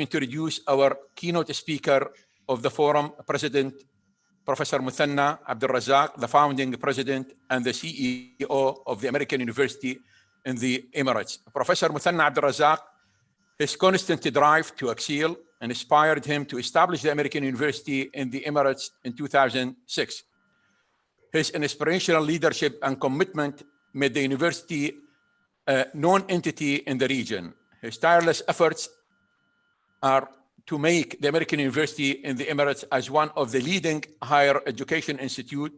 me introduce our keynote speaker of the forum, President Professor Muthanna Abdul Razak, the founding president and the CEO of the American University in the Emirates. Professor Muthanna Abdul Razak, his constant drive to excel inspired him to establish the American University in the Emirates in 2006. His inspirational leadership and commitment made the university a known entity in the region. His tireless efforts are to make the American University in the Emirates as one of the leading higher education institutes,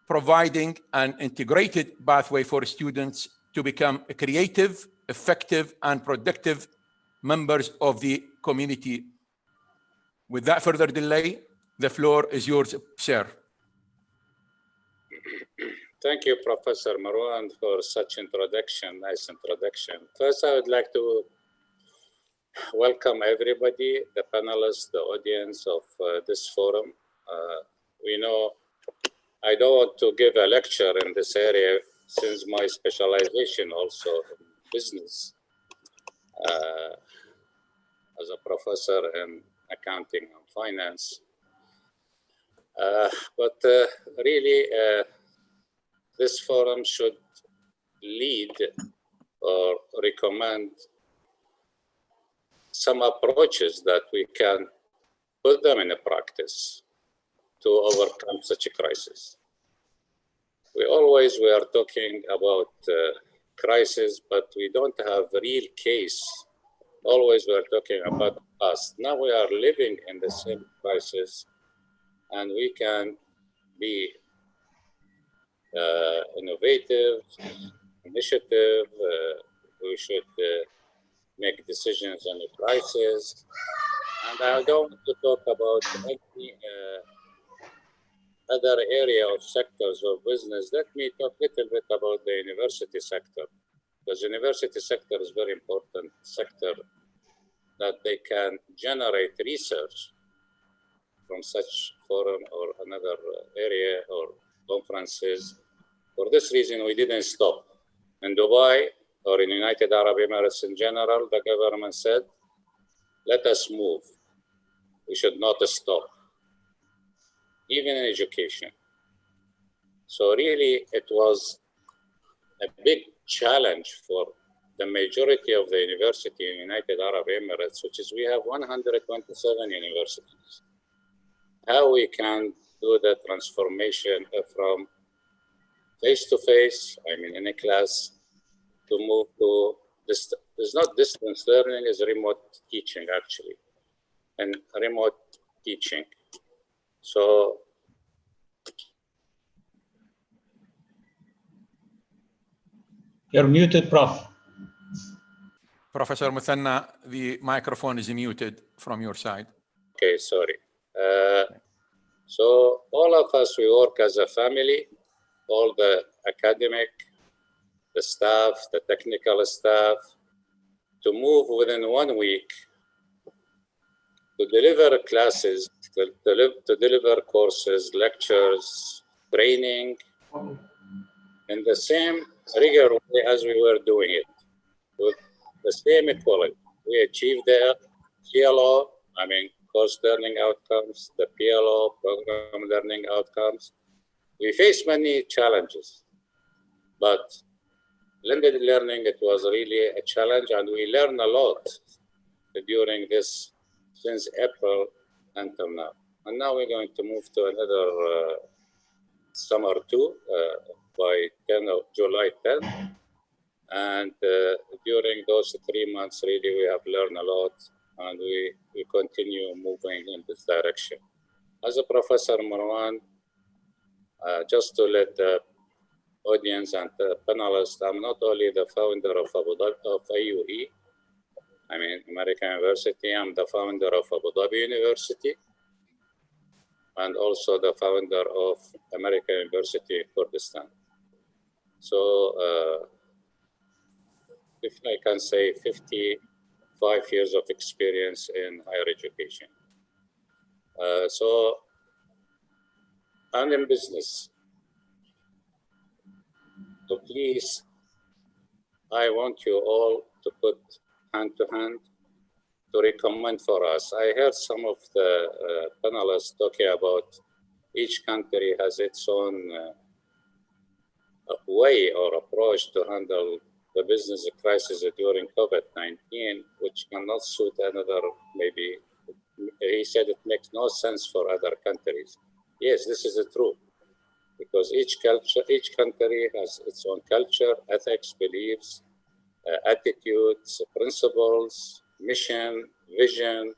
providing an integrated pathway for students to become creative, effective, and productive members of the community. Without further delay, the floor is yours, sir. Thank you, Professor Marwan, for such introduction, nice introduction. First, I would like to welcome everybody, the panelists, the audience of this forum. We know I don't want to give a lecture in this area since my specialization also in business as a professor in accounting and finance. But really, this forum should lead or recommend some approaches that we can put them in practice to overcome such a crisis. We are talking about crisis, but we don't have a real case. Always we are talking about the past. Now we are living in the same crisis, and we can be innovative, initiative. We should make decisions on the crisis. And I don't want to talk about any other area of sectors of business. Let me talk a little bit about the university sector, because the university sector is very important sector that they can generate research from such forum or another area or conferences. For this reason, we didn't stop. In Dubai or in United Arab Emirates in general, the government said, let us move. We should not stop, even in education. So really, it was a big challenge for the majority of the university in United Arab Emirates, which is we have 127 universities. How we can do the transformation from face-to-face, I mean in a class, to move to this. It's not distance learning, it's remote teaching actually, and remote teaching. So you're muted, Prof. Professor Muthanna, the microphone is muted from your side. Okay, sorry. So all of us, we work as a family, all the academic, the staff, the technical staff, to move within 1 week to deliver classes, to deliver courses, lectures, training, in the same rigor way as we were doing it, with the same equality. We achieved the CLO, I mean, course learning outcomes, the PLO, program learning outcomes. We faced many challenges, but blended learning, it was really a challenge, and we learned a lot during this, since April until now. And now we're going to move to another summer too, by July 10. And during those 3 months, really, we have learned a lot, and we continue moving in this direction. As a Professor Marwan, just to let the audience and the panelists, I'm not only the founder of IUE, I mean American University, I'm the founder of Abu Dhabi University, and also the founder of American University Kurdistan. So if I can say 55 years of experience in higher education. So I'm in business. So please, I want you all to put hand to hand to recommend for us. I heard some of the panelists talking about each country has its own way or approach to handle the business crisis during COVID-19, which cannot suit another, maybe. He said it makes no sense for other countries. Yes, this is true, because each country has its own culture, ethics, beliefs, attitudes, principles, mission, vision.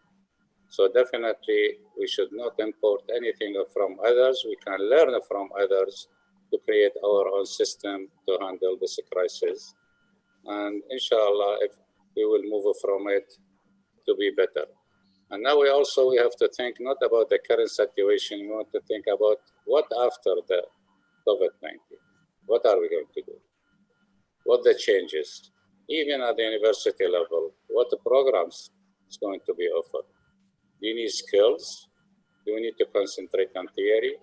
So definitely we should not import anything from others. We can learn from others to create our own system to handle this crisis. And inshallah, if we will move from it to be better. And now we have to think not about the current situation, we want to think about what after the COVID-19. What are we going to do? What the changes? Even at the university level, what the programs is going to be offered? Do you need skills? Do you need to concentrate on theory?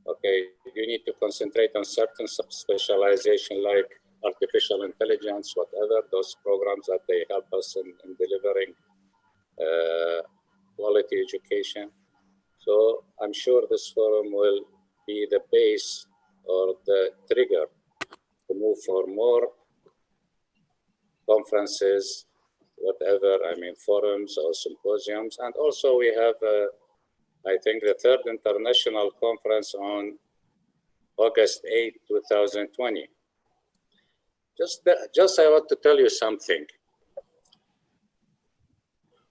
Okay, do you need to concentrate on certain specialization like artificial intelligence, whatever, those programs that they help us in delivering quality education. So I'm sure this forum will be the base or the trigger to move for more conferences, whatever, forums or symposiums. And also we have, I think, the third international conference on August 8, 2020. Just I want to tell you something.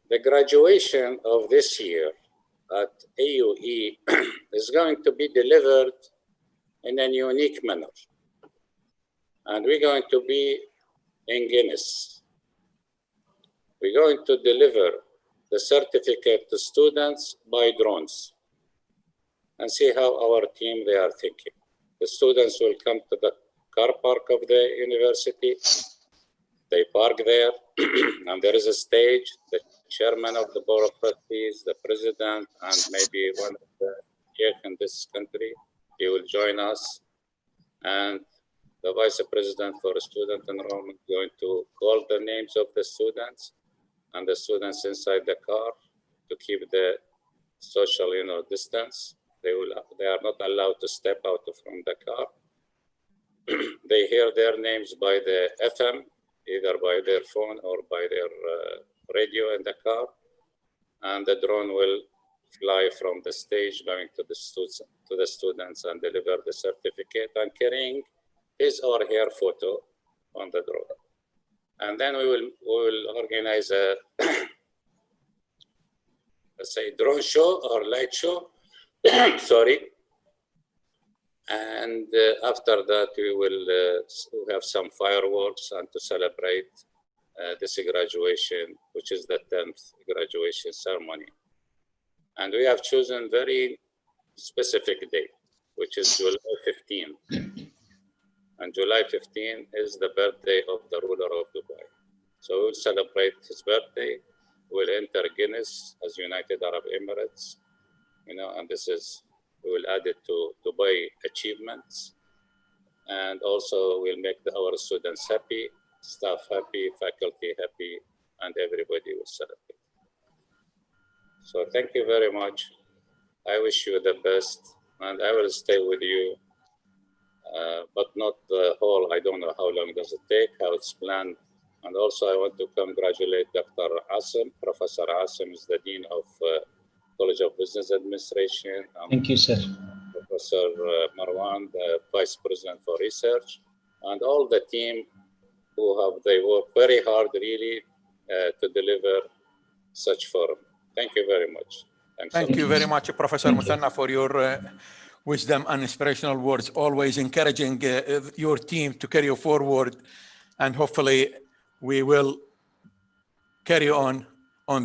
The graduation of this year at AUE is going to be delivered in a unique manner. And we're going to be in Guinness. We're going to deliver the certificate to students by drones and see how our team, they are thinking. The students will come to the car park of the university. They park there, and there is a stage. The chairman of the board of trustees, the president, and maybe one of the chief in this country, he will join us. And the vice president for student enrollment is going to call the names of the students and the students inside the car to keep the social, distance. They are not allowed to step out from the car. They hear their names by the FM, either by their phone or by their radio in the car, and the drone will fly from the stage going to the students and deliver the certificate and carrying his or her photo on the drone. And then we will organize a let's say drone show or light show. Sorry. And after that, we will have some fireworks and to celebrate this graduation, which is the 10th graduation ceremony. And we have chosen very specific date, which is July 15. And July 15 is the birthday of the ruler of Dubai. So we'll celebrate his birthday. We'll enter Guinness as United Arab Emirates, and this is, we will add it to Dubai achievements. And also we'll make our students happy, staff happy, faculty happy, and everybody will celebrate. So thank you very much. I wish you the best, and I will stay with you, but not the whole, I don't know how long does it take, how it's planned. And also I want to congratulate Dr. Asim. Professor Asim is the Dean of College of Business Administration. Thank you, sir. Professor Marwan, the Vice President for Research, and all the team they work very hard really to deliver such forum. Thank you very much. Thank you very much, Professor Muthanna, for your wisdom and inspirational words, always encouraging your team to carry you forward, and hopefully we will carry on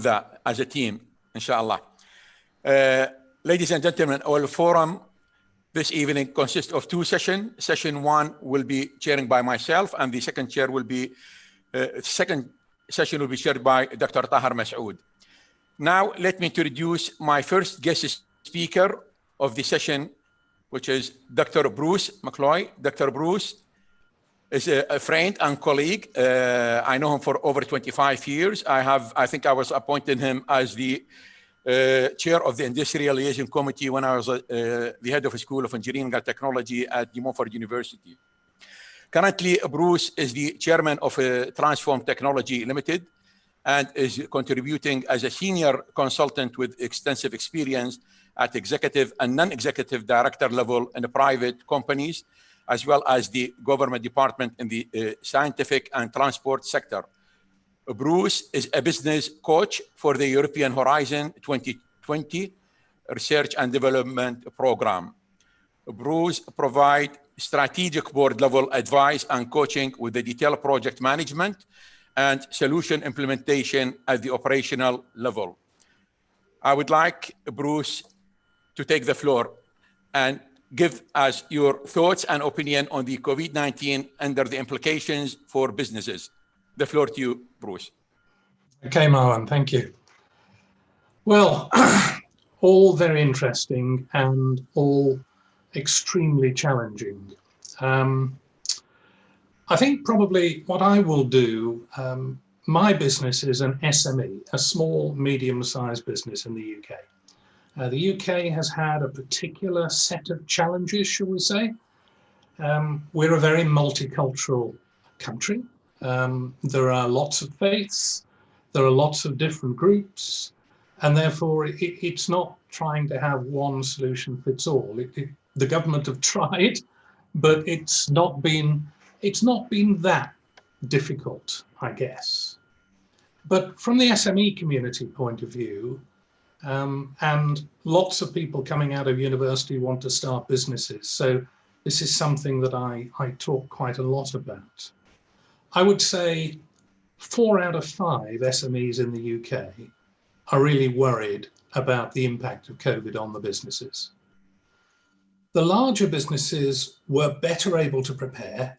that as a team, inshallah. Ladies and gentlemen, our forum this evening consists of two sessions. Session one will be chairing by myself, and the second session will be chaired by Dr. Tahar Masoud. Now, let me introduce my first guest speaker of the session, which is Dr. Bruce McCloy. Dr. Bruce is a friend and colleague. I know him for over 25 years. I think I was appointing him as the chair of the Industrial Liaison Committee when I was the head of a School of Engineering and Technology at De Montfort University. Currently, Bruce is the chairman of Transform Technology Limited and is contributing as a senior consultant with extensive experience at executive and non-executive director level in the private companies, as well as the government department in the scientific and transport sector. Bruce is a business coach for the European Horizon 2020 Research and Development Program. Bruce provides strategic board level advice and coaching with the detailed project management and solution implementation at the operational level. I would like Bruce to take the floor and give us your thoughts and opinion on the COVID-19 and the implications for businesses. The floor to you, Bruce. Okay, Marwan, thank you. Well, all very interesting and all extremely challenging. I think probably what I will do, my business is an SME, a small, medium-sized business in the UK. The UK has had a particular set of challenges, shall we say. We're a very multicultural country. There are lots of faiths, there are lots of different groups, and therefore it's not trying to have one solution fits all. The government have tried, but it's not been that difficult, I guess. But from the SME community point of view, and lots of people coming out of university want to start businesses. So this is something that I talk quite a lot about. I would say 4 out of 5 SMEs in the UK are really worried about the impact of COVID on the businesses. The larger businesses were better able to prepare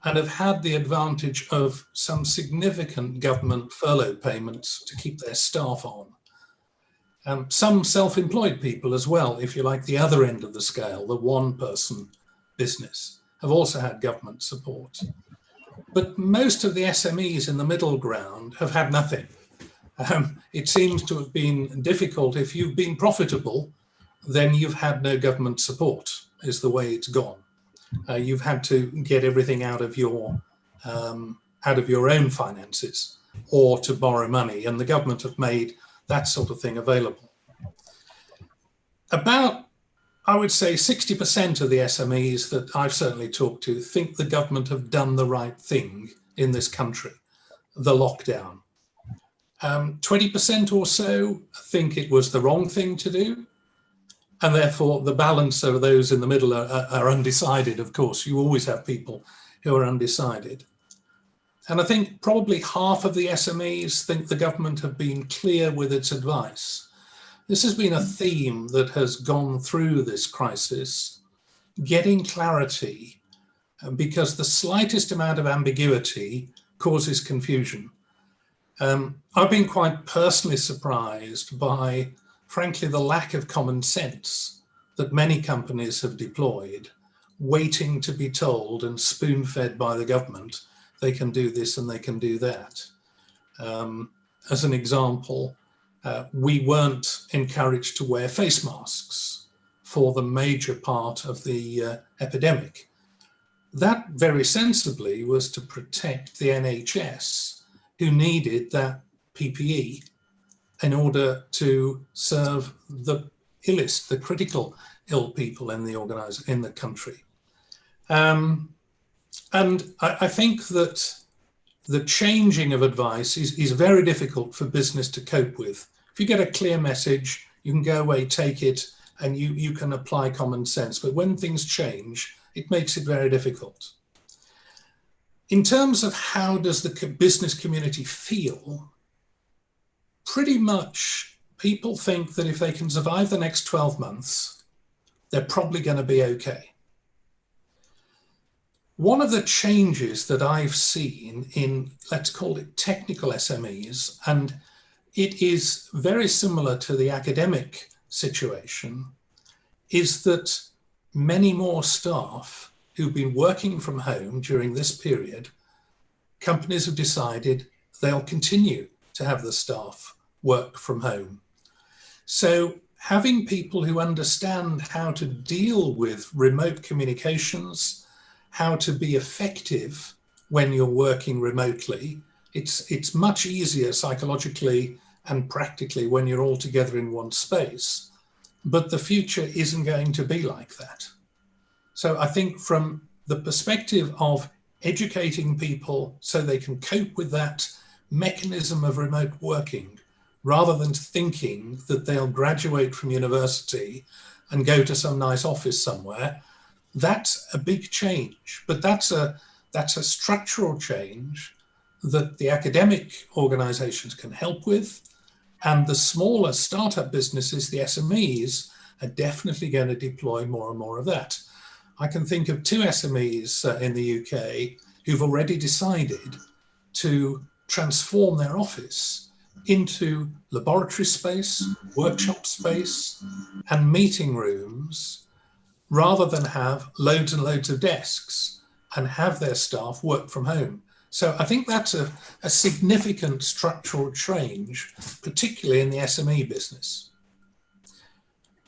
and have had the advantage of some significant government furlough payments to keep their staff on. Some self-employed people as well, if you like, the other end of the scale, the one-person business, have also had government support. But most of the SMEs in the middle ground have had nothing. It seems to have been difficult. If you've been profitable, then you've had no government support, is the way it's gone. You've had to get everything out of your own finances or to borrow money, and the government have made that sort of thing available. About, I would say, 60% of the SMEs that I've certainly talked to think the government have done the right thing in this country, the lockdown. 20% or so think it was the wrong thing to do, and therefore the balance of those in the middle are undecided, of course. You always have people who are undecided. And I think probably half of the SMEs think the government have been clear with its advice. This has been a theme that has gone through this crisis, getting clarity, because the slightest amount of ambiguity causes confusion. I've been quite personally surprised by, frankly, the lack of common sense that many companies have deployed, waiting to be told and spoon-fed by the government they can do this and they can do that. As an example, we weren't encouraged to wear face masks for the major part of the epidemic. That very sensibly was to protect the NHS, who needed that PPE in order to serve the illest, the critical ill people in the country. And I think that the changing of advice is very difficult for business to cope with. If you get a clear message, you can go away, take it, and you can apply common sense. But when things change, it makes it very difficult. In terms of how does the business community feel, pretty much people think that if they can survive the next 12 months, they're probably going to be okay. One of the changes that I've seen in, let's call it technical SMEs, and it is very similar to the academic situation, is that many more staff who've been working from home during this period, companies have decided they'll continue to have the staff work from home. So having people who understand how to deal with remote communications, how to be effective when you're working remotely, it's much easier psychologically and practically when you're all together in one space. But the future isn't going to be like that. So I think from the perspective of educating people so they can cope with that mechanism of remote working, rather than thinking that they'll graduate from university and go to some nice office somewhere, that's a big change. But that's a structural change that the academic organizations can help with. And the smaller startup businesses, the SMEs, are definitely going to deploy more and more of that. I can think of 2 SMEs in the UK who've already decided to transform their office into laboratory space, workshop space, and meeting rooms, rather than have loads and loads of desks and have their staff work from home. So I think that's a significant structural change, particularly in the SME business.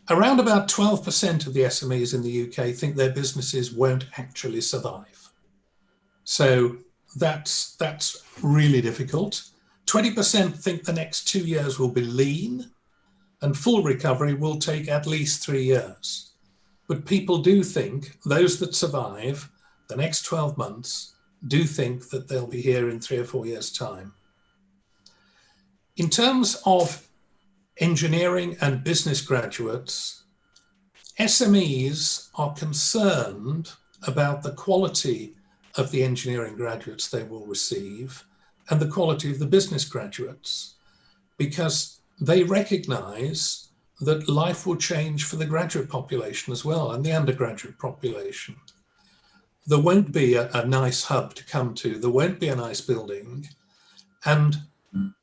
Around about 12% of the SMEs in the UK think their businesses won't actually survive. So that's really difficult. 20% think the next 2 years will be lean, and full recovery will take at least 3 years. But people do think, those that survive the next 12 months, do think that they'll be here in 3 or 4 years' time. In terms of engineering and business graduates, SMEs are concerned about the quality of the engineering graduates they will receive and the quality of the business graduates, because they recognize that life will change for the graduate population as well and the undergraduate population. There won't be a nice hub to come to, there won't be a nice building, and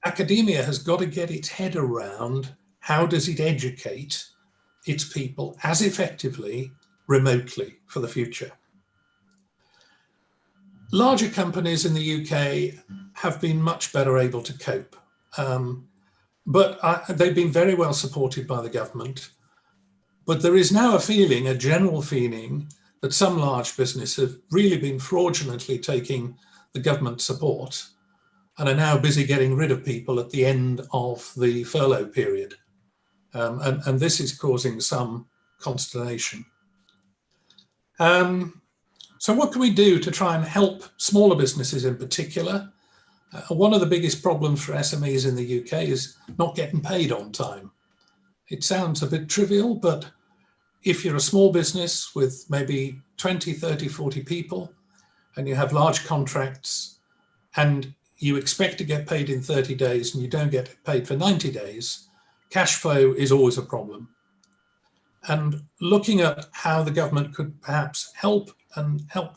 academia has got to get its head around how does it educate its people as effectively remotely for the future. Larger companies in the UK have been much better able to cope, but they've been very well supported by the government. But there is now a general feeling, that some large businesses have really been fraudulently taking the government support and are now busy getting rid of people at the end of the furlough period. And this is causing some consternation. So what can we do to try and help smaller businesses in particular? One of the biggest problems for SMEs in the UK is not getting paid on time. It sounds a bit trivial, but if you're a small business with maybe 20, 30, 40 people, and you have large contracts, and you expect to get paid in 30 days and you don't get paid for 90 days, cash flow is always a problem. And looking at how the government could perhaps help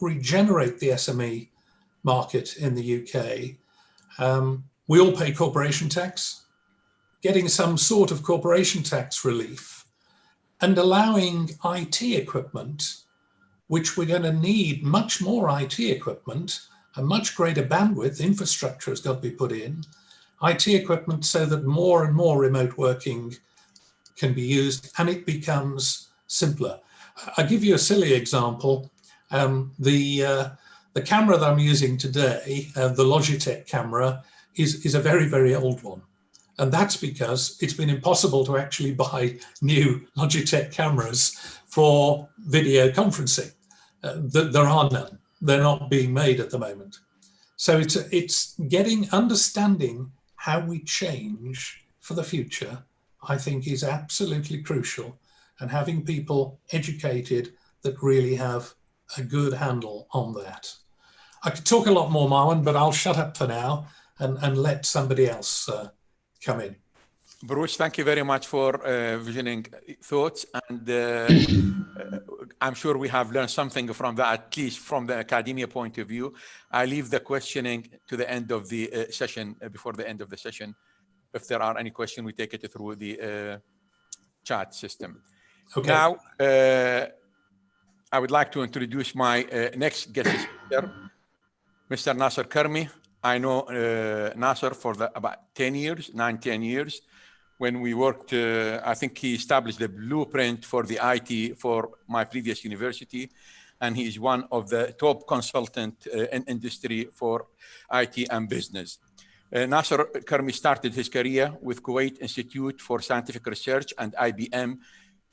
regenerate the SME market in the UK, we all pay corporation tax. Getting some sort of corporation tax relief and allowing IT equipment, which we're going to need much more IT equipment, a much greater bandwidth, infrastructure has got to be put in, IT equipment so that more and more remote working can be used and it becomes simpler. I'll give you a silly example. The camera that I'm using today, the Logitech camera, is a very, very old one. And that's because it's been impossible to actually buy new Logitech cameras for video conferencing. There are none. They're not being made at the moment. So it's understanding how we change for the future, I think, is absolutely crucial, and having people educated that really have a good handle on that. I could talk a lot more, Marwan, but I'll shut up for now and let somebody else come in. Bruce, thank you very much for visioning thoughts, and I'm sure we have learned something from that, at least from the academia point of view. I leave the questioning to the end of the session, before the end of the session. If there are any questions, we take it through the chat system. Okay. Now, I would like to introduce my next guest speaker, Mr. Nasser Karmi. I know Nasser for about 10 years, 10 years. When we worked, I think he established the blueprint for the IT for my previous university. And he is one of the top consultant in industry for IT and business. Nasser Karmi started his career with Kuwait Institute for Scientific Research and IBM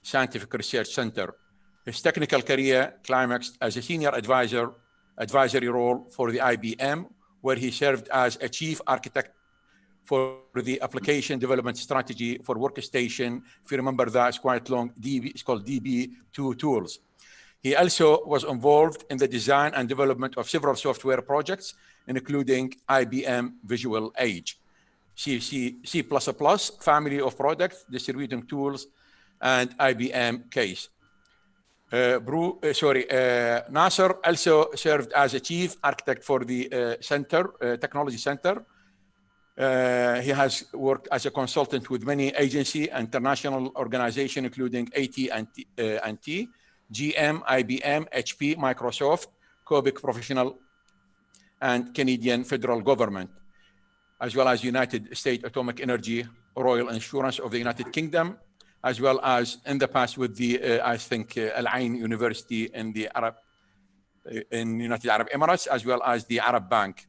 Scientific Research Center. His technical career climaxed as a senior advisory role for the IBM, where he served as a chief architect for the application development strategy for workstation. If you remember that, it's quite long, it's called DB2 tools. He also was involved in the design and development of several software projects, including IBM Visual Age, C++, family of products, distributing tools, and IBM Case. Nasser also served as a chief architect for the technology center. He has worked as a consultant with many agencies, international organizations, including AT&T, GM, IBM, HP, Microsoft, Quebec Professional, and Canadian federal government, as well as United States Atomic Energy, Royal Insurance of the United Kingdom, as well as in the past with the, I think, Al Ain University in the United Arab Emirates, as well as the Arab Bank.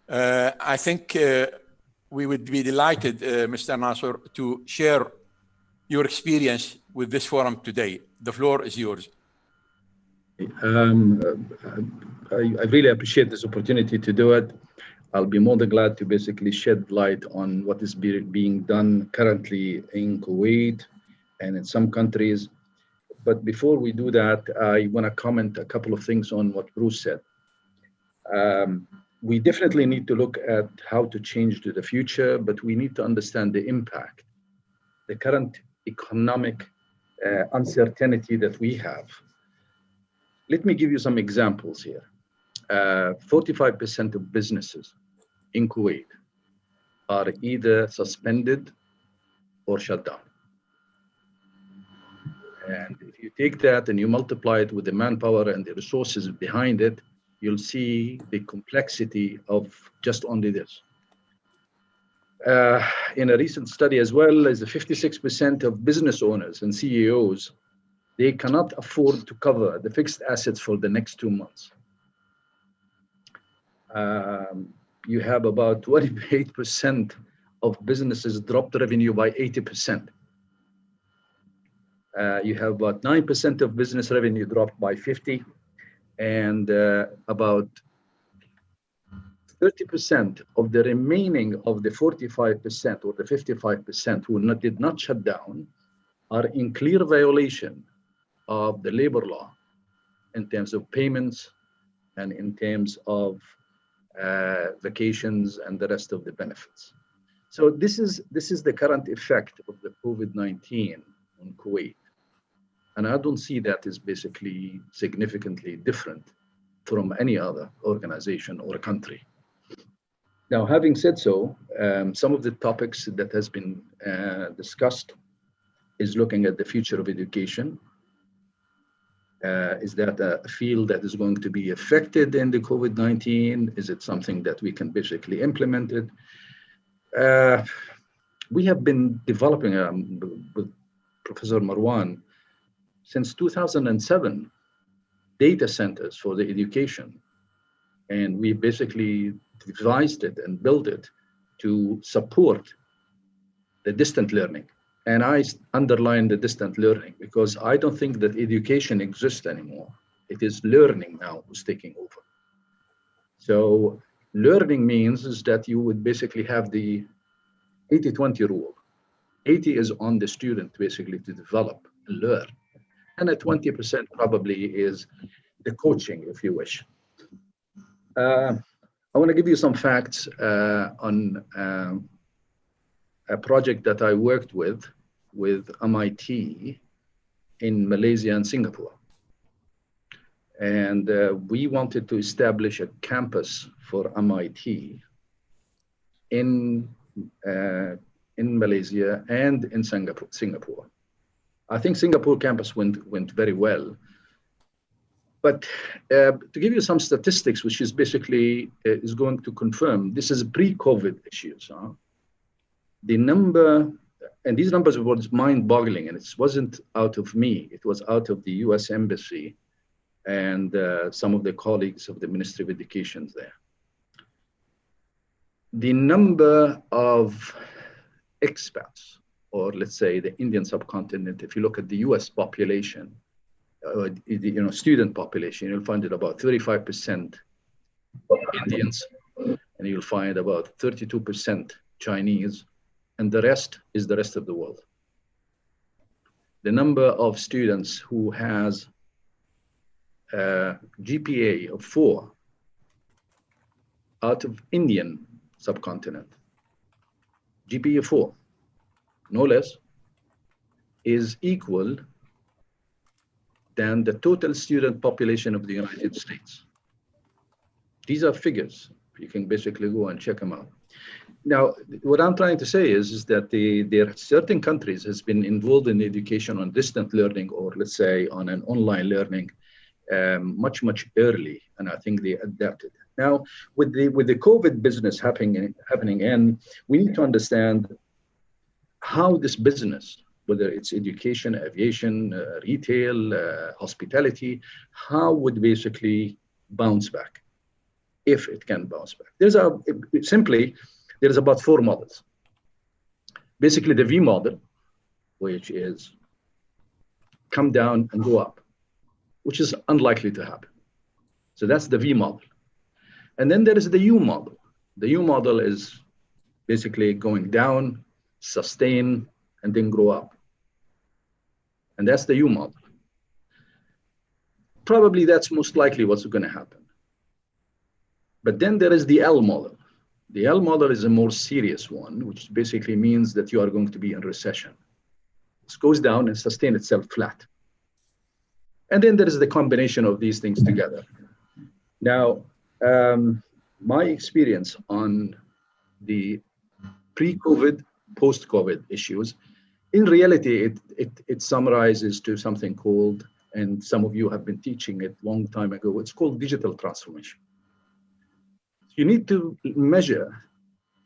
I think we would be delighted, Mr. Nasser, to share your experience with this forum today. The floor is yours. I really appreciate this opportunity to do it. I'll be more than glad to basically shed light on what is being done currently in Kuwait and in some countries. But before we do that, I want to comment a couple of things on what Bruce said. We definitely need to look at how to change to the future, but we need to understand the impact, the current economic uncertainty that we have. Let me give you some examples here. 45% of businesses in Kuwait are either suspended or shut down. And if you take that and you multiply it with the manpower and the resources behind it, you'll see the complexity of just only this. In a recent study as well, is 56% of business owners and CEOs, they cannot afford to cover the fixed assets for the next 2 months. You have about 28% of businesses dropped revenue by 80%. You have about 9% of business revenue dropped by 50%, and about 30% of the remaining of the 45% or the 55% who did not shut down are in clear violation of the labor law in terms of payments and in terms of vacations and the rest of the benefits. So this is the current effect of the COVID-19 on Kuwait. And I don't see that as basically significantly different from any other organization or country. Now, having said so, some of the topics that has been discussed is looking at the future of education. Is that a field that is going to be affected in the COVID-19? Is it something that we can basically implement it? We have been developing with Professor Marwan since 2007 data centers for the education. And we basically devised it and built it to support the distant learning. And I underline the distant learning because I don't think that education exists anymore. It is learning now who's taking over. So learning means is that you would basically have the 80-20 rule. 80 is on the student basically to develop and learn. And at 20% probably is the coaching, if you wish. I want to give you some facts on a project that I worked with MIT in Malaysia and Singapore. And we wanted to establish a campus for MIT in Malaysia and in Singapore. I think Singapore campus went very well. But to give you some statistics, which is basically is going to confirm, this is pre-COVID issues. The number, and these numbers were mind-boggling, and it wasn't out of me, it was out of the US Embassy and some of the colleagues of the Ministry of Education there. The number of expats, or let's say the Indian subcontinent, if you look at the US population, student population, you'll find it about 35% Indians, and you'll find about 32% Chinese, and the rest is the rest of the world. The number of students who has a GPA of 4 out of Indian subcontinent, GPA 4, no less, is equal than the total student population of the United States. These are figures. You can basically go and check them out. Now, what I'm trying to say is that there are certain countries has been involved in education on distant learning, or let's say on an online learning, much early, and I think they adapted. Now, with the COVID business happening, and we need to understand how this business, whether it's education, aviation, retail, hospitality, how would basically bounce back, if it can bounce back. There's about 4 models. Basically, the V model, which is come down and go up, which is unlikely to happen. So that's the V model. And then there is the U model. The U model is basically going down, sustain, and then grow up. And that's the U model. Probably that's most likely what's going to happen. But then there is the L model. The L model is a more serious one, which basically means that you are going to be in recession. It goes down and sustain itself flat. And then there is the combination of these things together. Now, my experience on the pre-COVID, post-COVID issues, in reality, it summarizes to something called, and some of you have been teaching it a long time ago, it's called digital transformation. You need to measure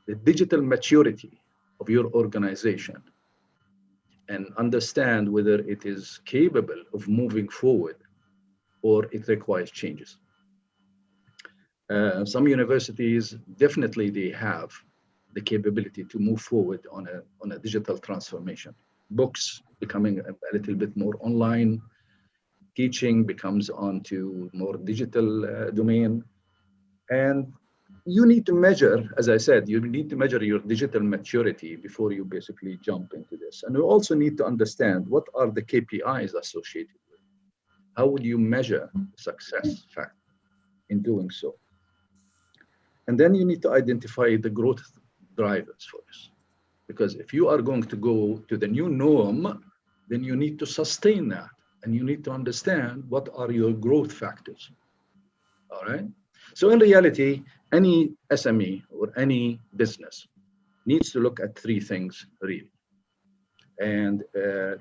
the digital maturity of your organization and understand whether it is capable of moving forward or it requires changes. Some universities, definitely they have the capability to move forward on a digital transformation. Books becoming a little bit more online, teaching becomes onto more digital domain. And you need to measure, as I said, you need to measure your digital maturity before you basically jump into this. And you also need to understand what are the KPIs associated with it. How would you measure success factor in doing so? And then you need to identify the growth drivers for this. Because if you are going to go to the new norm, then you need to sustain that. And you need to understand what are your growth factors. All right? So in reality, any SME or any business needs to look at 3 things really. And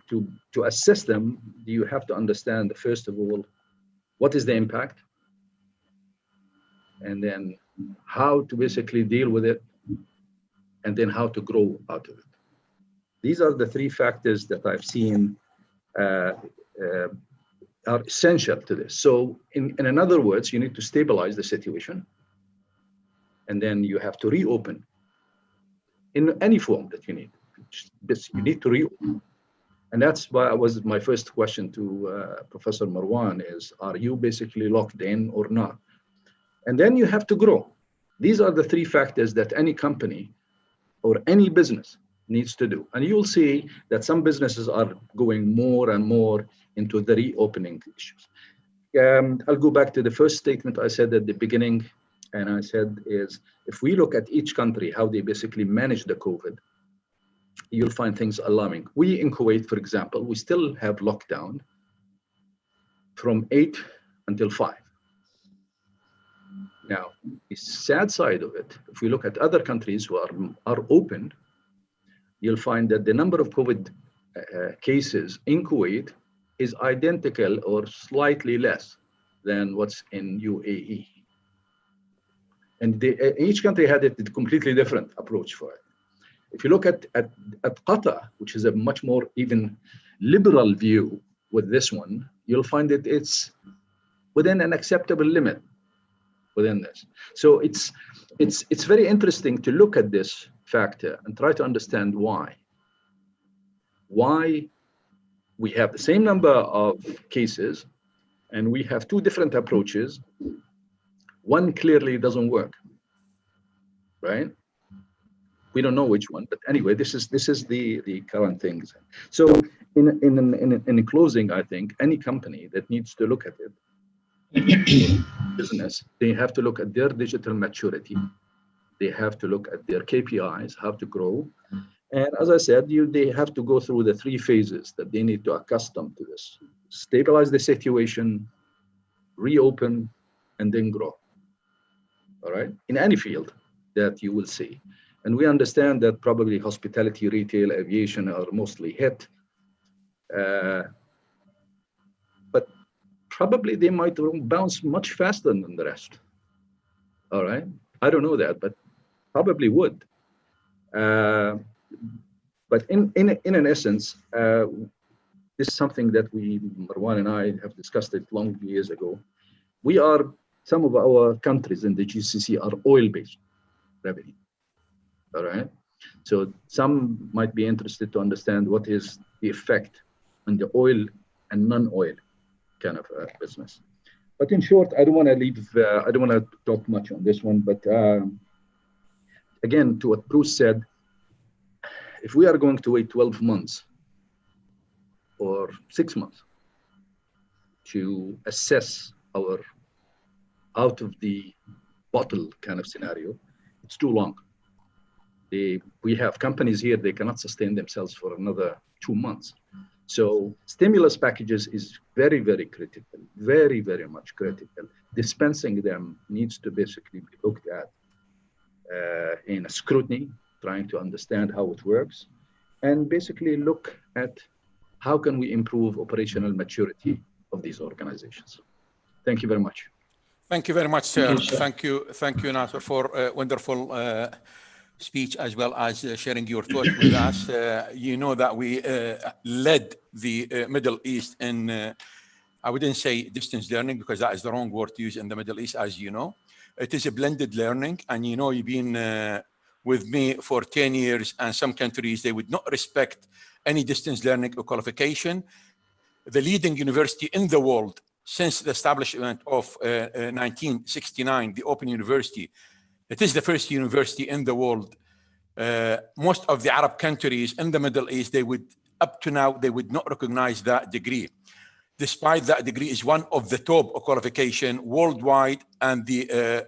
to assess them, you have to understand, first of all, what is the impact? And then how to basically deal with it, and then how to grow out of it. These are the 3 factors that I've seen are essential to this. So in other words, you need to stabilize the situation, and then you have to reopen in any form that you need. You need to reopen. And that's why was my first question to Professor Marwan is, are you basically locked in or not? And then you have to grow. These are the 3 factors that any company or any business needs to do. And you'll see that some businesses are going more and more into the reopening issues. I'll go back to the first statement I said at the beginning, and I said is, if we look at each country, how they basically manage the COVID, you'll find things alarming. We in Kuwait, for example, we still have lockdown from 8 until 5. Now, the sad side of it, if we look at other countries who are open, you'll find that the number of COVID cases in Kuwait is identical or slightly less than what's in UAE. And each country had a completely different approach for it. If you look at Qatar, which is a much more even liberal view with this one, you'll find that it's within an acceptable limit within this. So it's very interesting to look at this factor and try to understand why we have the same number of cases and we have two different approaches. One clearly doesn't work, right? We don't know which one, but anyway, this is the current things. So in closing, I think any company that needs to look at it, business, they have to look at their digital maturity. They have to look at their KPIs, how to grow. And as I said, they have to go through the 3 phases that they need to accustom to this. Stabilize the situation, reopen, and then grow. All right, in any field that you will see. And we understand that probably hospitality, retail, aviation are mostly hit. But probably they might bounce much faster than the rest. All right, I don't know that, but probably would. But in an essence, this is something that Marwan and I have discussed it long years ago. Some of our countries in the GCC are oil-based revenue. All right. So some might be interested to understand what is the effect on the oil and non-oil kind of business. But in short, I don't want to talk much on this one. But again, to what Bruce said, if we are going to wait 12 months or 6 months to assess our out of the bottle kind of scenario, it's too long. We have companies here, they cannot sustain themselves for another 2 months. So stimulus packages is very, very critical, very, very much critical. Dispensing them needs to basically be looked at in a scrutiny, trying to understand how it works, and basically look at how can we improve operational maturity of these organizations. Thank you very much. Thank you very much, sir. Thank you, Thank you, Nasser, for a wonderful speech as well as sharing your thoughts with us. You know that we led the Middle East in, I wouldn't say distance learning because that is the wrong word to use in the Middle East, as you know. It is a blended learning, and you know, you've been with me for 10 years, and some countries, they would not respect any distance learning or qualification. The leading university in the world since the establishment of 1969, the Open University, it is the first university in the world. Most of the Arab countries in the Middle East, up to now, they would not recognize that degree. Despite that degree is one of the top qualification worldwide, and the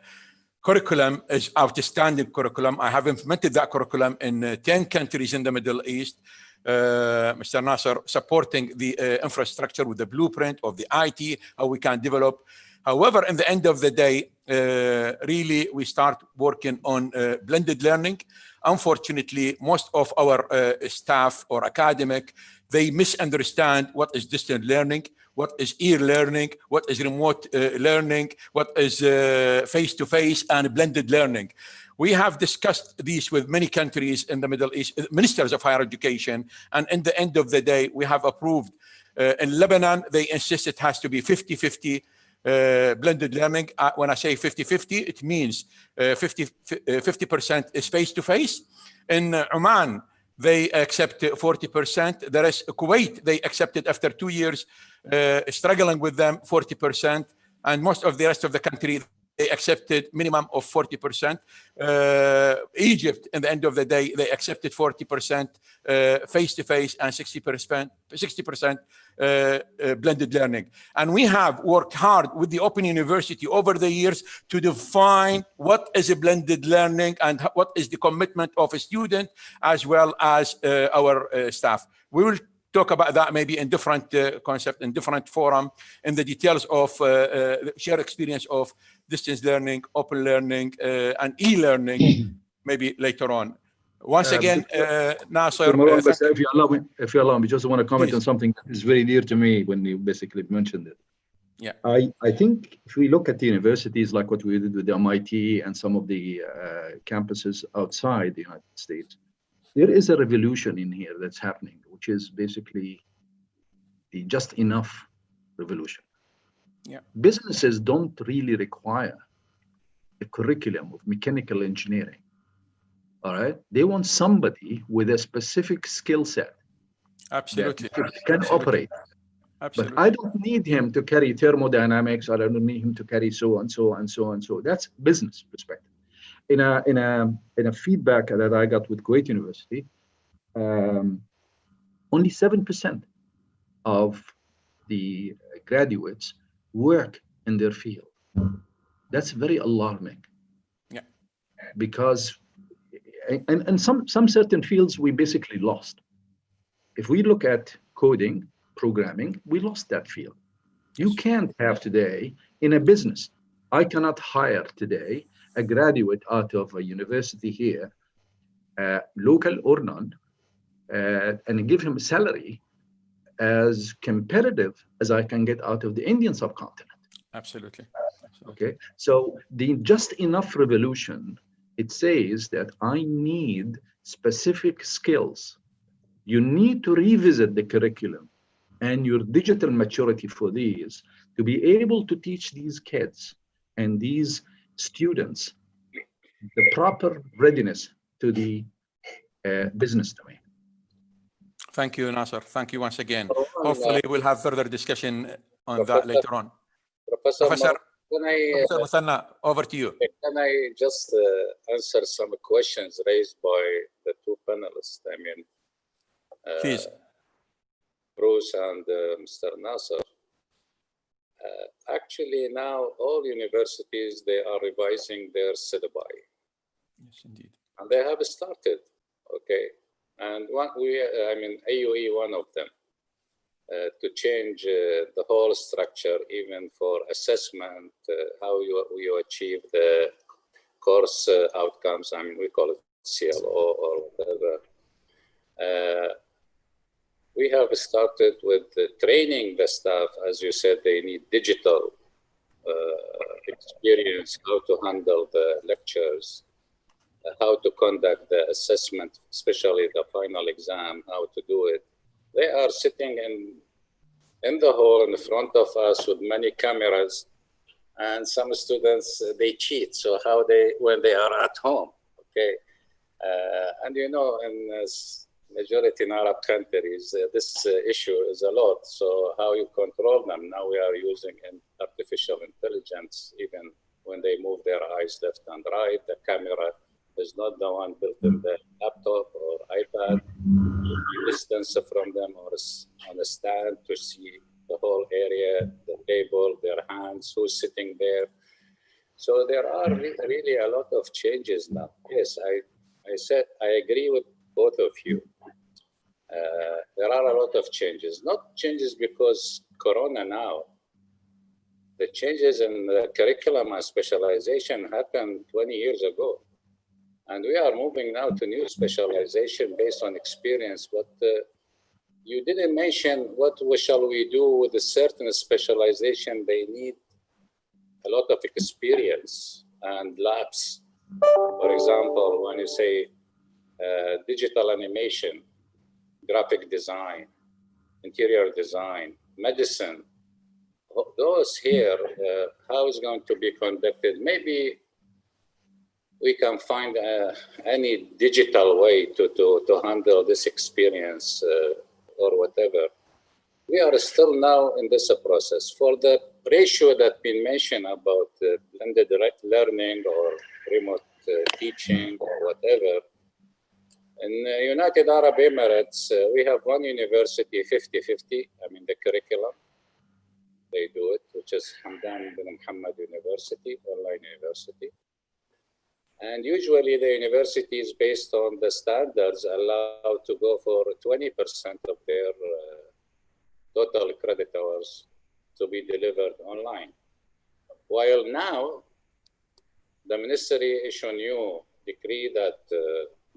curriculum is outstanding curriculum. I have implemented that curriculum in 10 countries in the Middle East. Mr. Nasser, supporting the infrastructure with the blueprint of the IT, how we can develop. However, in the end of the day, really, we start working on blended learning. Unfortunately, most of our staff or academic, they misunderstand what is distant learning, what is e-learning, what is remote learning, what is face-to-face and blended learning. We have discussed these with many countries in the Middle East, ministers of higher education, and in the end of the day, we have approved. In Lebanon, they insist it has to be 50-50 blended learning. When I say 50-50, it means 50% is face-to-face. In Oman, they accept 40%. The rest, Kuwait, they accepted after 2 years, struggling with them, 40%. And most of the rest of the country, they accepted minimum of 40%. Egypt, in the end of the day, they accepted 40% face-to-face and 60% blended learning. And we have worked hard with the Open University over the years to define what is a blended learning and what is the commitment of a student as well as our staff. We will talk about that maybe in different concept, in different forum, in the details of shared experience of distance learning, open learning, and e-learning, maybe later on. Once again, Nasser, Marwan, if you allow me, just want to comment Please. on something that is very dear to me when you basically mentioned it. Yeah. I think if we look at the universities like what we did with the MIT and some of the campuses outside the United States, there is a revolution in here that's happening, which is basically the just enough revolution. Yeah. Businesses don't really require a curriculum of mechanical engineering. All right. They want somebody with a specific skill set Absolutely. that can operate. Absolutely. But I don't need him to carry thermodynamics, or I don't need him to carry so and so and so and so. That's business perspective. In a feedback that I got with Kuwait University, only 7% of the graduates work in their field. That's very alarming. Yeah. Because and some certain fields we basically lost. If we look at coding, programming, we lost that field. You can't have today in a business. I cannot hire today a graduate out of a university here, local or none, and give him a salary as competitive as I can get out of the Indian subcontinent. Absolutely. Okay, so the just enough revolution, it says that I need specific skills. You need to revisit the curriculum and your digital maturity for these to be able to teach these kids and these students the proper readiness to the business domain. Thank you, Nasser. Thank you once again. Hopefully, we'll have further discussion on that later on. Professor Muthanna, over to you. Can I just answer some questions raised by the two panelists? I mean, Please. Bruce and Mr. Nasser. Actually, now all universities, they are revising their syllabi. Yes, indeed. And they have started, okay? And AUE, one of them, to change the whole structure, even for assessment, how you achieve the course outcomes. I mean, we call it CLO or whatever. We have started with training the staff. As you said, they need digital experience, how to handle the lectures, how to conduct the assessment, especially the final exam, how to do it. They are sitting in the hall in front of us with many cameras, and some students, they cheat. So how when they are at home, okay? And you know, in majority in Arab countries, this issue is a lot. So how you control them? Now we are using artificial intelligence, even when they move their eyes left and right, the camera is not the one built in the laptop or iPad. Distance from them or on a stand to see the whole area, the table, their hands, who's sitting there. So there are really a lot of changes now. Yes, I agree with both of you. There are a lot of changes, not changes because Corona now. The changes in the curriculum and specialization happened 20 years ago. And we are moving now to new specialization based on experience. But you didn't mention what shall we do with a certain specialization. They need a lot of experience and labs. For example, when you say digital animation, graphic design, interior design, medicine, those here, how is going to be conducted? Maybe we can find any digital way to handle this experience or whatever. We are still now in this process. For the ratio that's been mentioned about blended learning or remote teaching or whatever, in United Arab Emirates, we have one university 50-50, I mean the curriculum. They do it, which is Hamdan bin Muhammad University, online university. And usually the university is based on the standards allowed to go for 20% of their total credit hours to be delivered online. While now, the ministry issued a new decree that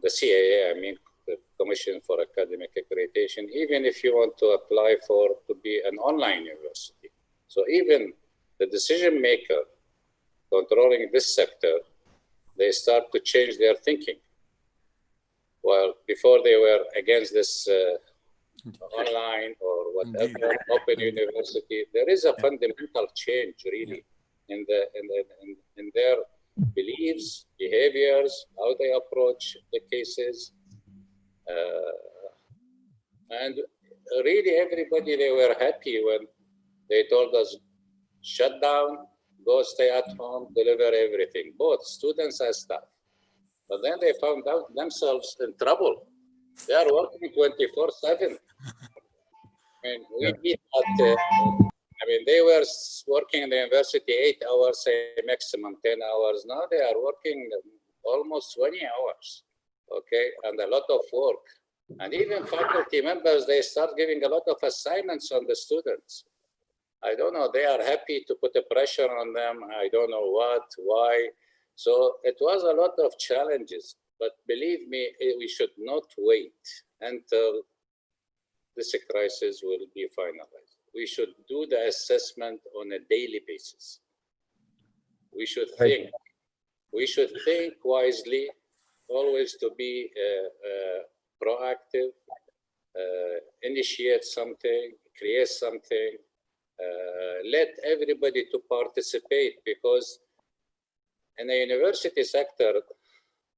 the CAA, I mean, the Commission for Academic Accreditation, even if you want to apply to be an online university. So even the decision maker controlling this sector, they start to change their thinking. Well, before they were against this online or whatever open university, there is a fundamental change really in their beliefs, behaviors, how they approach the cases. And really everybody, they were happy when they told us, shut down, go stay at home, deliver everything, both students and staff. But then they found out themselves in trouble. They are working 24/7. I mean, they were working in the university 8 hours, say maximum 10 hours. Now they are working almost 20 hours, okay, and a lot of work. And even faculty members, they start giving a lot of assignments on the students. I don't know, they are happy to put the pressure on them. I don't know what, why. So it was a lot of challenges, but believe me, we should not wait until this crisis will be finalized. We should do the assessment on a daily basis. We should think wisely, always to be proactive, initiate something, create something, let everybody to participate, because in the university sector,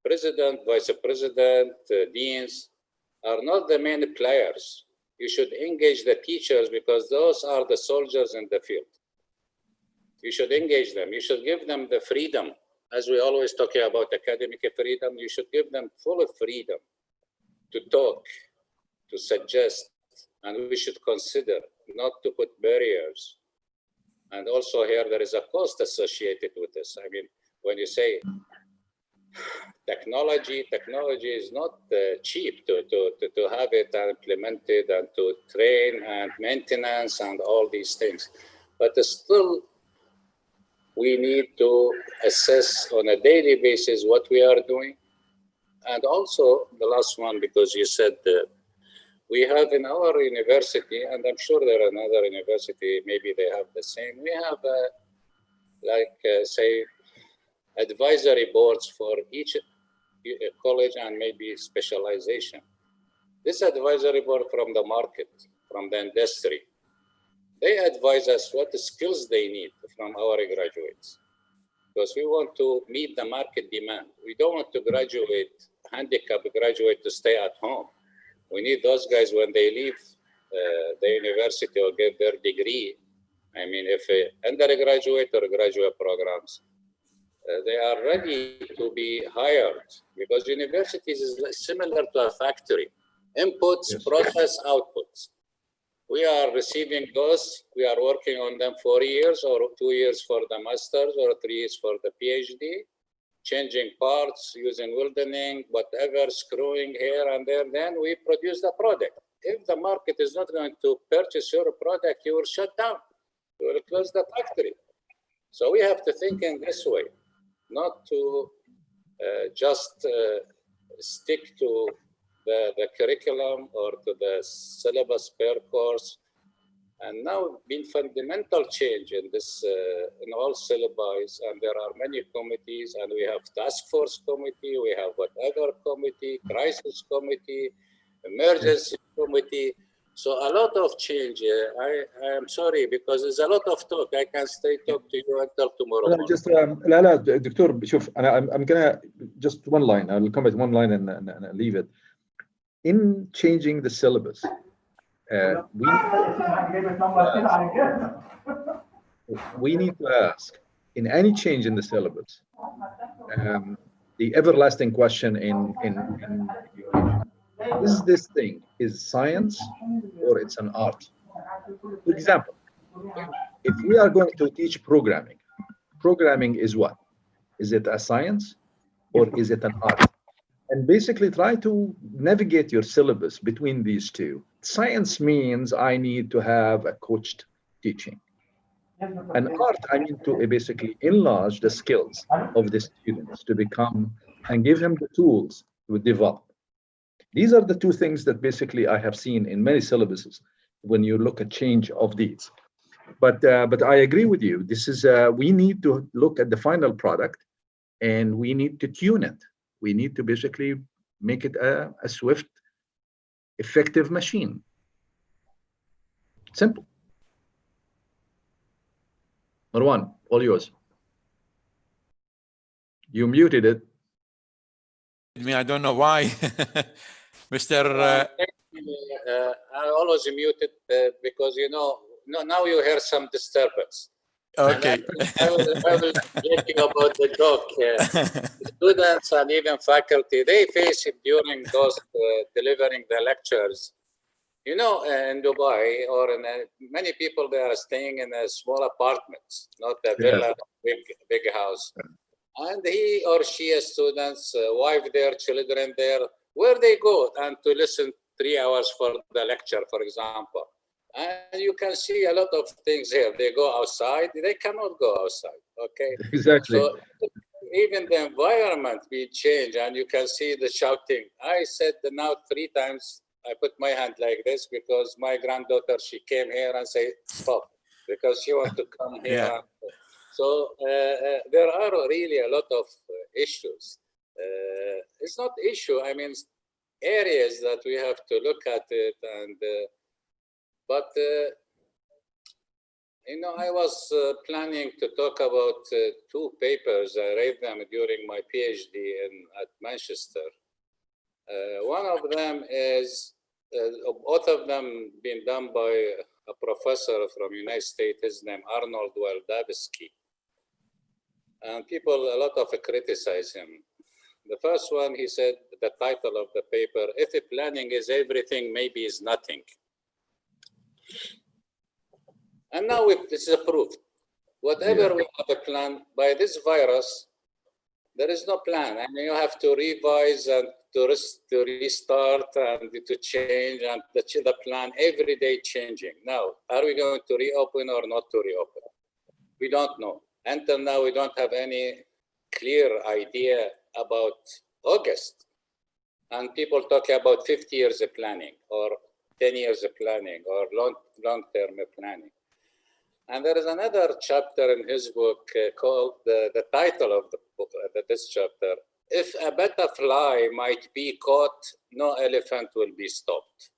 president, vice president, deans are not the main players. You should engage the teachers because those are the soldiers in the field. You should engage them. You should give them the freedom. As we always talk about academic freedom, you should give them full freedom to talk, to suggest, and we should consider not to put barriers. And also here, there is a cost associated with this. I mean, when you say technology is not cheap to have it implemented and to train and maintenance and all these things. But still, we need to assess on a daily basis what we are doing. And also the last one, because you said we have in our university, and I'm sure there are another university, maybe they have the same, we have say advisory boards for each college and maybe specialization. This advisory board from the market, from the industry, they advise us what skills they need from our graduates, because we want to meet the market demand. We don't want to handicapped graduate to stay at home. We need those guys when they leave the university or get their degree. I mean, if undergraduate or graduate programs, they are ready to be hired, because universities is similar to a factory. Inputs, yes. Process, outputs. We are receiving those, we are working on them 4 years or 2 years for the master's or 3 years for the PhD, changing parts, using welding, whatever, screwing here and there, then we produce the product. If the market is not going to purchase your product, you will shut down, you will close the factory. So we have to think in this way, not to just stick to the curriculum or to the syllabus per course. And now been fundamental change in this, in all syllabi, and there are many committees, and we have task force committee, we have whatever committee, crisis committee, emergency committee. So a lot of change. I am sorry, because there's a lot of talk. I can stay talk to you until tomorrow morning. Just لا دكتور شوف I'm gonna just one line. I will comment one line and leave it. In changing the syllabus, we need to ask, in any change in the syllabus, the everlasting question is this thing is science or it's an art? For example, if we are going to teach programming is what? Is it a science or is it an art? And basically try to navigate your syllabus between these two. Science means I need to have a coached teaching. And art, I need to basically enlarge the skills of the students to become and give them the tools develop. These are the two things that basically I have seen in many syllabuses when you look at change of these. But I agree with you. This is we need to look at the final product, and we need to tune it. We need to basically make it a swift, effective machine. Simple. Marwan, all yours. You muted it. I don't know why. Mr. I always mute it because, you know, now you hear some disturbance. Okay. I will let you about the joke. Students and even faculty, they face it during those delivering the lectures. You know, in Dubai or in many people, they are staying in a small apartments, not a villa, big house. And he or she, as students, wife their children there, where they go and to listen 3 hours for the lecture, for example. And you can see a lot of things here. They go outside, they cannot go outside, okay? Exactly. So even the environment will change, and you can see the shouting. I said now 3 times, I put my hand like this because my granddaughter, she came here and said, stop, because she wants to come here. Yeah. So there are really a lot of issues. It's not issue, I mean, areas that we have to look at it. And but you know, I was planning to talk about 2 papers. I read them during my PhD at Manchester. One of them is, both of them been done by a professor from United States. His name Arnold Waldavsky. And people, a lot of criticize him. The first one, he said, the title of the paper, if planning is everything, maybe is nothing. And now this is approved. Whatever we have a plan, by this virus, there is no plan. I mean, you have to revise and to restart and to change, and the plan every day changing. Now, are we going to reopen or not to reopen? We don't know. Until now, we don't have any clear idea about August. And people talk about 50 years of planning or 10 years of planning or long-term planning. And there is another chapter in his book called, the title of the book, this chapter, if a butterfly might be caught, no elephant will be stopped.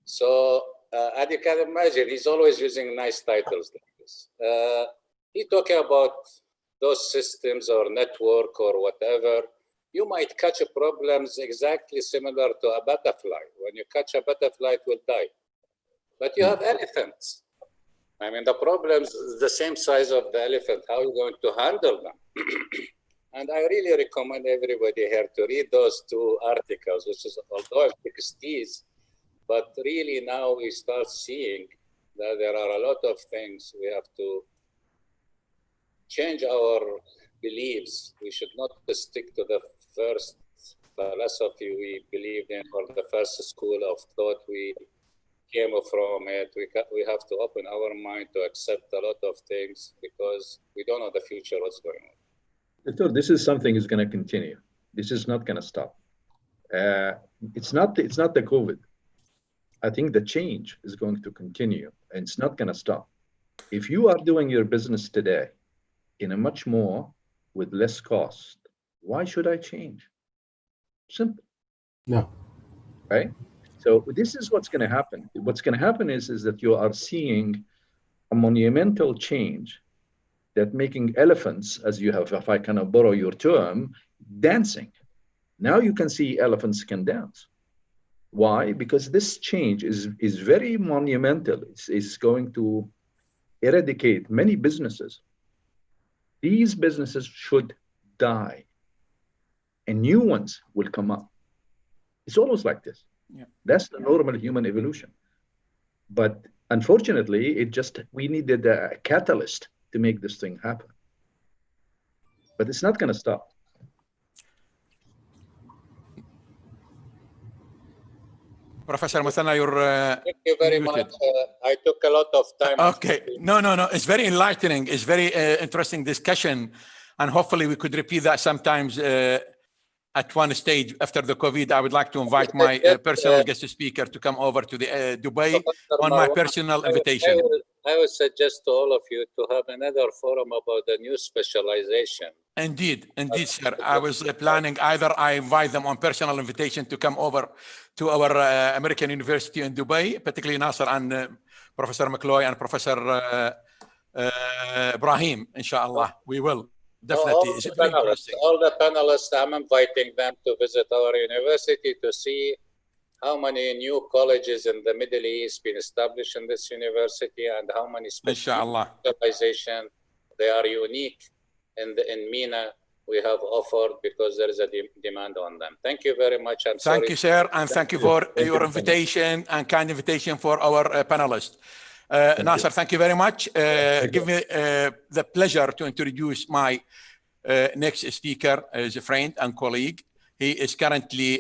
So as you can imagine, he's always using nice titles like this. He talking about those systems or network or whatever. You might catch problems exactly similar to a butterfly. When you catch a butterfly, it will die. But you have elephants. I mean, the problems is the same size of the elephant. How are you going to handle them? And I really recommend everybody here to read those 2 articles, which is, although it's 60s, but really now we start seeing that there are a lot of things we have to change our beliefs. We should not stick to the first philosophy we believed in or the first school of thought we came from it. We have to open our mind to accept a lot of things because we don't know the future, what's going on. Doctor, this is something is going to continue. This is not going to stop. It's not the COVID. I think the change is going to continue and it's not going to stop. If you are doing your business today in a much more with less cost, why should I change? Simple. No. Right? So this is what's going to happen. What's going to happen is that you are seeing a monumental change that making elephants, as you have, if I can borrow your term, dancing. Now you can see elephants can dance. Why? Because this change is very monumental. It's going to eradicate many businesses. These businesses should die and new ones will come up. It's always like this. Yeah. That's the normal human evolution. But unfortunately, we needed a catalyst to make this thing happen. But it's not going to stop. Professor Muthanna, you're Thank you very muted. much. I took a lot of time. Okay. No. It's very enlightening. It's very interesting discussion. And hopefully we could repeat that sometimes at one stage after the COVID, I would like to invite my personal guest speaker to come over to the Dubai on my personal invitation. I would suggest to all of you to have another forum about the new specialization. Indeed, sir. I was planning either I invite them on personal invitation to come over to our American University in Dubai, particularly Nasser and Professor McCloy and Professor Ibrahim, inshallah. We will. Definitely. All the panelists, I'm inviting them to visit our university to see how many new colleges in the Middle East been established in this university and how many specialization they are unique in MENA we have offered because there is a demand on them. Thank you very much. Thank you, sir, and thank you for your invitation and kind invitation for our panelists. Nasser, thank you very much. Give me the pleasure to introduce my next speaker as a friend and colleague. He is currently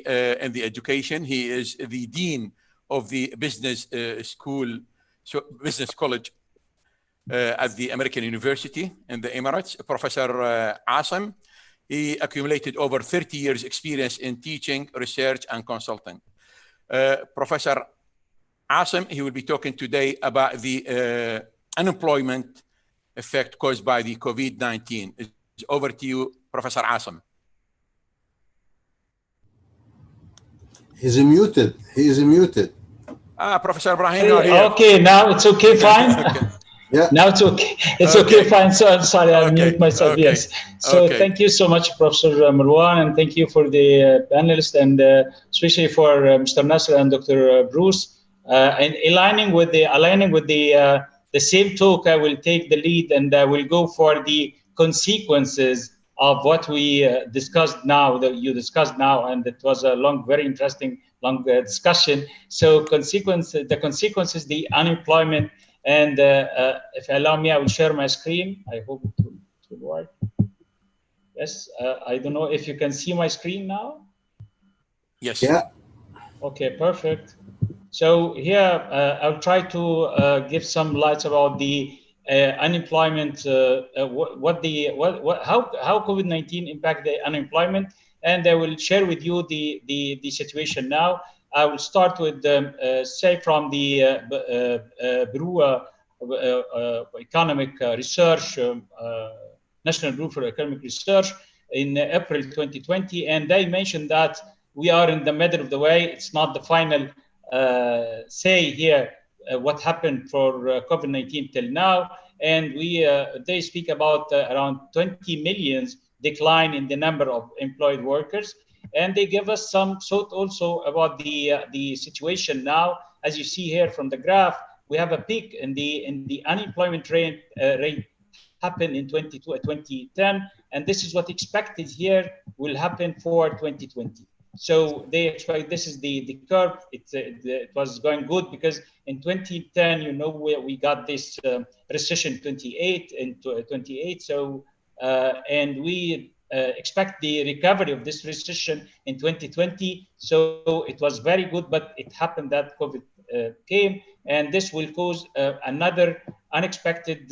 in the education. He is the Dean of the Business Business College at the American University in the Emirates, Professor Asim. He accumulated over 30 years experience in teaching, research, and consulting. Professor Asim, he will be talking today about the unemployment effect caused by the COVID-19. It's over to you, Professor Asim. He's muted. He is muted. Professor Ibrahim, you're here. Okay, now it's okay, fine. Okay. Yeah. Now it's okay. It's okay, fine. So I'm sorry, I'll mute myself. Okay. Yes. So thank you so much, Professor Marwan, and thank you for the panelists, and especially for Mr. Nasser and Dr. Bruce. And aligning with the same talk, I will take the lead, and I will go for the consequences of what we discussed now, that you discussed now, and it was a very interesting discussion. So the consequences, the unemployment, and if you allow me, I will share my screen. I hope it will work. Yes, I don't know if you can see my screen now. Yes. Yeah. Okay, perfect. So here I'll try to give some lights about the unemployment, how COVID-19 impact the unemployment, and I will share with you the situation now. I will start with say from the Bureau Economic Research, National Bureau for Economic Research in April 2020, and they mentioned that we are in the middle of the way. It's not the final say here what happened for COVID-19 till now, and they speak about around 20 million decline in the number of employed workers, and they give us some thought also about the situation now. As you see here from the graph, we have a peak in the unemployment rate happened in 2010, and this is what expected here will happen for 2020. So they expect, this is the curve. It was going good because in 2010, you know, we got this recession 28. So and we expect the recovery of this recession in 2020. So it was very good, but it happened that COVID came, and this will cause another unexpected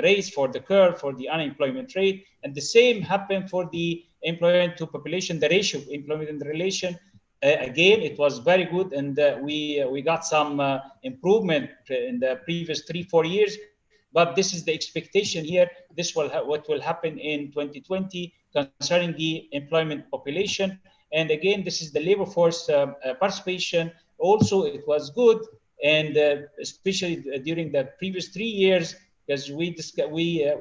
raise for the curve for the unemployment rate. And the same happened for the employment to population, the ratio of employment and relation. Again, it was very good, and we got some improvement in the previous 3-4 years. But this is the expectation here. This will what will happen in 2020 concerning the employment population. And again, this is the labor force participation. Also, it was good, and especially during the previous 3 years, because we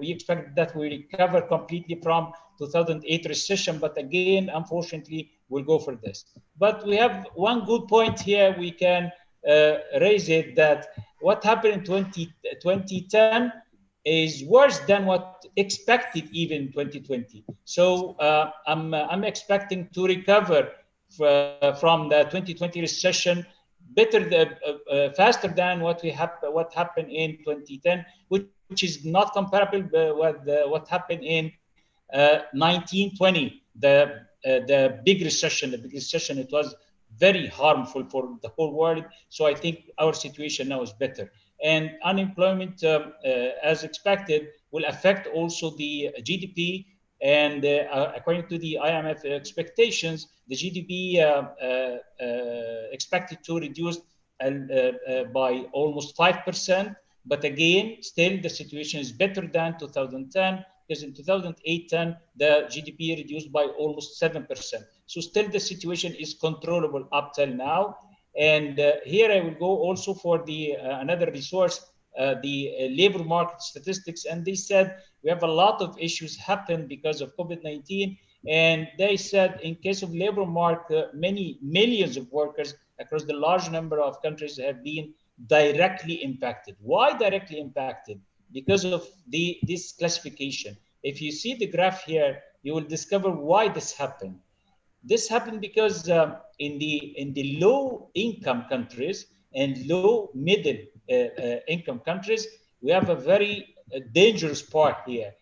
expect that we recover completely from 2008 recession. But again, unfortunately, we'll go for this. But we have one good point here. We can raise it that what happened in 2010 is worse than what expected even in 2020. So I'm expecting to recover from the 2020 recession better, faster than what happened in 2010, which is not comparable with what happened in 1920, the big recession. The big recession, it was very harmful for the whole world. So I think our situation now is better. And unemployment, as expected, will affect also the GDP. And according to the IMF expectations, the GDP expected to reduce by almost 5%. But again, still the situation is better than 2010, because in 2008-10, the GDP reduced by almost 7%. So still the situation is controllable up till now. And here I will go also for the another resource, the labor market statistics. And they said we have a lot of issues happen because of COVID-19. And they said in case of labor market, many millions of workers across the large number of countries have been directly impacted. Why directly impacted? Because of this classification. If you see the graph here, you will discover why this happened. This happened because in the low income countries and low middle income countries, we have a very dangerous part here.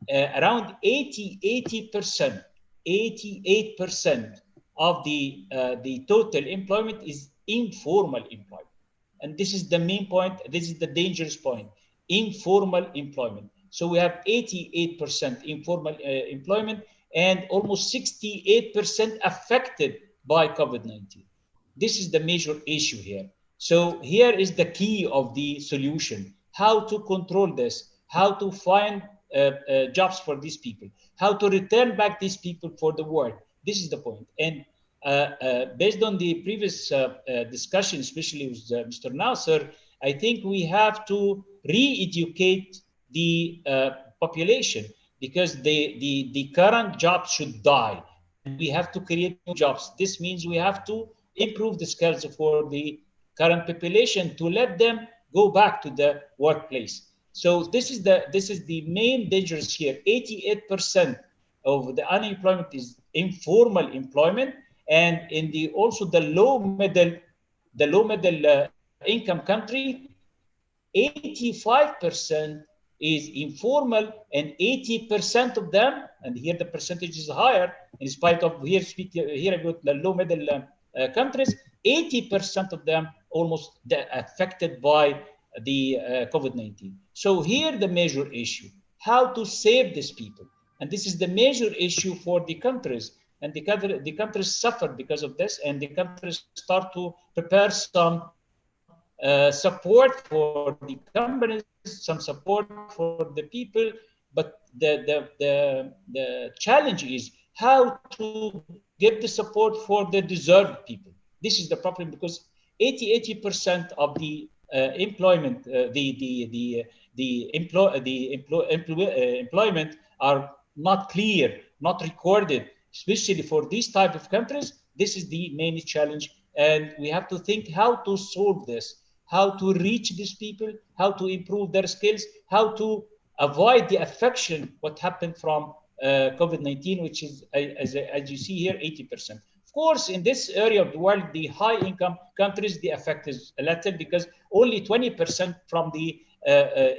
Around 88% of the total employment is informal employment. And this is the main point. This is the dangerous point, informal employment. So we have 88% informal employment and almost 68% affected by COVID-19. This is the major issue here. So here is the key of the solution, how to control this, how to find jobs for these people, how to return back these people for the work. This is the point. And based on the previous discussion, especially with Mr. Nasser, I think we have to re-educate the population, because the current jobs should die. We have to create new jobs. This means we have to improve the skills for the current population to let them go back to the workplace. So this is the main dangers here. 88% of the unemployment is informal employment, and in the also the low middle income country, 85% is informal, and 80% of them, and here the percentage is higher, in spite of here about the low middle countries, 80% of them almost affected by the COVID-19. So here the major issue, how to save these people. And this is the major issue for the countries. And the countries suffered because of this, and the countries start to prepare some support for the companies, some support for the people. But the challenge is how to get the support for the deserved people. This is the problem, because 80% of the employment, employment are not clear, not recorded, especially for these type of countries. This is the main challenge, and we have to think how to solve this, how to reach these people, how to improve their skills, how to avoid the affection what happened from COVID-19, which is, as you see here, 80%. Of course, in this area of the world, the high income countries, the effect is little, because only 20% from the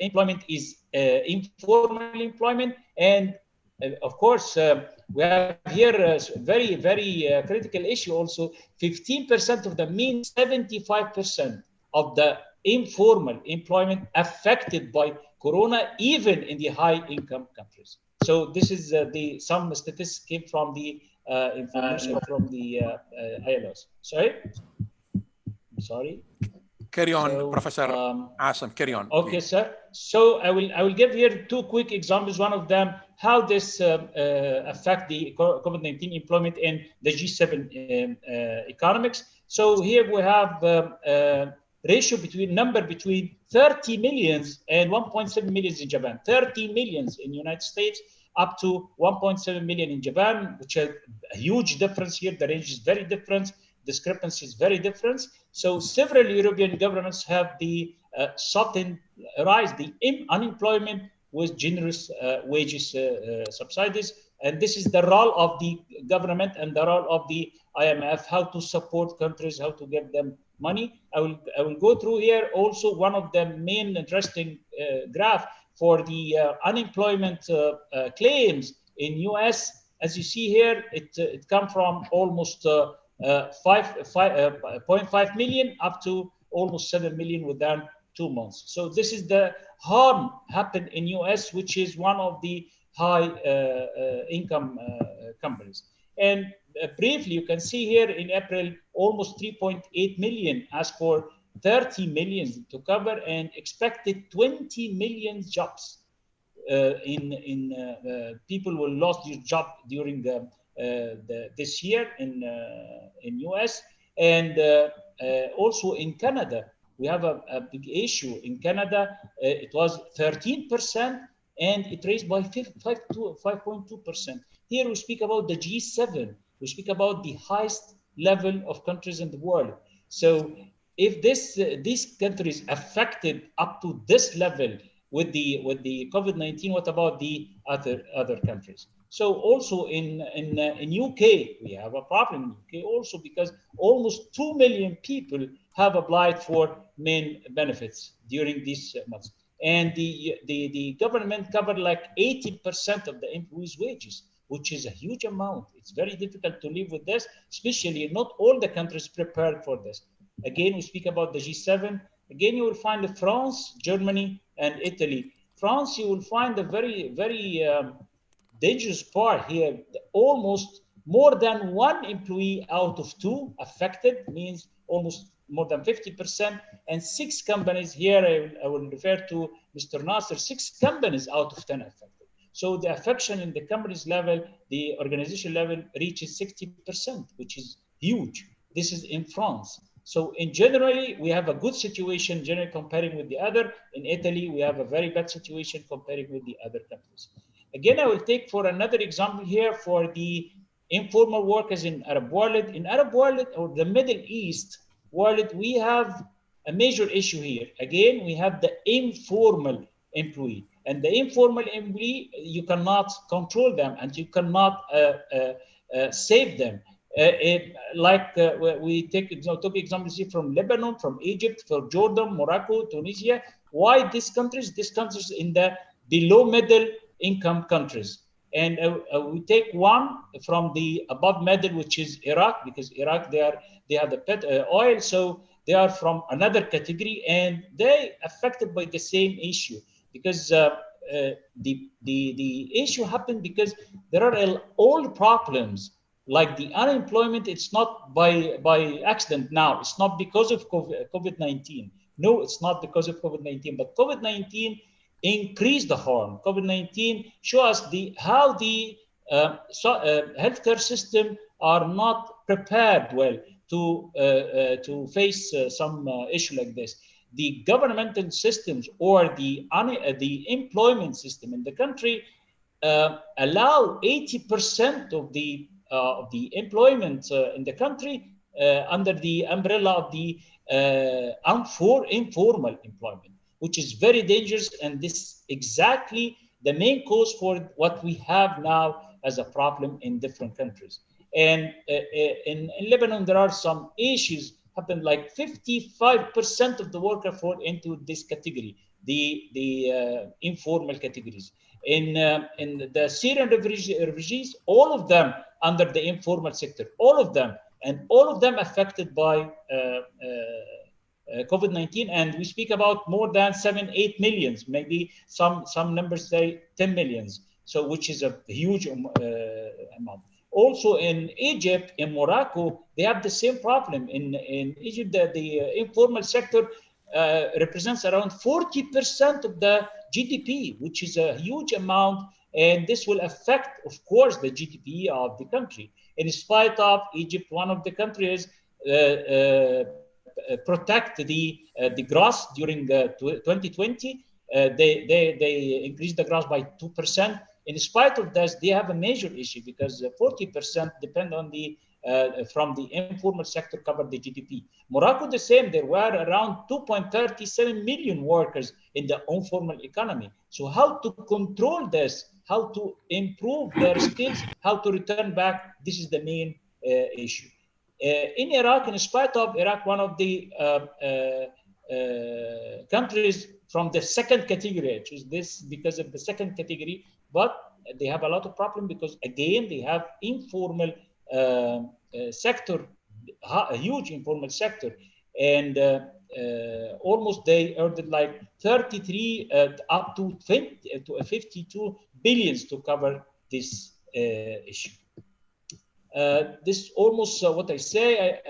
employment is informal employment. And of course, we have here a very, very critical issue also. 15% of them means 75% of the informal employment affected by Corona, even in the high income countries. So this is some statistics came from the information from the ILOs. Sorry. Carry on, Professor Asim. Carry on. Okay, please. sir. So I will give here two quick examples. One of them, how this affect the COVID-19 employment in the G7 economics. So here we have ratio between 30 millions and 1.7 millions in Japan, 30 millions in the United States, up to 1.7 million in Japan, which is a huge difference here. The range is very different. Discrepancy is very different. So several European governments have softened rise the unemployment with generous wages subsidies. And this is the role of the government and the role of the IMF, how to support countries, how to give them money. I will go through here also one of the main interesting graph for the unemployment claims in US. As you see here, it comes from almost 5.5 million up to almost 7 million within 2 months. So this is the harm happened in US, which is one of the high income companies. And briefly, you can see here in April, almost 3.8 million as for 30 million to cover, and expected 20 million jobs. People will lose their job during this year in US, and also in Canada. We have a big issue in Canada. It was 13%, and it raised by 5.2%. Here we speak about the G7. We speak about the highest level of countries in the world. So if these countries affected up to this level with the COVID-19, what about the other countries? So also in UK, we have a problem in UK also, because almost 2 million people have applied for main benefits during these months. And the government covered like 80% of the employees' wages, which is a huge amount. It's very difficult to live with this, especially not all the countries prepared for this. Again, we speak about the G7. Again, you will find France, Germany, and Italy. France, you will find a very, very dangerous part here. Almost more than one employee out of two affected, means almost more than 50%, and 6 companies here, I will refer to Mr. Nasser, 6 companies out of 10 affected. So the affection in the company's level, the organization level, reaches 60%, which is huge. This is in France. So in generally, we have a good situation generally comparing with the other. In Italy, we have a very bad situation comparing with the other countries. Again, I will take for another example here for the informal workers in Arab world. In Arab world or the Middle East world, we have a major issue here. Again, we have the informal employee. And the informal employee, you cannot control them and you cannot save them. We take examples here from Lebanon, from Egypt, from Jordan, Morocco, Tunisia. Why these countries? These countries in the below middle income countries. And we take one from the above middle, which is Iraq, because Iraq, they have the oil, so they are from another category, and they affected by the same issue, because the issue happened because there are all problems. Like the unemployment, it's not by accident now. It's not because of COVID-19. No, it's not because of COVID-19, but COVID-19 increased the harm. COVID-19 shows us how the healthcare system are not prepared well to face some issue like this. The governmental systems or the employment system in the country allow 80% of the employment in the country under the umbrella of the informal employment, which is very dangerous. And this is exactly the main cause for what we have now as a problem in different countries. And in Lebanon, there are some issues happen, like 55% of the workers fall into this category, the informal categories. In the Syrian refugees, all of them under the informal sector, all of them, and all of them affected by COVID-19. And we speak about more than 7-8 millions, maybe some numbers say 10 millions. So which is a huge amount. Also in Egypt, in Morocco, they have the same problem. In Egypt, the informal sector represents around 40% of the GDP, which is a huge amount. And this will affect, of course, the GDP of the country. In spite of Egypt, one of the countries protect the gross during 2020. They increased the gross by 2%. In spite of this, they have a major issue because 40% depend on the from the informal sector covered the GDP. Morocco, the same. There were around 2.37 million workers in the informal economy. So how to control this, how to improve their skills, how to return back, this is the main issue. In Iraq, in spite of Iraq, one of the countries from the second category, which is this because of the second category, but they have a lot of problem because, again, they have informal sector, a huge informal sector, and almost they earned like 33 up to 50 to $52 billions to cover this issue. This almost what I say.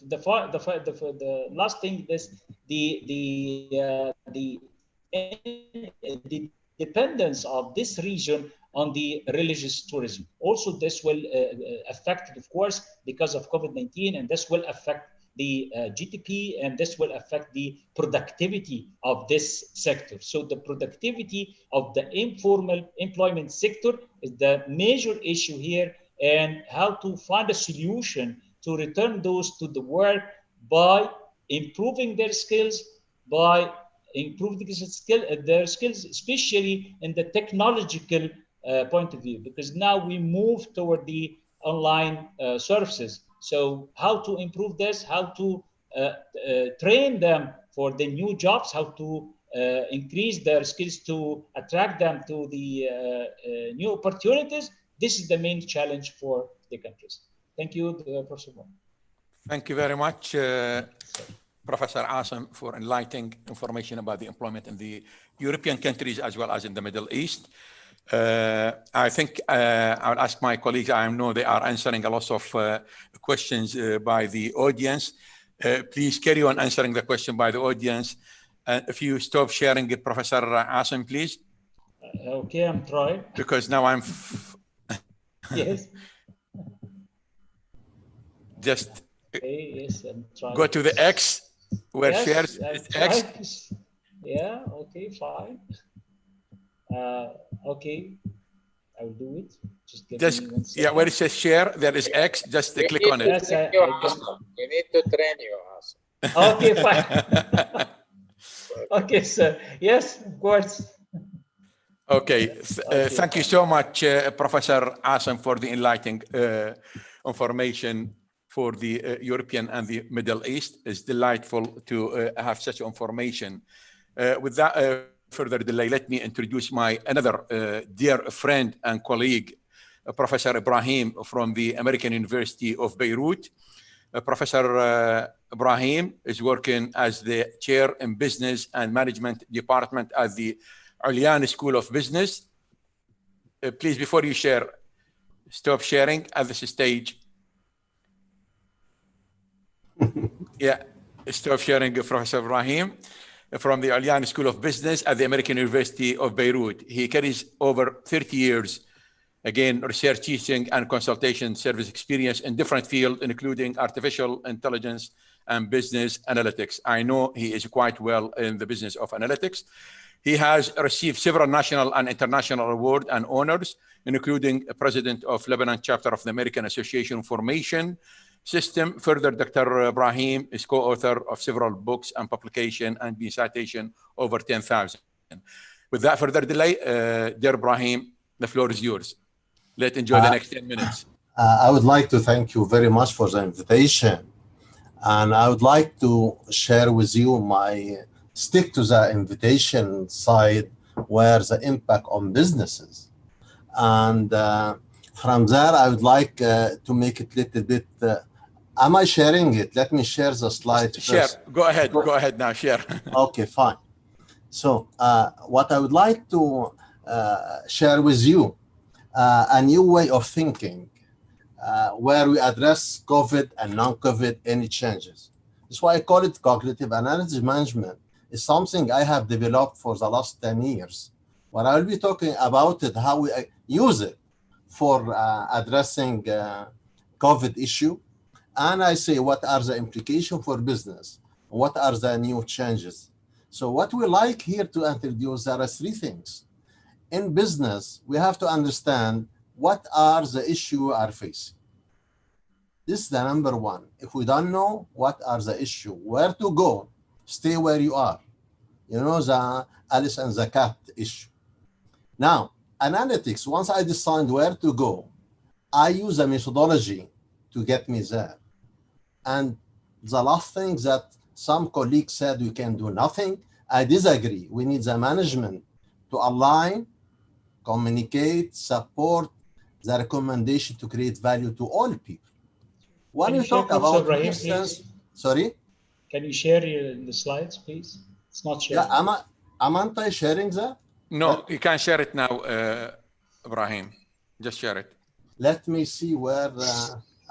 The last thing is the dependence of this region on the religious tourism. Also, this will affect, of course, because of COVID-19, and this will affect the GDP, and this will affect the productivity of this sector. So the productivity of the informal employment sector is the major issue here, and how to find a solution to return those to the work by improving their skills, by improving their skills, especially in the technological point of view, because now we move toward the online services. So how to improve this, how to train them for the new jobs, how to increase their skills to attract them to the new opportunities. This is the main challenge for the countries. Thank you, Professor Moore. Thank you very much, Professor Asim, for enlightening information about the employment in the European countries as well as in the Middle East. I think I'll ask my colleagues. I know they are answering a lot of questions by the audience. Please carry on answering the question by the audience. If you stop sharing, Professor Asim, please. Okay, I'm trying. Because now I'm... Yes. Just yes, I'm trying. Go to the X where shares X. Yeah, okay, fine. Okay, I will do it. Just give me 1 second. Yeah, where it says share, there is X. Just click on it. Yes, we need to train you, Asim. Okay, fine. Okay, sir. Yes, of course. Okay. Thank you so much, Professor Asim, for the enlightening information for the European and the Middle East. It's delightful to have such information. Without further delay, let me introduce my another dear friend and colleague, Professor Ibrahim from the American University of Beirut. Professor Ibrahim is working as the chair in business and management department at the Ulyan School of Business. Please, before you share, stop sharing at this stage. Yeah, stop sharing, Professor Ibrahim from the Ulyan School of Business at the American University of Beirut. He carries over 30 years, again, research, teaching, and consultation service experience in different fields, including artificial intelligence and business analytics. I know he is quite well in the business of analytics. He has received several national and international awards and honors, including President of Lebanon Chapter of the American Association Formation System. Further, Dr. Ibrahim is co-author of several books and publications and been citation over 10,000. Without further delay, dear Ibrahim, the floor is yours. Let's enjoy the next 10 minutes. I would like to thank you very much for the invitation. And I would like to share with you my stick to the invitation side, where the impact on businesses. And from there, I would like to make it a little bit, am I sharing it? Let me share the slide first. Share, go ahead now, share. Okay, fine. So what I would like to share with you, a new way of thinking, where we address COVID and non-COVID, any changes. That's why I call it cognitive analysis management. It's something I have developed for the last 10 years. What I will be talking about it, how we use it for addressing COVID issue. And I say, what are the implications for business? What are the new changes? So what we like here to introduce, there are 3 things. In business, we have to understand what are the issues we are facing. This is the number 1. If we don't know what are the issues, where to go, stay where you are. You know, the Alice and the cat issue. Now, analytics, once I decide where to go, I use a methodology to get me there. And the last thing that some colleagues said we can do nothing, I disagree. We need the management to align, communicate, support the recommendation to create value to all people. When you talk about, for instance, sorry? Can you share the slides, please? It's not sharing. Yeah, am I sharing that? No, you can't share it now. Ibrahim. Just share it. Let me see where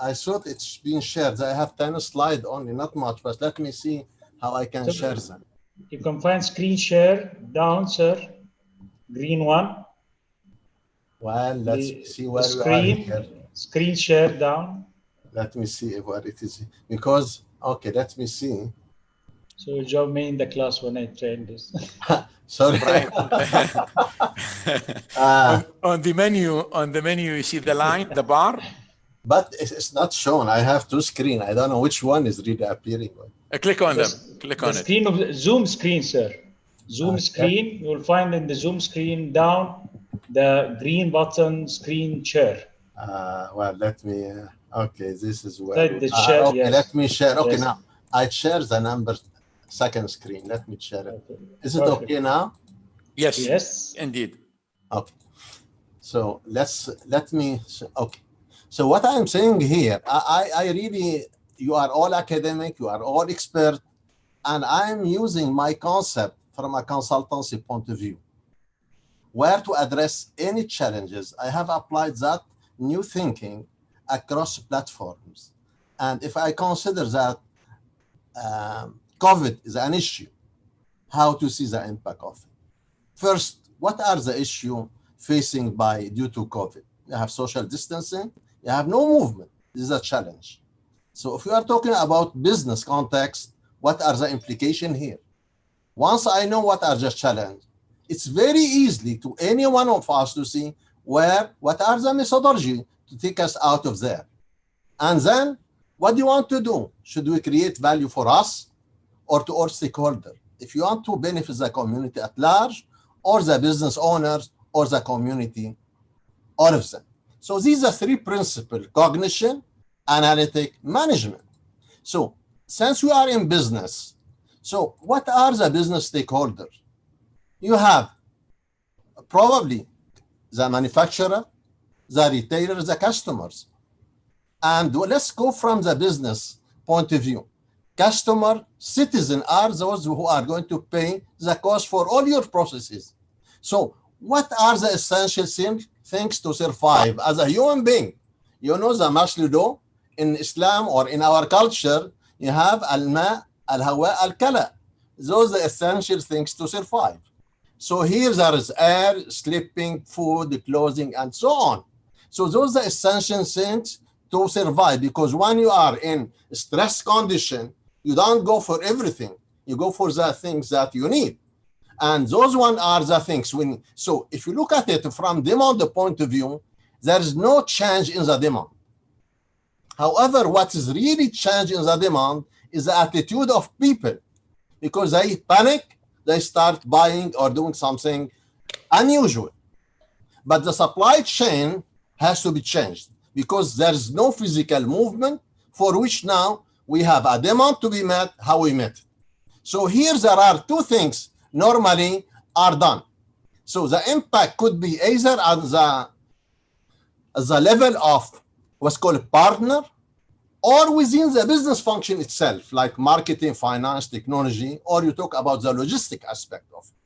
I thought it's been shared. I have 10 slides only, not much, but let me see how I can share them. You can find screen share down, sir. Green one. Well, let's see where we are Screen, here. screen share down. Let me see where it is. Because, okay, let me see. So you joined me in the class when I trained this. Sorry. Ibrahim. on the menu, you see the line, the bar. But it's not shown. I have two screens. I don't know which one is really appearing. Click on them. Click on the it. screen of Zoom screen, sir. Zoom Okay. screen. You will find in the Zoom screen down the green button screen share. Well, let me. Okay, this is where. Right, the share, okay, yes. let me share. Okay, Yes. now I share the number second screen. Let me share it. Okay. Is it Perfect. okay now? Yes. Yes. Indeed. Okay. So let me. Okay. So what I'm saying here, I really, you are all academic, you are all expert, and I'm using my concept from a consultancy point of view. Where to address any challenges, I have applied that new thinking across platforms. And if I consider that COVID is an issue, how to see the impact of it. First, what are the issues facing due to COVID? You have social distancing, you have no movement. This is a challenge. So if you are talking about business context, what are the implications here? Once I know what are the challenges, it's very easy to any one of us to see what are the methodology to take us out of there. And then what do you want to do? Should we create value for us or to all stakeholders? If you want to benefit the community at large or the business owners or the community, all of them. So these are three principles: cognition, analytic, management. So since we are in business, so what are the business stakeholders? You have probably the manufacturer, the retailer, the customers. And let's go from the business point of view. Customer, citizen are those who are going to pay the cost for all your processes. So what are the essential things to survive as a human being? You know the Maslow law in Islam or in our culture, you have al-ma, al-hawa, al-kala. Those are the essential things to survive. So here there is air, sleeping, food, clothing, and so on. So those are essential things to survive, because when you are in stress condition, you don't go for everything. You go for the things that you need. And those one are the things. So if you look at it from demand point of view, there is no change in the demand. However, what is really change in the demand is the attitude of people, because they panic, they start buying or doing something unusual. But the supply chain has to be changed, because there is no physical movement for which now we have a demand to be met, how we met it. So here there are two things normally are done. So the impact could be either at the level of what's called partner, or within the business function itself, like marketing, finance, technology, or you talk about the logistic aspect of it.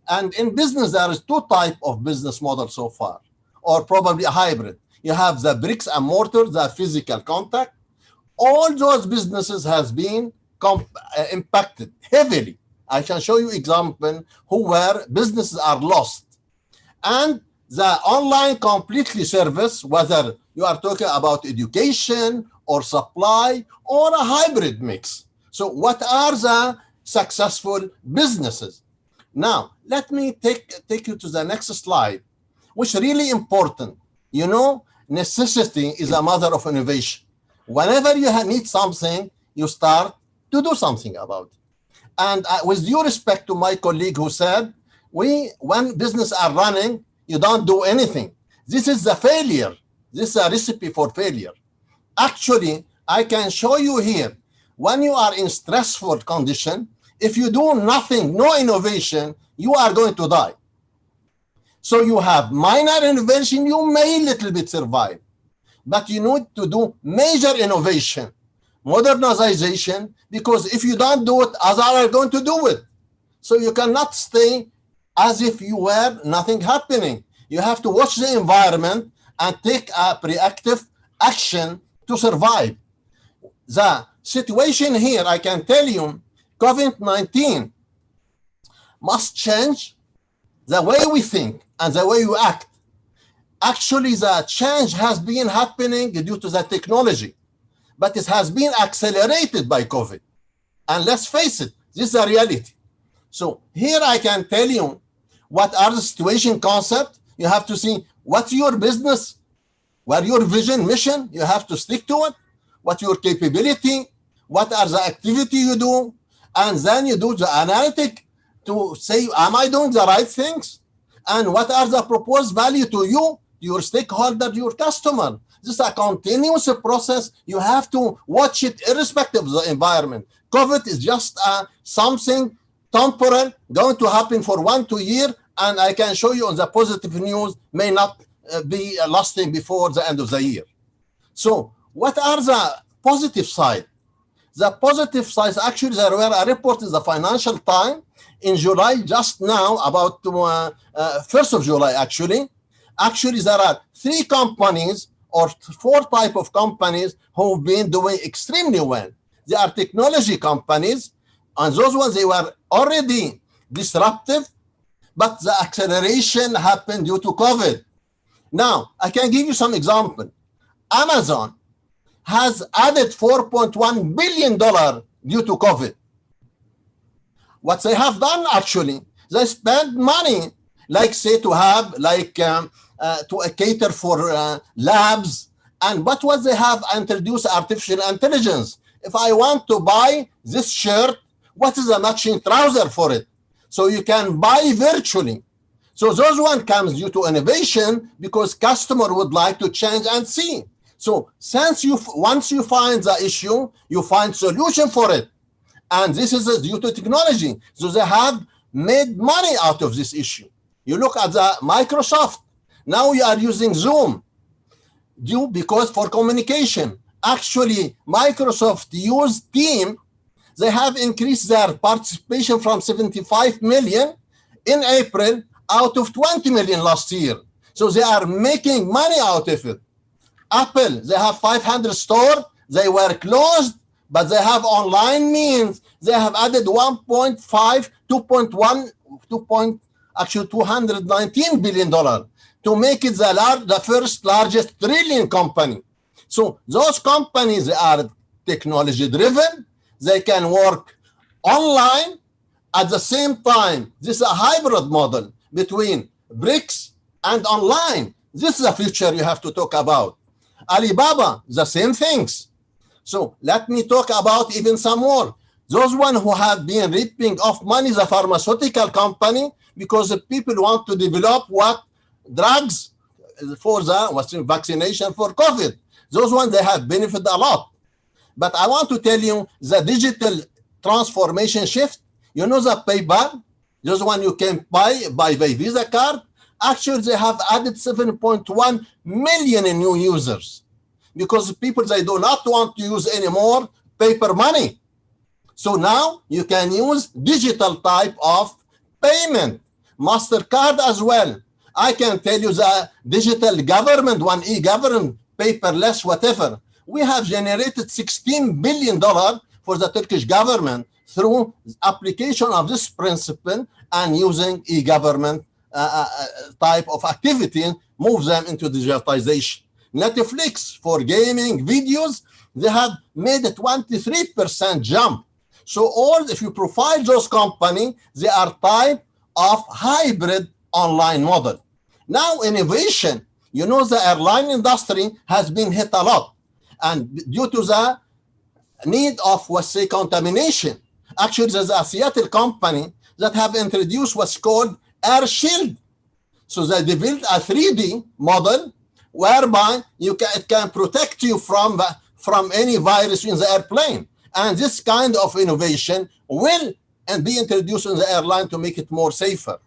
And in business, there is two types of business model so far, or probably a hybrid. You have the bricks and mortar, the physical contact. All those businesses has been impacted heavily. I can show you example where businesses are lost. And the online completely service, whether you are talking about education or supply or a hybrid mix. So what are the successful businesses? Now, let me take you to the next slide, which is really important. You know, necessity is a mother of innovation. Whenever you need something, you start to do something about it. And with due respect to my colleague who said, when business are running, you don't do anything. This is the failure. This is a recipe for failure. Actually, I can show you here, when you are in stressful condition, if you do nothing, no innovation, you are going to die. So you have minor innovation, you may a little bit survive, but you need to do major innovation, modernization, because if you don't do it, others are going to do it. So you cannot stay as if you were nothing happening. You have to watch the environment and take a proactive action to survive. The situation here, I can tell you, COVID-19 must change the way we think and the way we act. Actually, the change has been happening due to the technology, but it has been accelerated by COVID. And let's face it, this is a reality. So here I can tell you what are the situation concept. You have to see what's your business, what your vision, mission, you have to stick to it, what your capability, what are the activity you do, and then you do the analytic to say, am I doing the right things? And what are the proposed value to you, your stakeholder, your customer? This is a continuous process. You have to watch it irrespective of the environment. COVID is just something temporal, going to happen for 1-2 years, and I can show you on the positive news may not be lasting before the end of the year. So what are the positive side? The positive side, actually, there were a report in the Financial Times in July, just now, about 1st of July, actually. Actually, there are 3 companies or 4 types of companies who've been doing extremely well. They are technology companies, and those ones, they were already disruptive, but the acceleration happened due to COVID. Now, I can give you some example. Amazon has added $4.1 billion due to COVID. What they have done, actually, they spent money, like say to have, like to cater for labs. And but what they have introduced artificial intelligence. If I want to buy this shirt, what is the matching trouser for it? So you can buy virtually. So those one comes due to innovation because customer would like to change and see. So since once you find the issue, you find solution for it. And this is due to technology. So they have made money out of this issue. You look at the Microsoft. Now we are using Zoom because for communication. Actually, Microsoft used Teams. They have increased their participation from 75 million in April out of 20 million last year. So they are making money out of it. Apple, they have 500 stores. They were closed, but they have online means. They have added 1.5, 2.1, actually $219 billion to make it the first largest trillion company. So those companies, they are technology driven. They can work online. At the same time, this is a hybrid model between bricks and online. This is a future you have to talk about. Alibaba, the same things. So let me talk about even some more. Those ones who have been ripping off money, the pharmaceutical company, because the people want to develop what drugs for the vaccination for COVID. Those ones, they have benefited a lot. But I want to tell you the digital transformation shift. You know the PayPal, those one you can buy by Visa card. Actually, they have added 7.1 million new users because people, they do not want to use anymore paper money. So now you can use digital type of payment, MasterCard as well. I can tell you the digital government, one e-government, paperless, whatever. We have generated $16 billion for the Turkish government through application of this principle and using e-government type of activity, move them into digitization. Netflix for gaming videos, they have made a 23% jump. So if you profile those companies, they are type of hybrid online model. Now innovation, you know the airline industry has been hit a lot. And due to the need of, let's say, contamination, actually there's a Seattle company that have introduced what's called Air Shield. So they developed a 3D model whereby it can protect you from any virus in the airplane. And this kind of innovation will be introduced in the airline to make it more safer.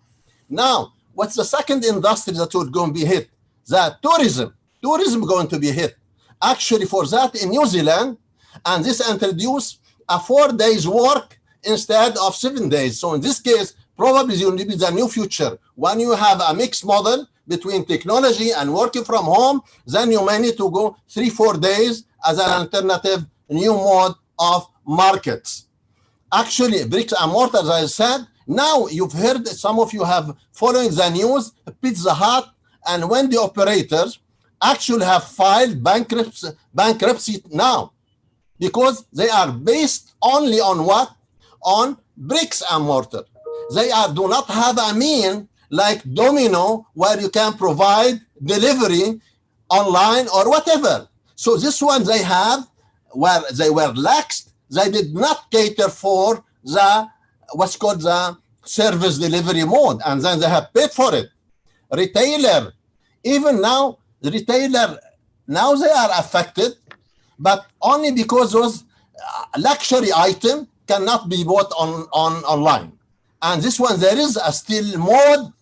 Now, what's the second industry that will going to be hit? The tourism. Tourism going to be hit. Actually, for that in New Zealand, and this introduced a 4 days work instead of 7 days. So in this case, probably it will be the new future when you have a mixed model between technology and working from home, then you may need to go 3-4 days as an alternative new mode of markets. Actually, bricks and mortar, as I said, now you've heard, some of you have following the news, Pizza Hut and Wendy operators actually have filed bankruptcy now, because they are based only on what? On bricks and mortar. They do not have a mean like Domino, where you can provide delivery online or whatever. So this one they have, where they were laxed, they did not cater for the what's called the service delivery mode, and then they have paid for it. Retailer, even now, the retailer, now they are affected, but only because those luxury items cannot be bought online. And this one, there is a still mode,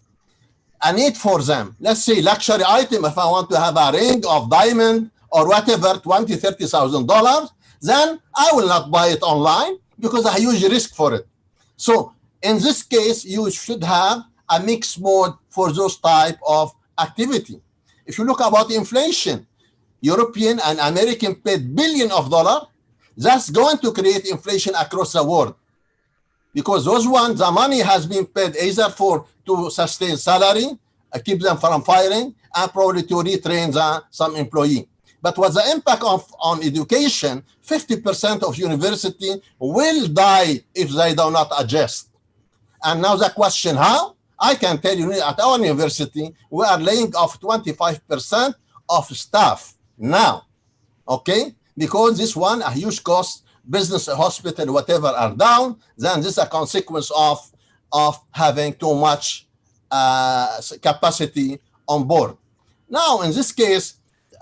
a need for them. Let's say luxury item, if I want to have a ring of diamond or whatever, $20,000, $30,000, then I will not buy it online because I use risk for it. So in this case, you should have a mixed mode for those type of activity. If you look about inflation, European and American paid billions of dollars. That's going to create inflation across the world, because those ones, the money has been paid either to sustain salary, keep them from firing, and probably to retrain some employee. But what's the impact on education? 50% of university will die if they do not adjust. And now the question, how? I can tell you, at our university, we are laying off 25% of staff now, okay? Because this one, a huge cost, business, hospital, whatever are down, then this is a consequence of having too much capacity on board. Now, in this case,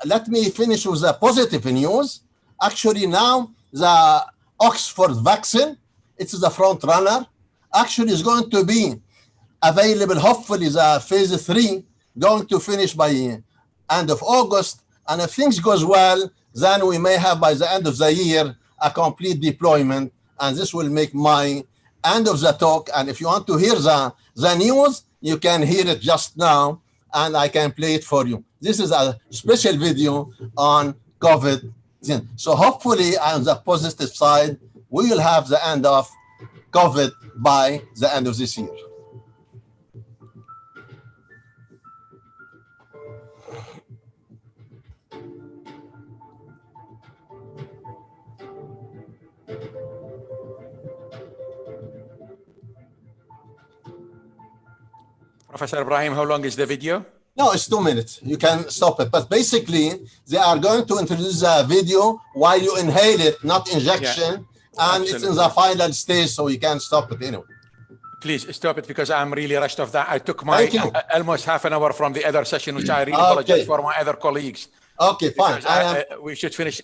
let me finish with the positive news. Actually, now the Oxford vaccine, it's the front runner. Actually, is going to be available. Hopefully, the phase 3 going to finish by end of August. And if things goes well, then we may have by the end of the year a complete deployment. And this will make my end of the talk. And if you want to hear the news, you can hear it just now, and I can play it for you. This is a special video on COVID. So hopefully, on the positive side, we will have the end of COVID by the end of this year. Professor Ibrahim, how long is the video? No, it's 2 minutes. You can stop it. But basically, they are going to introduce a video while you inhale it, not injection. Yeah, and absolutely. It's in the final stage, so you can stop it anyway. Please stop it, because I'm really rushed off that. I took my almost half an hour from the other session, which I really apologize for my other colleagues. Okay, fine. We should finish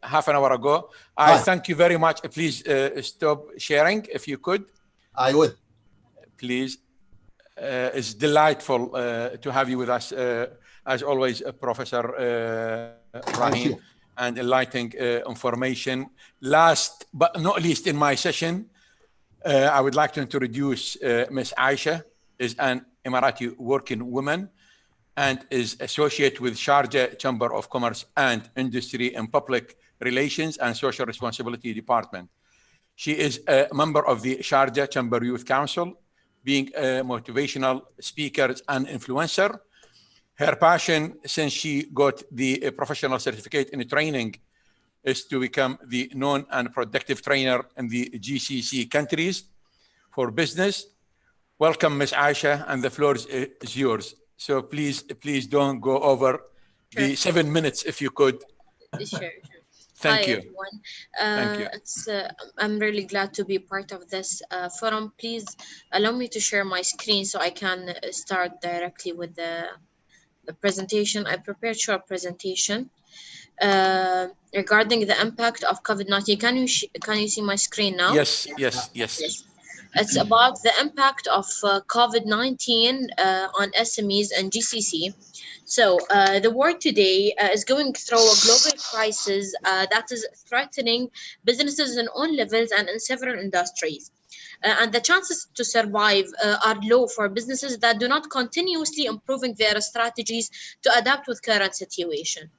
half an hour ago. I thank you very much. Please stop sharing if you could. I would. Please. It's delightful to have you with us, as always, Professor Ibrahim, and enlightening information. Last but not least in my session, I would like to introduce Ms. Aisha, is an Emirati working woman and is associate with Sharjah Chamber of Commerce and Industry in Public Relations and Social Responsibility Department. She is a member of the Sharjah Chamber Youth Council, being a motivational speaker and influencer. Her passion since she got the professional certificate in training is to become the known and productive trainer in the GCC countries for business. Welcome, Ms. Aisha, and the floor is yours. So please don't go over the 7 minutes if you could. Sure. Thank you. Everyone. Thank you. I'm really glad to be part of this forum. Please allow me to share my screen so I can start directly with the presentation. I prepared a short presentation regarding the impact of COVID-19. Can you see my screen now? Yes. It's about the impact of COVID-19 on SMEs and GCC. So the world today is going through a global crisis that is threatening businesses on all levels and in several industries. And the chances to survive are low for businesses that do not continuously improving their strategies to adapt with current situation.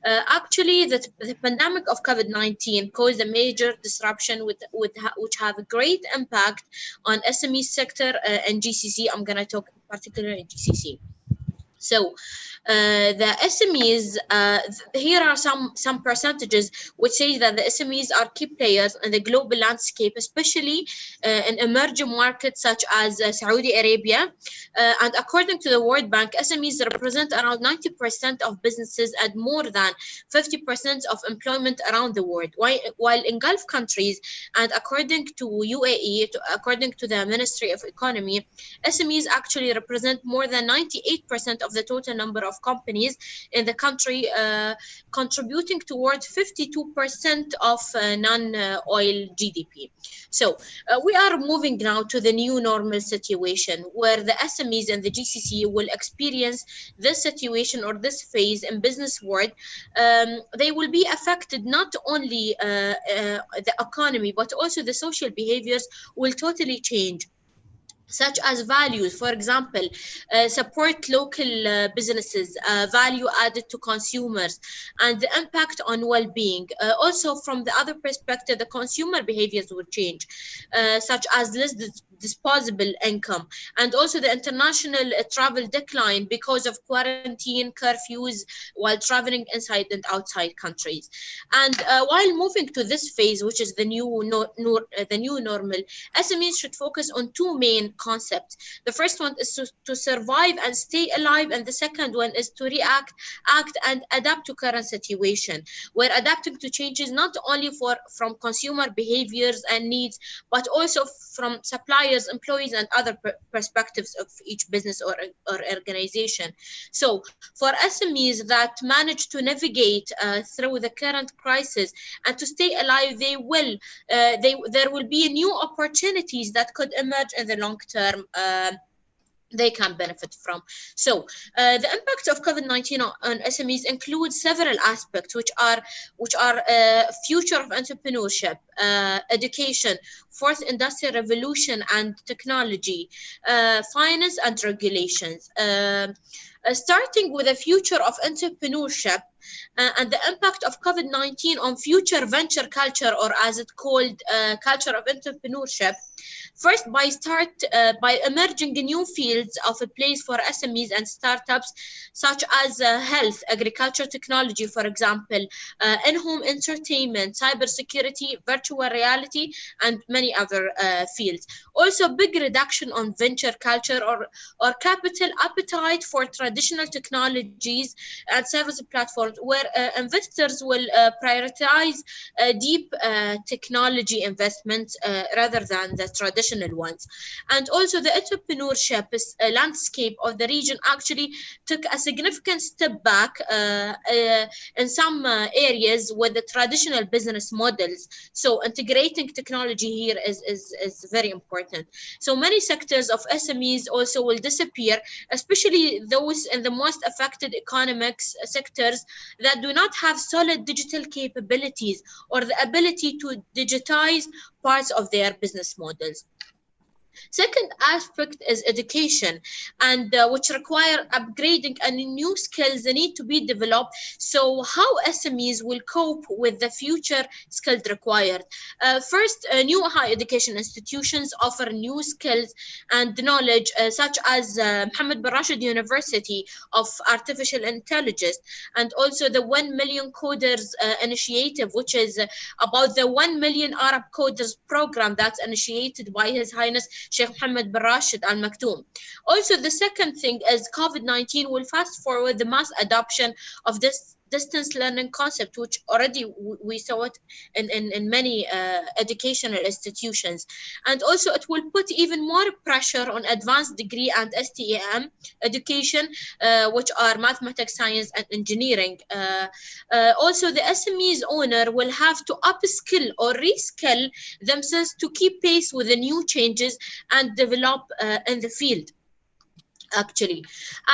Actually, the pandemic of COVID-19 caused a major disruption which have a great impact on SME sector and GCC. I'm going to talk particularly GCC. So the SMEs, here are some percentages which say that the SMEs are key players in the global landscape, especially in emerging markets such as Saudi Arabia. And according to the World Bank, SMEs represent around 90% of businesses and more than 50% of employment around the world. While in Gulf countries, and according to UAE, according to the Ministry of Economy, SMEs actually represent more than 98% of the total number of companies in the country, contributing towards 52% of non-oil GDP. So we are moving now to the new normal situation where the SMEs and the GCC will experience this situation or this phase in business world. They will be affected not only the economy, but also the social behaviors will totally change, such as values, for example, support local businesses, value added to consumers, and the impact on well-being. Also, from the other perspective, the consumer behaviors will change, such as less disposable income, and also the international travel decline because of quarantine curfews while traveling inside and outside countries. And while moving to this phase, which is the new normal, SMEs should focus on two main concepts. The first one is to survive and stay alive, and the second one is to react, act, and adapt to current situation. We're adapting to changes not only from consumer behaviors and needs, but also from suppliers, employees, and other perspectives of each business or organization. So for SMEs that manage to navigate through the current crisis and to stay alive, there will be new opportunities that could emerge in the long term. They can benefit from. So the impact of COVID-19 on SMEs includes several aspects, which are future of entrepreneurship, education, fourth industrial revolution and technology, finance and regulations. Starting with the future of entrepreneurship and the impact of COVID-19 on future venture culture, or as it's called, culture of entrepreneurship. First, by emerging new fields of a place for SMEs and startups, such as health, agriculture, technology, for example, in-home entertainment, cybersecurity, virtual reality, and many other fields. Also, big reduction on venture culture or capital appetite for traditional technologies and service platforms, where investors will prioritize deep technology investments rather than the traditional ones. And also the entrepreneurship landscape of the region actually took a significant step back in some areas with the traditional business models. So integrating technology here is very important. So many sectors of SMEs also will disappear, especially those in the most affected economics sectors that do not have solid digital capabilities or the ability to digitize parts of their business models. Second aspect is education, and which require upgrading and new skills that need to be developed. So how SMEs will cope with the future skills required? First, new higher education institutions offer new skills and knowledge, such as Mohammed bin Rashid University of Artificial Intelligence, and also the 1 Million Coders Initiative, which is about the 1 million Arab coders program that's initiated by His Highness Sheikh Mohammed bin Rashid Al Maktoum. Also, the second thing is COVID-19 will fast forward the mass adoption of this distance learning concept, which already we saw it in many educational institutions. And also it will put even more pressure on advanced degree and STEM education, which are mathematics, science, and engineering. Also, the SMEs owner will have to upskill or reskill themselves to keep pace with the new changes and develop in the field, actually.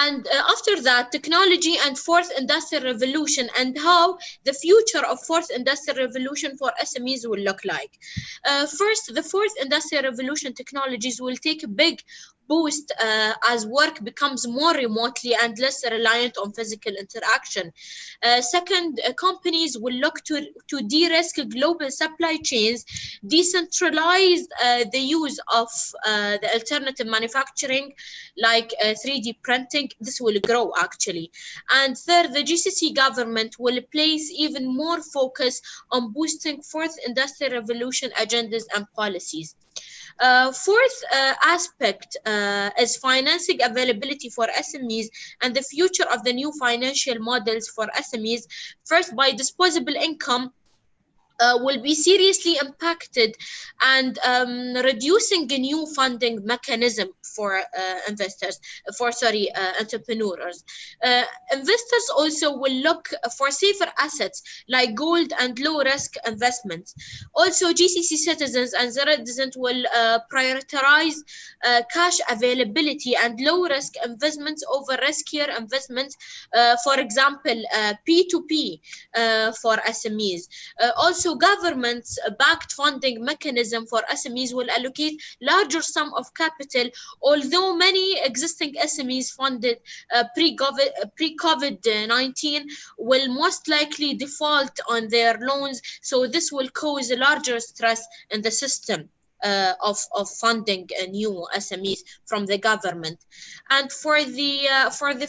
And after that, technology and fourth industrial revolution, and how the future of fourth industrial revolution for SMEs will look like. First, the fourth industrial revolution technologies will take a big boost as work becomes more remotely and less reliant on physical interaction. Second, companies will look to de-risk global supply chains, decentralize the use of the alternative manufacturing like 3D printing. This will grow, actually. And third, the GCC government will place even more focus on boosting fourth industrial revolution agendas and policies. Fourth aspect is financing availability for SMEs and the future of the new financial models for SMEs. First, by disposable income will be seriously impacted, and reducing a new funding mechanism for entrepreneurs. Investors also will look for safer assets like gold and low risk investments. Also, GCC citizens and the residents will prioritize cash availability and low risk investments over riskier investments, for example, P2P for SMEs. Also, government's backed funding mechanism for SMEs will allocate larger sum of capital, although many existing SMEs funded pre-COVID-19 will most likely default on their loans, so this will cause a larger stress in the system of funding new SMEs from the government. And for the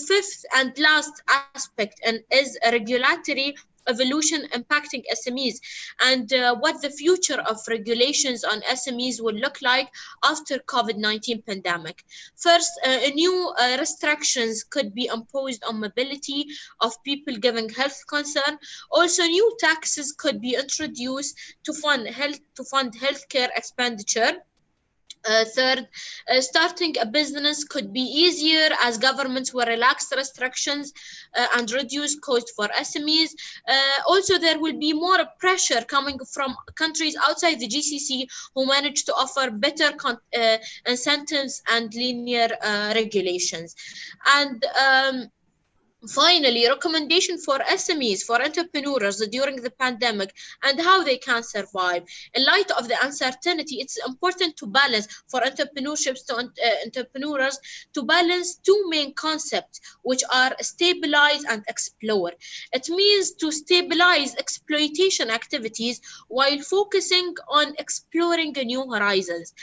fifth and last aspect is regulatory evolution impacting SMEs, and what the future of regulations on SMEs will look like after COVID-19 pandemic. First, new restrictions could be imposed on mobility of people given health concern. Also, new taxes could be introduced to fund healthcare expenditure. Third, starting a business could be easier as governments will relax restrictions and reduce cost for SMEs. Also, there will be more pressure coming from countries outside the GCC who manage to offer better incentives and linear regulations. And finally, recommendation for SMEs, for entrepreneurs during the pandemic and how they can survive. In light of the uncertainty, it's important to balance for entrepreneurs to balance two main concepts, which are stabilize and explore. It means to stabilize exploitation activities while focusing on exploring new horizons.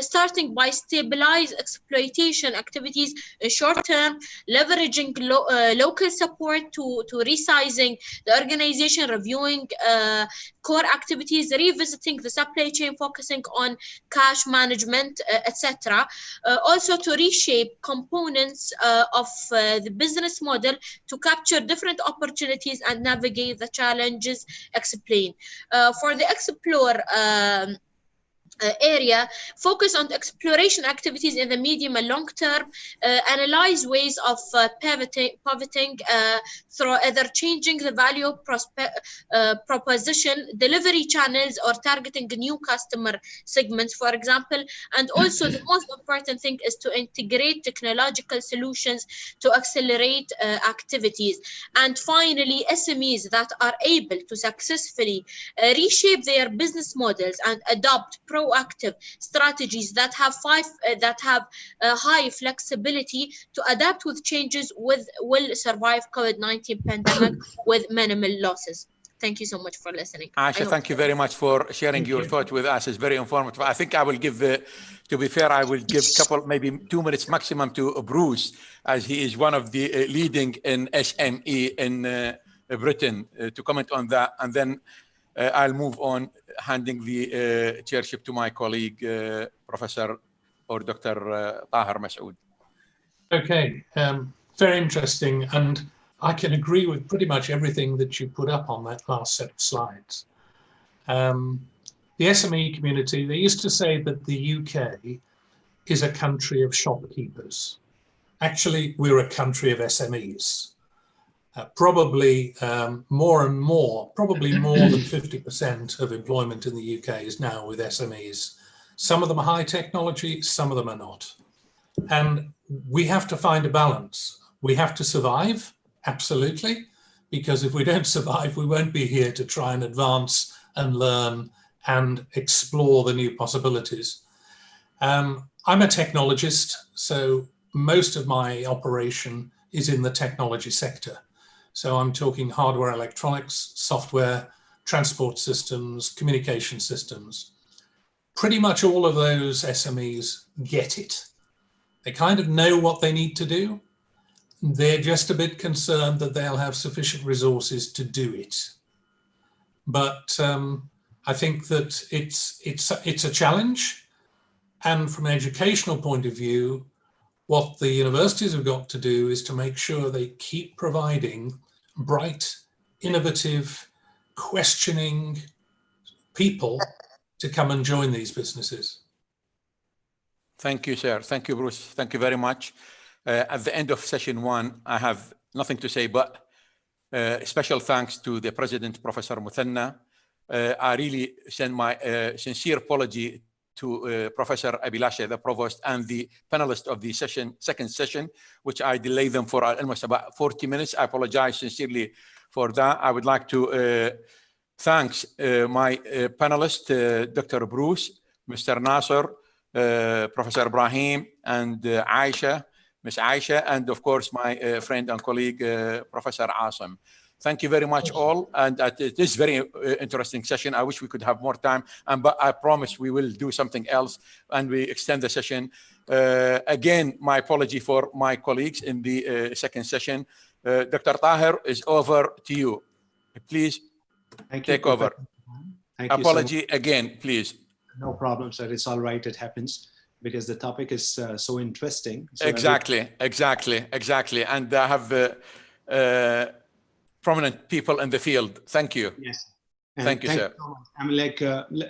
Starting by stabilize exploitation activities in short term, leveraging local support to resizing the organization, reviewing core activities, revisiting the supply chain, focusing on cash management, etc. Also to reshape components of the business model to capture different opportunities and navigate the challenges explained. For the explore area, focus on exploration activities in the medium and long term, analyze ways of pivoting through either changing the value proposition, delivery channels, or targeting new customer segments, for example. And also the most important thing is to integrate technological solutions to accelerate activities. And finally, SMEs that are able to successfully reshape their business models and adopt proactive strategies that have high flexibility to adapt with changes will survive COVID-19 pandemic with minimal losses. Thank you so much for listening. Aisha, thank you very much for sharing your thought with us. It's very informative. I think I will give, to be fair, I will give maybe 2 minutes maximum to Bruce, as he is one of the leading in SME in Britain, to comment on that. And then I'll move on, handing the chairship to my colleague, Professor or Dr. Taher Masood. Okay, very interesting. And I can agree with pretty much everything that you put up on that last set of slides. The SME community, they used to say that the UK is a country of shopkeepers. Actually, we're a country of SMEs. Probably more and more, probably more than 50% of employment in the UK is now with SMEs. Some of them are high technology, some of them are not. And we have to find a balance. We have to survive, absolutely, because if we don't survive, we won't be here to try and advance and learn and explore the new possibilities. I'm a technologist, so most of my operation is in the technology sector. So I'm talking hardware, electronics, software, transport systems, communication systems. Pretty much all of those SMEs get it. They kind of know what they need to do. They're just a bit concerned that they'll have sufficient resources to do it. But I think that it's a challenge. And from an educational point of view, what the universities have got to do is to make sure they keep providing bright, innovative, questioning people to come and join these businesses. Thank you, sir. Thank you, Bruce. Thank you very much. At the end of session one, I have nothing to say, but special thanks to the President, Professor Muthanna. I really send my sincere apology to Professor Abilasha, the Provost, and the panelists of the second session, which I delayed them for almost about 40 minutes. I apologize sincerely for that. I would like to thank my panelists, Dr. Bruce, Mr. Nasser, Professor Ibrahim, and Aisha, Ms. Aisha, and of course, my friend and colleague, Professor Asim. Thank you very much all. And it is very interesting session. I wish we could have more time, but I promise we will do something else and we extend the session. Again, my apology for my colleagues in the second session. Dr. Tahir, is over to you. Please take over. Thank you. Apology again, please. No problem, sir. It's all right. It happens because the topic is so interesting. So exactly. And I have prominent people in the field. Thank you. Yes. Thank you, sir. So much. I'm like,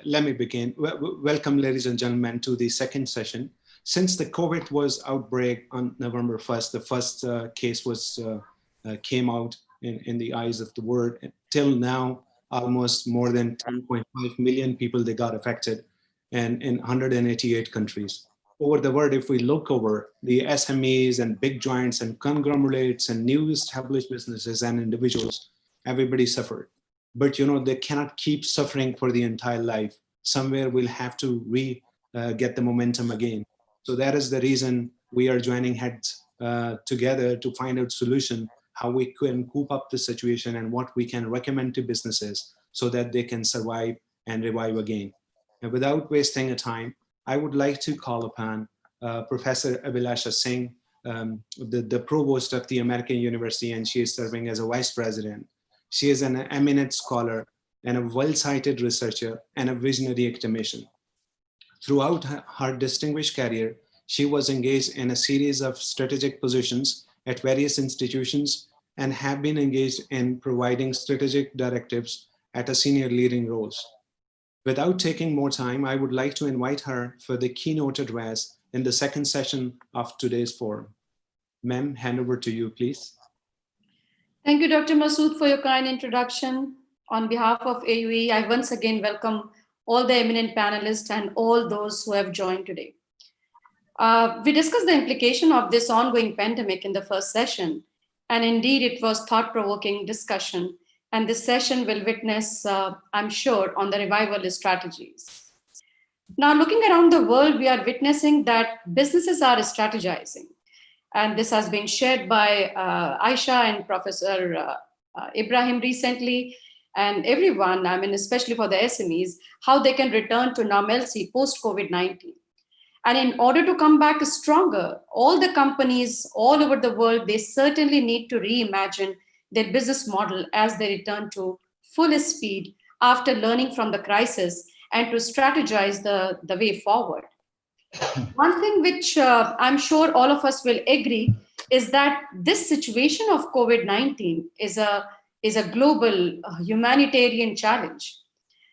let me begin. Welcome, ladies and gentlemen, to the second session. Since the COVID was outbreak on November 1st, the first case was came out in the eyes of the world. Till now, almost more than 10.5 million people, they got affected, and in 188 countries. Over the world, if we look over the SMEs and big giants and conglomerates and new established businesses and individuals, everybody suffered. But you know, they cannot keep suffering for the entire life. Somewhere we'll have to get the momentum again. So that is the reason we are joining heads together to find out solution, how we can cope up the situation and what we can recommend to businesses so that they can survive and revive again. And without wasting a time, I would like to call upon Professor Abilasha Singh, the provost of the American University, and she is serving as a vice president. She is an eminent scholar and a well-cited researcher and a visionary academician. Throughout her distinguished career, she was engaged in a series of strategic positions at various institutions and have been engaged in providing strategic directives at a senior leading roles. Without taking more time, I would like to invite her for the keynote address in the second session of today's forum. Ma'am, hand over to you, please. Thank you, Dr. Masood, for your kind introduction. On behalf of AUE, I once again welcome all the eminent panelists and all those who have joined today. We discussed the implication of this ongoing pandemic in the first session, and indeed it was thought-provoking discussion. And this session will witness, I'm sure, on the revival strategies. Now, looking around the world, we are witnessing that businesses are strategizing. And this has been shared by Aisha and Professor Ibrahim recently, and everyone, I mean, especially for the SMEs, how they can return to normalcy post-COVID-19. And in order to come back stronger, all the companies all over the world, they certainly need to reimagine their business model as they return to full speed after learning from the crisis and to strategize the way forward. One thing which I'm sure all of us will agree is that this situation of COVID-19 is a global humanitarian challenge.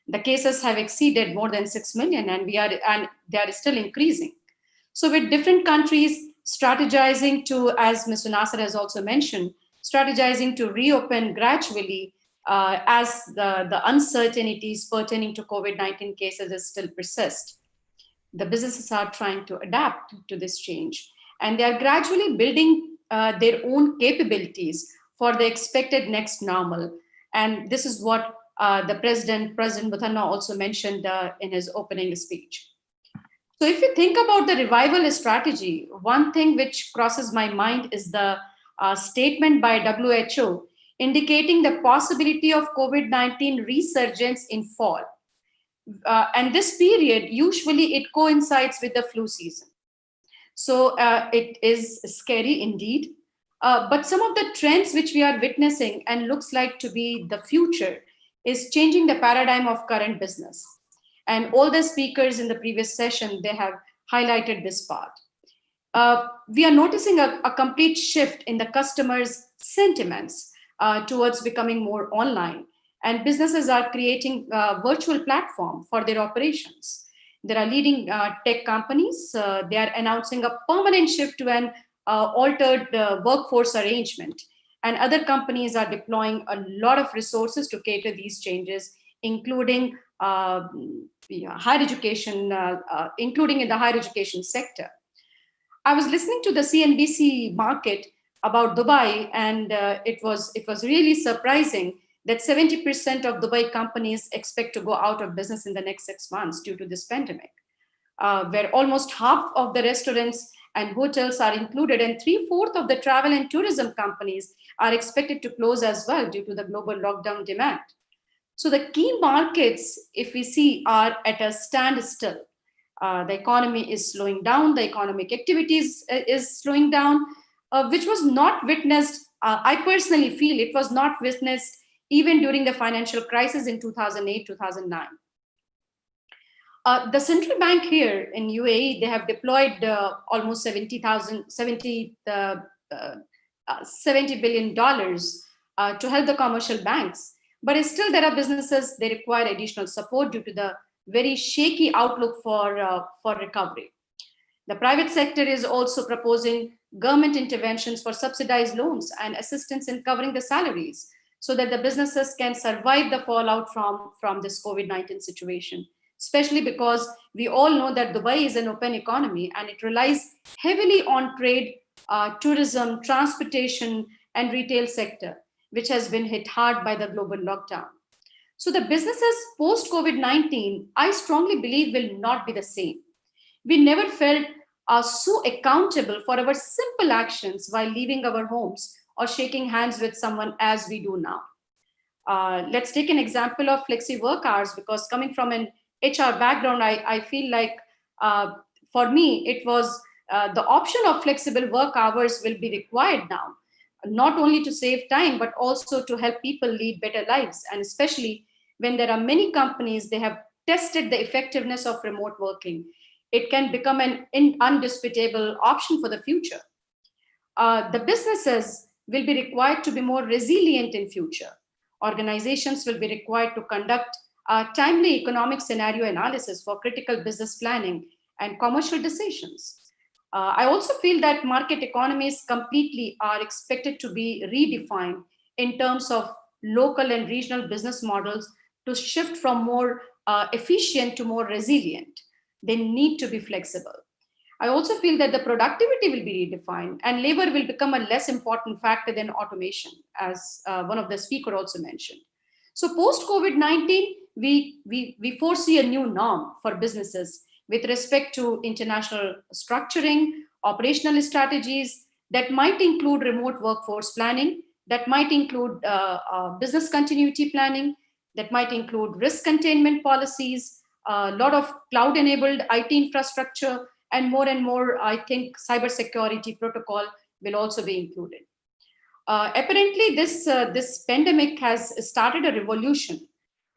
The cases have exceeded more than 6 million, and they are still increasing. So with different countries strategizing to, as Mr. Nasser has also mentioned, strategizing to reopen gradually as the uncertainties pertaining to COVID-19 cases still persist. The businesses are trying to adapt to this change, and they are gradually building their own capabilities for the expected next normal. And this is what President Muthanna also mentioned in his opening speech. So if you think about the revival strategy, one thing which crosses my mind is the statement by WHO indicating the possibility of COVID-19 resurgence in fall. And this period, usually it coincides with the flu season. So it is scary indeed. But some of the trends which we are witnessing and looks like to be the future is changing the paradigm of current business. And all the speakers in the previous session, they have highlighted this part. We are noticing a complete shift in the customers' sentiments towards becoming more online. And businesses are creating a virtual platform for their operations. There are leading tech companies. They are announcing a permanent shift to an altered workforce arrangement. And other companies are deploying a lot of resources to cater these changes, including higher education, including in the higher education sector. I was listening to the CNBC market about Dubai, and it was really surprising that 70% of Dubai companies expect to go out of business in the next 6 months due to this pandemic, where almost half of the restaurants and hotels are included, and 3/4 of the travel and tourism companies are expected to close as well due to the global lockdown demand. So the key markets, if we see, are at a standstill. The economy is slowing down, the economic activities is slowing down, which was not witnessed, I personally feel it was not witnessed even during the financial crisis in 2008, 2009. The central bank here in UAE, they have deployed almost $70 billion to help the commercial banks. But still there are businesses, they require additional support due to the very shaky outlook for recovery. The private sector is also proposing government interventions for subsidized loans and assistance in covering the salaries so that the businesses can survive the fallout from this COVID-19 situation, especially because we all know that Dubai is an open economy and it relies heavily on trade, tourism, transportation, and retail sector, which has been hit hard by the global lockdown. So the businesses post-COVID-19, I strongly believe, will not be the same. We never felt so accountable for our simple actions while leaving our homes or shaking hands with someone as we do now. Let's take an example of flexi work hours, because coming from an HR background, I feel like for me, it was the option of flexible work hours will be required now, not only to save time, but also to help people lead better lives. And especially when there are many companies, they have tested the effectiveness of remote working. It can become an undisputable option for the future. The businesses will be required to be more resilient in future. Organizations will be required to conduct timely economic scenario analysis for critical business planning and commercial decisions. I also feel that market economies completely are expected to be redefined in terms of local and regional business models to shift from more efficient to more resilient. They need to be flexible. I also feel that the productivity will be redefined and labor will become a less important factor than automation, as one of the speakers also mentioned. So post-COVID-19, we foresee a new norm for businesses with respect to international structuring, operational strategies that might include remote workforce planning, that might include business continuity planning, that might include risk containment policies, a lot of cloud-enabled IT infrastructure, and more, I think, cybersecurity protocol will also be included. Apparently, this pandemic has started a revolution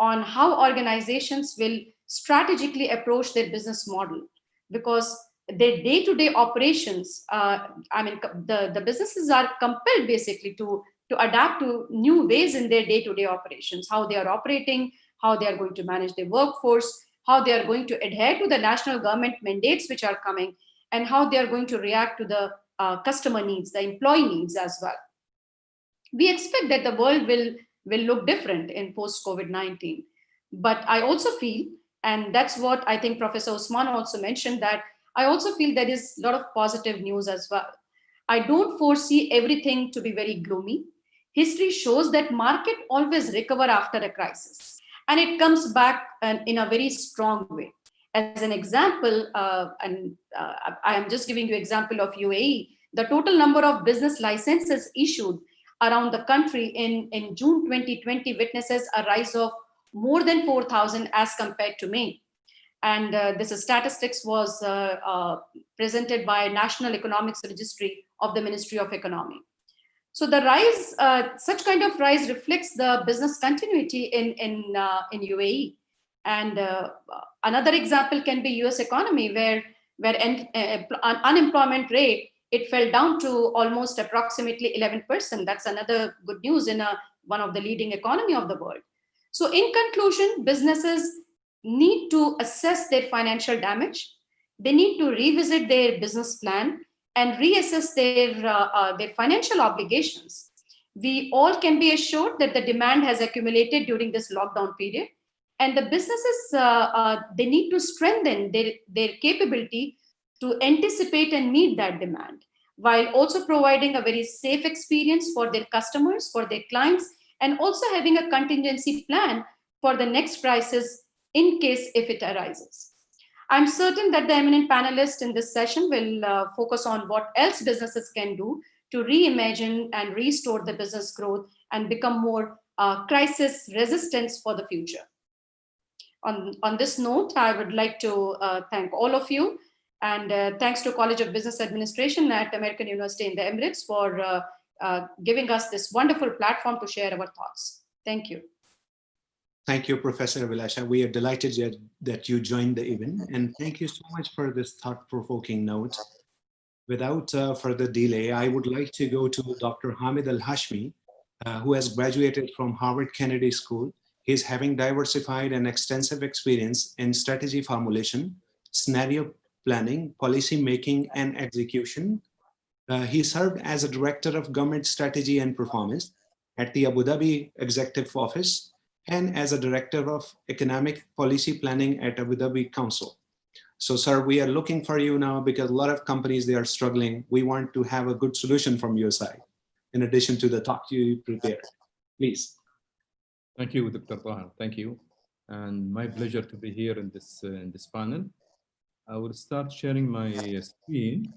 on how organizations will strategically approach their business model, because their day-to-day operations, the businesses are compelled basically to adapt to new ways in their day-to-day operations, how they are operating, how they are going to manage their workforce, how they are going to adhere to the national government mandates which are coming, and how they are going to react to the customer needs, the employee needs as well. We expect that the world will look different in post-COVID-19. But I also feel, and that's what I think Professor Usman also mentioned, that I also feel there is a lot of positive news as well. I don't foresee everything to be very gloomy. History shows that market always recover after a crisis, and it comes back in a very strong way. As an example, I am just giving you example of UAE, the total number of business licenses issued around the country in June 2020 witnesses a rise of more than 4,000 as compared to May. And this statistics was presented by National Economics Registry of the Ministry of Economy. So the rise, such kind of rise reflects the business continuity in UAE. And another example can be US economy, where unemployment rate, it fell down to almost approximately 11%. That's another good news in one of the leading economy of the world. So in conclusion, businesses need to assess their financial damage. They need to revisit their business plan and reassess their financial obligations. We all can be assured that the demand has accumulated during this lockdown period, and the businesses, they need to strengthen their capability to anticipate and meet that demand, while also providing a very safe experience for their customers, for their clients, and also having a contingency plan for the next crisis in case if it arises. I'm certain that the eminent panelists in this session will focus on what else businesses can do to reimagine and restore the business growth and become more crisis resistant for the future. On this note, I would like to thank all of you, and thanks to College of Business Administration at American University in the Emirates for giving us this wonderful platform to share our thoughts. Thank you. Thank you, Professor Vilasha. We are delighted that you joined the event, and thank you so much for this thought-provoking note. Without further delay, I would like to go to Dr. Hamid Al-Hashmi, who has graduated from Harvard Kennedy School. He's having diversified and extensive experience in strategy formulation, scenario planning, policy making, and execution. He served as a director of government strategy and performance at the Abu Dhabi Executive Office, and as a director of economic policy planning at Abu Dhabi Council. So, sir, we are looking for you now because a lot of companies, they are struggling. We want to have a good solution from your side, in addition to the talk you prepared. Please. Thank you, Dr. Taha. Thank you. And my pleasure to be here in this panel. I will start sharing my screen.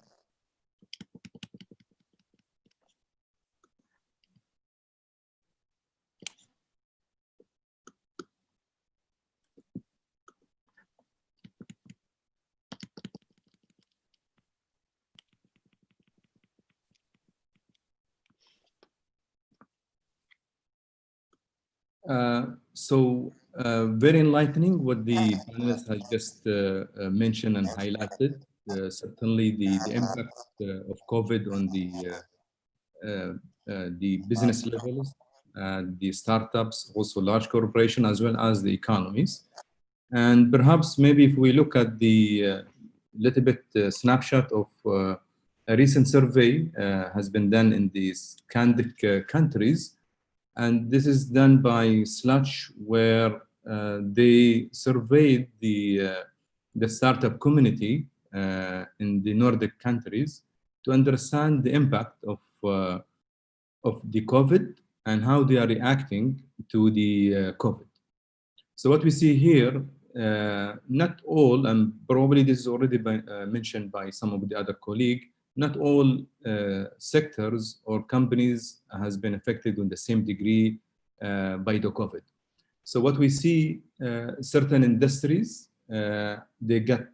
Very enlightening what the panelists has just mentioned and highlighted. Certainly the impact of COVID on the business levels, the startups, also large corporations, as well as the economies. And perhaps maybe if we look at the little bit snapshot of a recent survey has been done in the Scandic countries. And this is done by Sludge, where they surveyed the startup community in the Nordic countries to understand the impact of the COVID and how they are reacting to the COVID. So what we see here, not all, and probably this is already mentioned by some of the other colleagues, not all sectors or companies has been affected in the same degree by the COVID. So what we see, certain industries, they get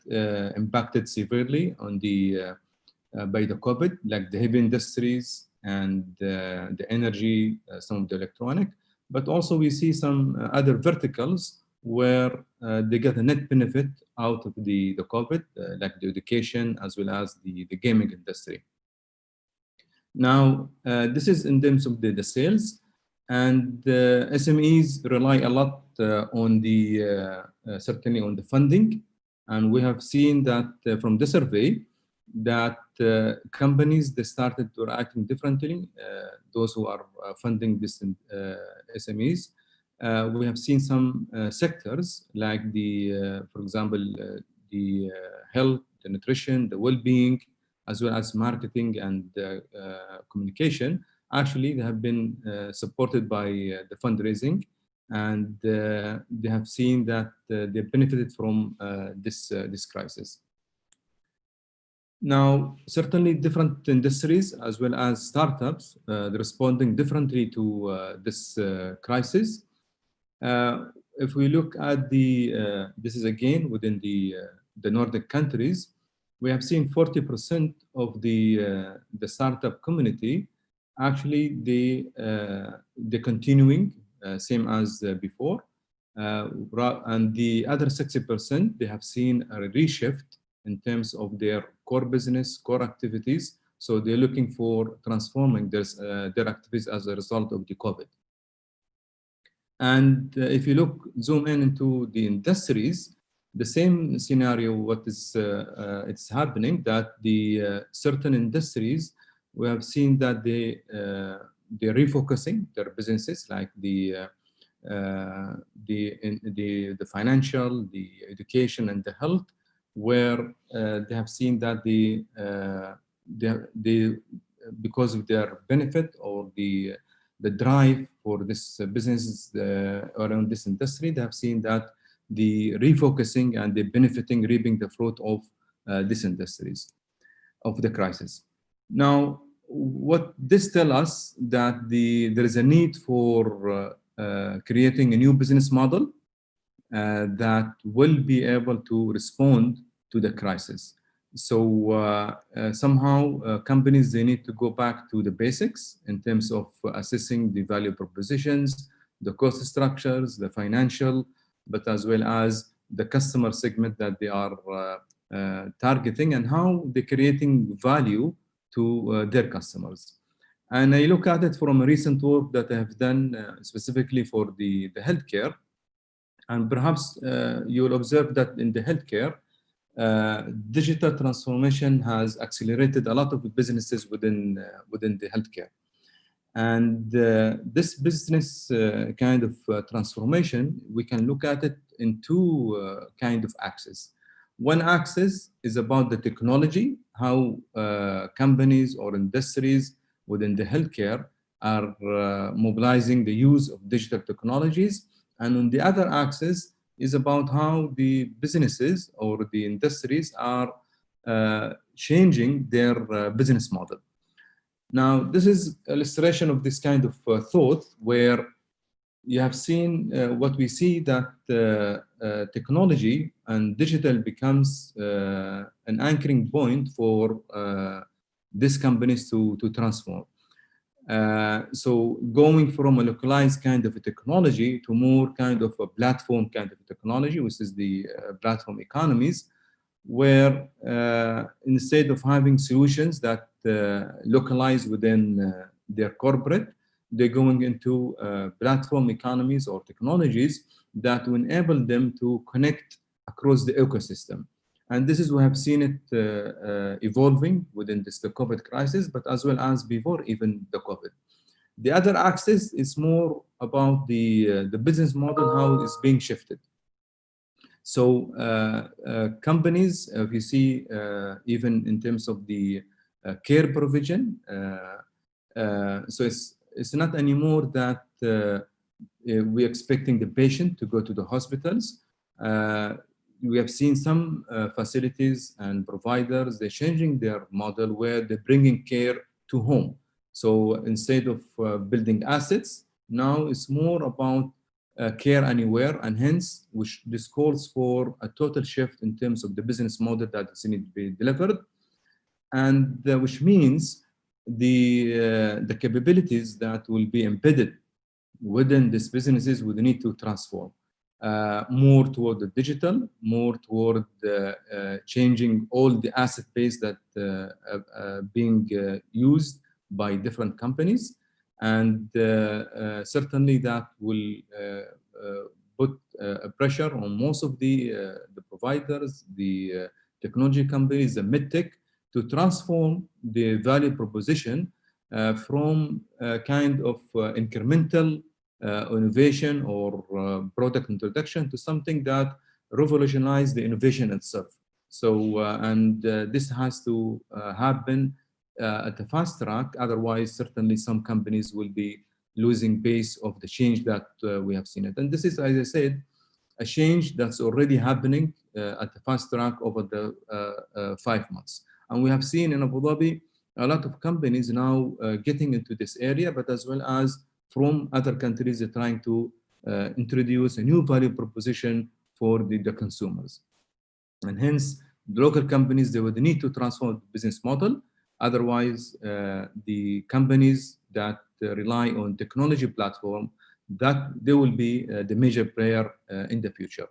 impacted severely on by the COVID, like the heavy industries and the energy, some of the electronic, but also we see some other verticals where they get a net benefit out of the COVID, like the education as well as the gaming industry. Now, this is in terms of the sales, and SMEs rely a lot on the certainly on the funding, and we have seen that from the survey that companies, they started to acting differently. Those who are funding this SMEs, we have seen some sectors like the, for example, the health, the nutrition, the well-being, as well as marketing and communication. Actually, they have been supported by the fundraising, and they have seen that they benefited from this crisis. Now, certainly different industries as well as startups, they're responding differently to this crisis. If we look at this is again within the Nordic countries, we have seen 40% of the startup community, actually they're continuing same as before, and the other 60%, they have seen a reshift in terms of their core business, core activities. So they're looking for transforming their activities as a result of the COVID. And if you zoom in into the industries, the same scenario, what is it's happening, that the certain industries, we have seen that they're refocusing their businesses, like the financial, the education, and the health, where they have seen that because of their benefit or the drive for this business around this industry, they have seen that the refocusing and the benefiting, reaping the fruit of these industries of the crisis. Now, what this tells us that there is a need for creating a new business model that will be able to respond to the crisis. So somehow companies, they need to go back to the basics in terms of assessing the value propositions, the cost structures, the financial, but as well as the customer segment that they are targeting, and how they're creating value to their customers. And I look at it from a recent work that I have done specifically for the healthcare. And perhaps you will observe that in the healthcare, digital transformation has accelerated a lot of the businesses within the healthcare. And this business kind of transformation, we can look at it in two kind of axes. One axis is about the technology, how companies or industries within the healthcare are mobilizing the use of digital technologies. And on the other axis is about how the businesses or the industries are changing their business model. Now, this is illustration of this kind of thought, where you have seen what we see, that technology and digital becomes an anchoring point for these companies to transform. So going from a localized kind of a technology to more kind of a platform kind of technology, which is the platform economies, where instead of having solutions that localize within their corporate, they're going into platform economies or technologies that will enable them to connect across the ecosystem. And this is, we have seen it evolving within the COVID crisis, but as well as before even the COVID. The other axis is more about the business model, how it's being shifted. So companies, if you see, even in terms of the care provision, so it's not anymore that we're expecting the patient to go to the hospitals. We have seen some facilities and providers, they're changing their model where they're bringing care to home. So instead of building assets, now it's more about care anywhere, and hence this calls for a total shift in terms of the business model that is need to be delivered, and which means the capabilities that will be embedded within these businesses will need to transform. more toward the digital, more toward changing all the asset base that being used by different companies. And certainly that will put a pressure on most of the providers, the technology companies, the medtech, to transform the value proposition from a kind of incremental innovation or product introduction to something that revolutionizes the innovation itself. So, this has to happen at a fast track. Otherwise, certainly some companies will be losing pace of the change that we have seen it. And this is, as I said, a change that's already happening at the fast track over the 5 months. And we have seen in Abu Dhabi a lot of companies now getting into this area, but as well as from other countries trying to introduce a new value proposition for the consumers. And hence, the local companies, they would need to transform the business model. Otherwise, the companies that rely on technology platform, that they will be the major player in the future.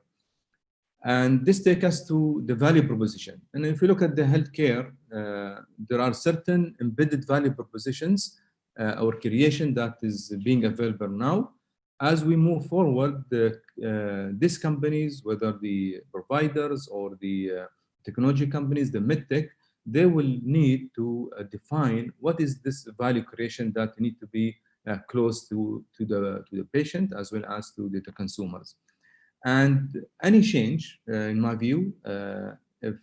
And this takes us to the value proposition. And if you look at the healthcare, there are certain embedded value propositions or creation that is being available now. As we move forward, these companies, whether the providers or the technology companies, the medtech, they will need to define what is this value creation that need to be close to the patient as well as to the consumers. And any change, in my view, if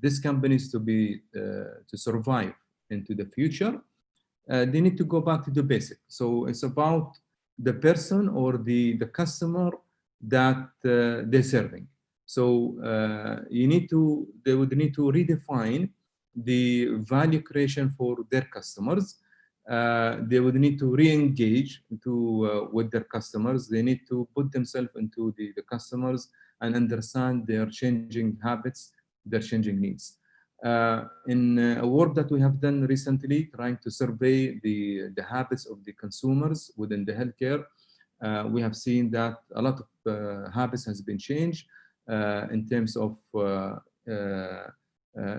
these companies to survive into the future, they need to go back to the basic. So it's about the person or the customer that they're serving. So they would need to redefine the value creation for their customers. They would need to re-engage with their customers. They need to put themselves into the customers and understand their changing habits, their changing needs. In a work that we have done recently, trying to survey the habits of the consumers within the healthcare, we have seen that a lot of habits has been changed in terms of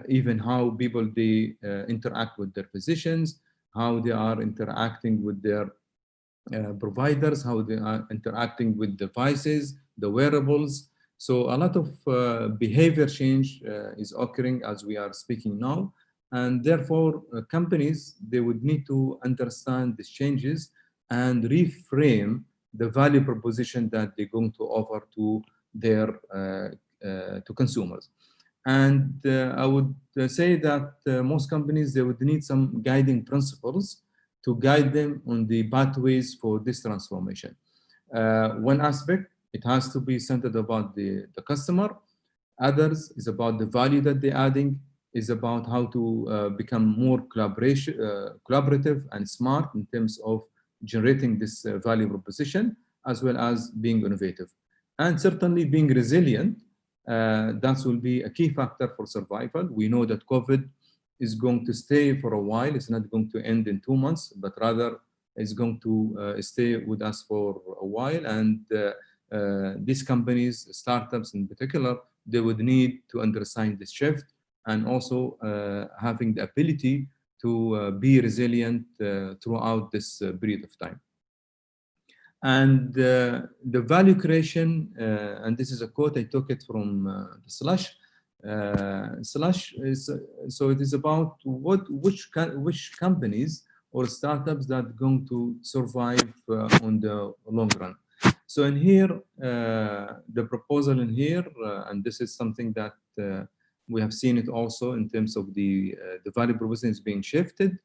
even how people they interact with their physicians, how they are interacting with their providers, how they are interacting with devices, the wearables. So a lot of behavior change is occurring as we are speaking now. And therefore, companies, they would need to understand these changes and reframe the value proposition that they're going to offer to their to consumers. And I would say that most companies, they would need some guiding principles to guide them on the pathways for this transformation. One aspect, it has to be centered about the customer. Others is about the value that they're adding, is about how to become more collaborative and smart in terms of generating this value proposition, as well as being innovative. And certainly being resilient, that will be a key factor for survival. We know that COVID is going to stay for a while. It's not going to end in 2 months, but rather it's going to stay with us for a while. And these companies, startups in particular, they would need to understand this shift and also having the ability to be resilient throughout this period of time. And the value creation, and this is a quote, I took it from the Slush. Slush is, so it is about which companies or startups that are going to survive on the long run. So in here, the proposal in here, and this is something that we have seen it also in terms of the value proposition is being shifted.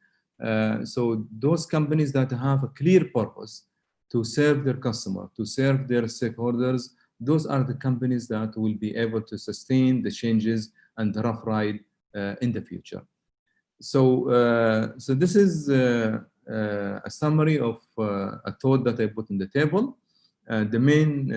So those companies that have a clear purpose to serve their customer, to serve their stakeholders, those are the companies that will be able to sustain the changes and the rough ride in the future. So, so this is a summary of a thought that I put on the table. The main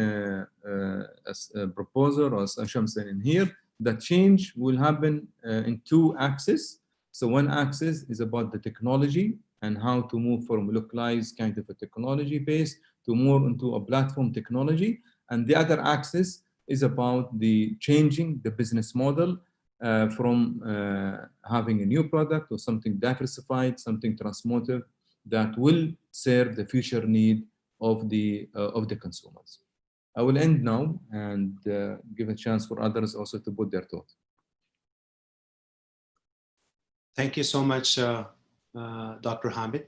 proposal or assumption in here, that change will happen in 2 axes. So one axis is about the technology and how to move from localized kind of a technology base to more into a platform technology. And the other axis is about the changing the business model from having a new product or something diversified, something transformative that will serve the future need of the consumers. I will end now and give a chance for others also to put their thoughts. Thank you so much, Dr. Hamid.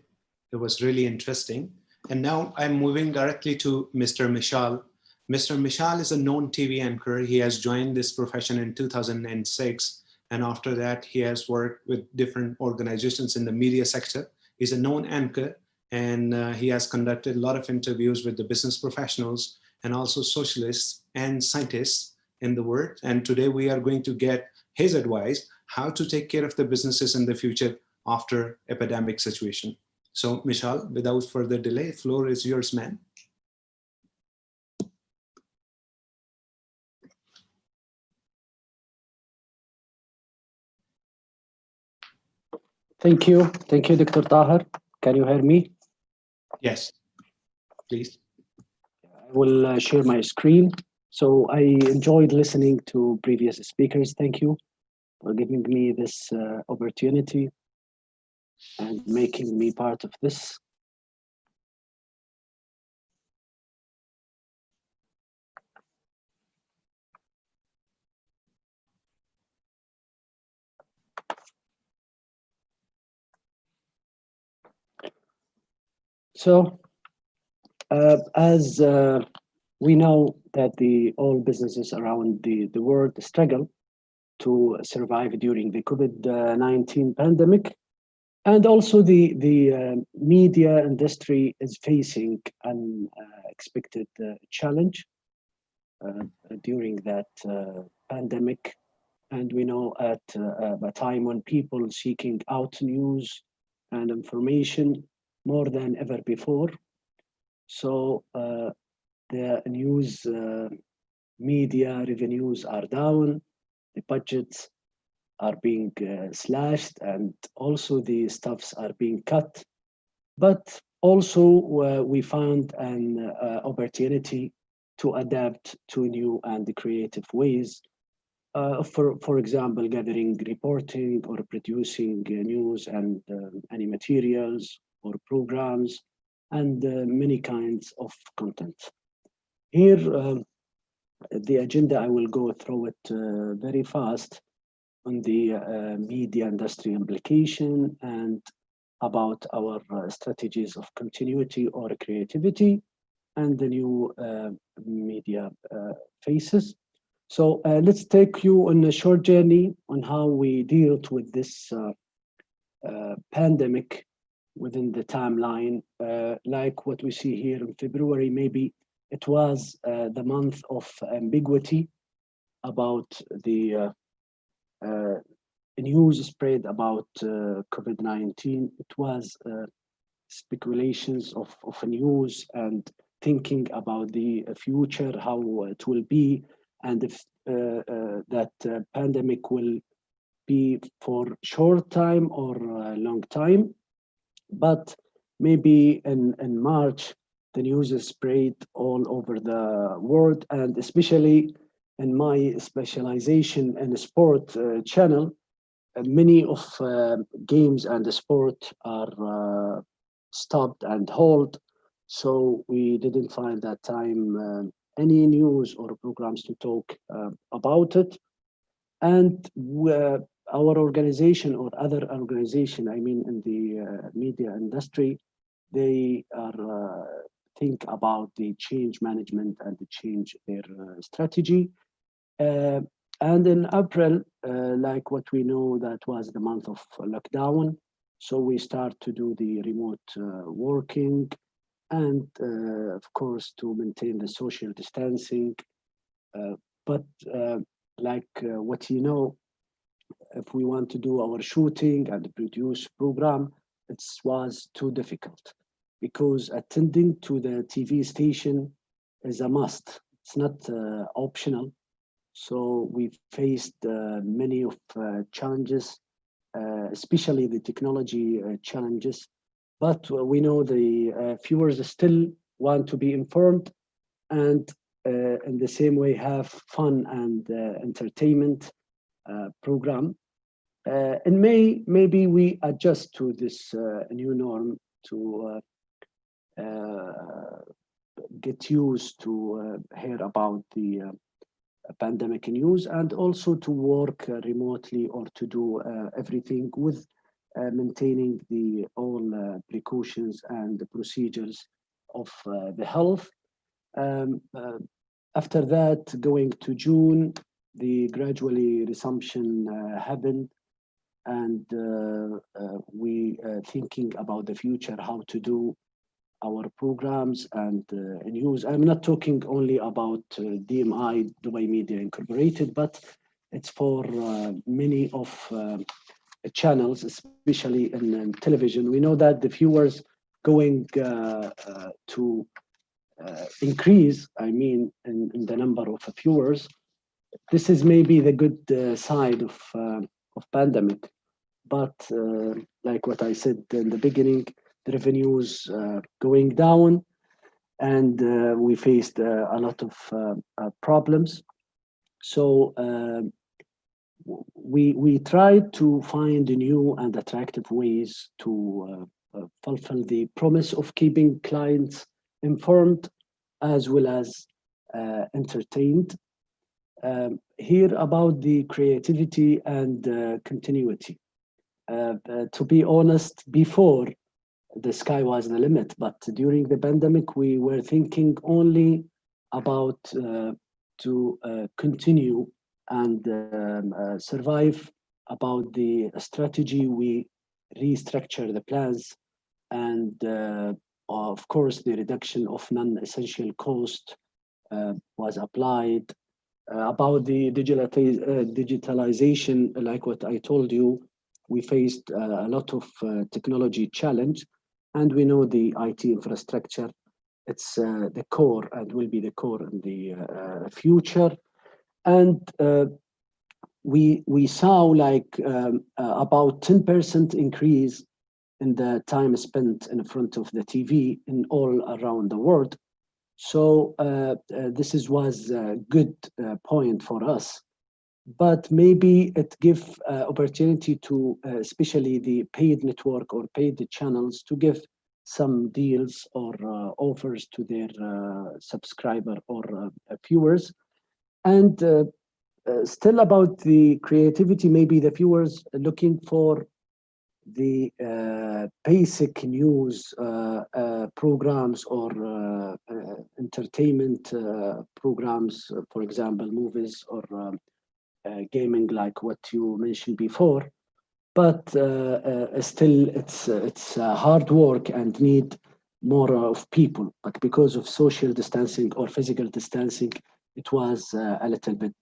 It was really interesting. And now I'm moving directly to Mr. Mishal. Mr. Mishal is a known TV anchor. He has joined this profession in 2006. And after that, he has worked with different organizations in the media sector. He's a known anchor, and he has conducted a lot of interviews with the business professionals and also socialists and scientists in the world. And today we are going to get his advice how to take care of the businesses in the future after epidemic situation. So Mishal, without further delay, floor is yours, man. Thank you, Dr. Tahir. Can you hear me? Yes, please. I will share my screen. So I enjoyed listening to previous speakers. Thank you for giving me this opportunity and making me part of this. So as we know that all businesses around the world struggle to survive during the COVID-19 pandemic. And also the media industry is facing an unexpected challenge during that pandemic. And we know at a time when people seeking out news and information more than ever before. So the news media revenues are down, the budgets are being slashed, and also the staffs are being cut. But also we found an opportunity to adapt to new and creative ways. For example, gathering, reporting, or producing news and any materials or programs, and many kinds of content. Here, the agenda, I will go through it very fast on the media industry implication and about our strategies of continuity or creativity and the new media phases. So let's take you on a short journey on how we dealt with this pandemic within the timeline. Like what we see here in February, maybe it was the month of ambiguity about the news spread about COVID-19. It was speculations of news and thinking about the future, how it will be, and if that pandemic will be for short time or a long time. But maybe in March, the news is spread all over the world, and especially in my specialization in the sport channel, many of games and the sport are stopped and held. So we didn't find that time any news or programs to talk about it. And our organization or other organization, I mean in the media industry, they are think about the change management and to change their strategy. And in April, like what we know, that was the month of lockdown. So we start to do the remote working and of course to maintain the social distancing. But like what you know, if we want to do our shooting and produce program, it was too difficult because attending to the TV station is a must. It's not optional. So we faced many of challenges, especially the technology challenges. But we know the viewers still want to be informed, and in the same way have fun and entertainment program. In May, maybe we adjust to this new norm to get used to hear about the pandemic news, and also to work remotely or to do everything with maintaining all precautions and the procedures of the health. After that, going to June, the gradually resumption happened, and we thinking about the future, how to do our programs and news. I'm not talking only about DMI, Dubai Media Incorporated, but it's for many of channels, especially in television. We know that the viewers going to increase, I mean, in the number of viewers. This is maybe the good side of pandemic, but like what I said in the beginning, the revenues going down, and we faced a lot of problems. So we tried to find new and attractive ways to fulfill the promise of keeping clients informed as well as entertained. Here about the creativity and continuity. To be honest, before the sky was the limit, but during the pandemic, we were thinking only about to continue and survive. About the strategy, we restructure the plans, and of course, the reduction of non-essential cost was applied. About the digitalization, like what I told you, we faced a lot of technology challenge, and we know the IT infrastructure, it's the core and will be the core in the future. And we saw like about 10% increase in the time spent in front of the TV in all around the world. So this was a good point for us, but maybe it gives opportunity to especially the paid network or paid channels to give some deals or offers to their subscriber or viewers. And still about the creativity, maybe the viewers looking for the basic news programs or entertainment programs, for example, movies or gaming, like what you mentioned before. But still, it's hard work and need more of people. But because of social distancing or physical distancing, it was a little bit